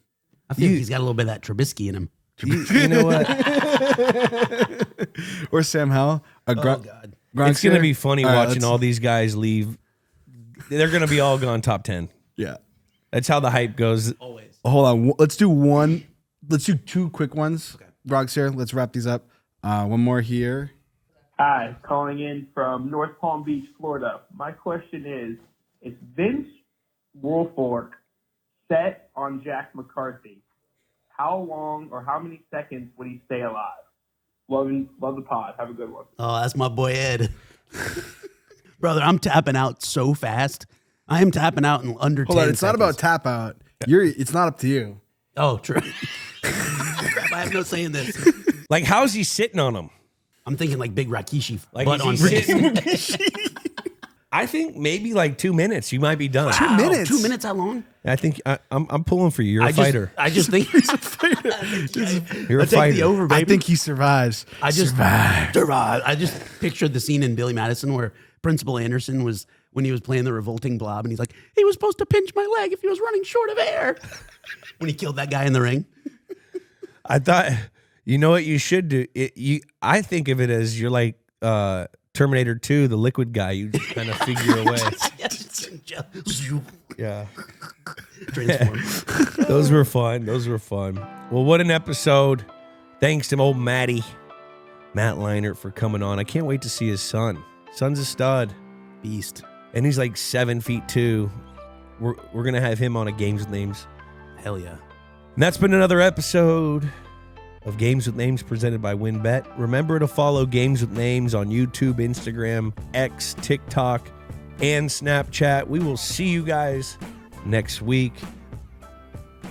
[SPEAKER 4] I think he's got a little bit of that Trubisky in him.
[SPEAKER 1] You know what?
[SPEAKER 5] Or Sam Howell.
[SPEAKER 4] God.
[SPEAKER 1] It's going to be funny
[SPEAKER 5] All right,
[SPEAKER 1] watching all these guys leave. They're going to be all gone top 10.
[SPEAKER 5] Yeah.
[SPEAKER 1] That's how the hype goes.
[SPEAKER 4] Always.
[SPEAKER 5] Hold on. Let's do one. Let's do 2 quick ones. Okay. Roggs here. Let's wrap these up. One more here.
[SPEAKER 10] Hi, calling in from North Palm Beach, Florida. My question is Vince Wilfork set on Jack McCarthy, how long or how many seconds would he stay alive? Love the pod. Have a good one.
[SPEAKER 4] Oh, that's my boy Ed. Brother, I'm tapping out so fast. I am tapping out in under 10
[SPEAKER 5] Hold on. It's not
[SPEAKER 4] seconds.
[SPEAKER 5] about tap out. It's not up to you.
[SPEAKER 4] Oh, true. I have no say in this.
[SPEAKER 1] Like, how's he sitting on them?
[SPEAKER 4] I'm thinking like Big Rakishi,
[SPEAKER 1] Like,
[SPEAKER 4] butt on
[SPEAKER 1] is he
[SPEAKER 4] face.
[SPEAKER 1] sitting- I think maybe like 2 minutes. You might be done.
[SPEAKER 4] Wow,
[SPEAKER 5] 2 minutes?
[SPEAKER 4] 2 minutes, how long?
[SPEAKER 1] I think I'm pulling for you. You're a fighter.
[SPEAKER 4] I just think
[SPEAKER 1] You're a
[SPEAKER 4] I take
[SPEAKER 1] fighter.
[SPEAKER 4] the over, baby.
[SPEAKER 5] I think he survives.
[SPEAKER 4] I just
[SPEAKER 5] Survive.
[SPEAKER 4] I just pictured the scene in Billy Madison where Principal Anderson was when he was playing the revolting blob, and he's like, he was supposed to pinch my leg if he was running short of air. When he killed that guy in the ring.
[SPEAKER 1] I thought, you know what you should do? I think of it as you're like Terminator 2, the liquid guy. You just kind of figure a way. Yeah.
[SPEAKER 4] Transform.
[SPEAKER 1] Those were fun. Well, what an episode. Thanks to old Matt Leinart, for coming on. I can't wait to see his son. Son's a stud.
[SPEAKER 4] Beast.
[SPEAKER 1] And he's like 7'2". We're going to have him on a Games with Names.
[SPEAKER 4] Hell yeah.
[SPEAKER 1] And that's been another episode of Games with Names presented by WinBet. Remember to follow Games with Names on YouTube, Instagram, X, TikTok, and Snapchat. We will see you guys next week.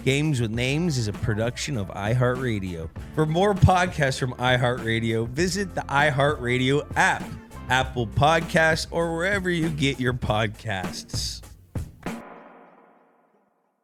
[SPEAKER 1] Games with Names is a production of iHeartRadio. For more podcasts from iHeartRadio, visit the iHeartRadio app, Apple Podcasts, or wherever you get your podcasts.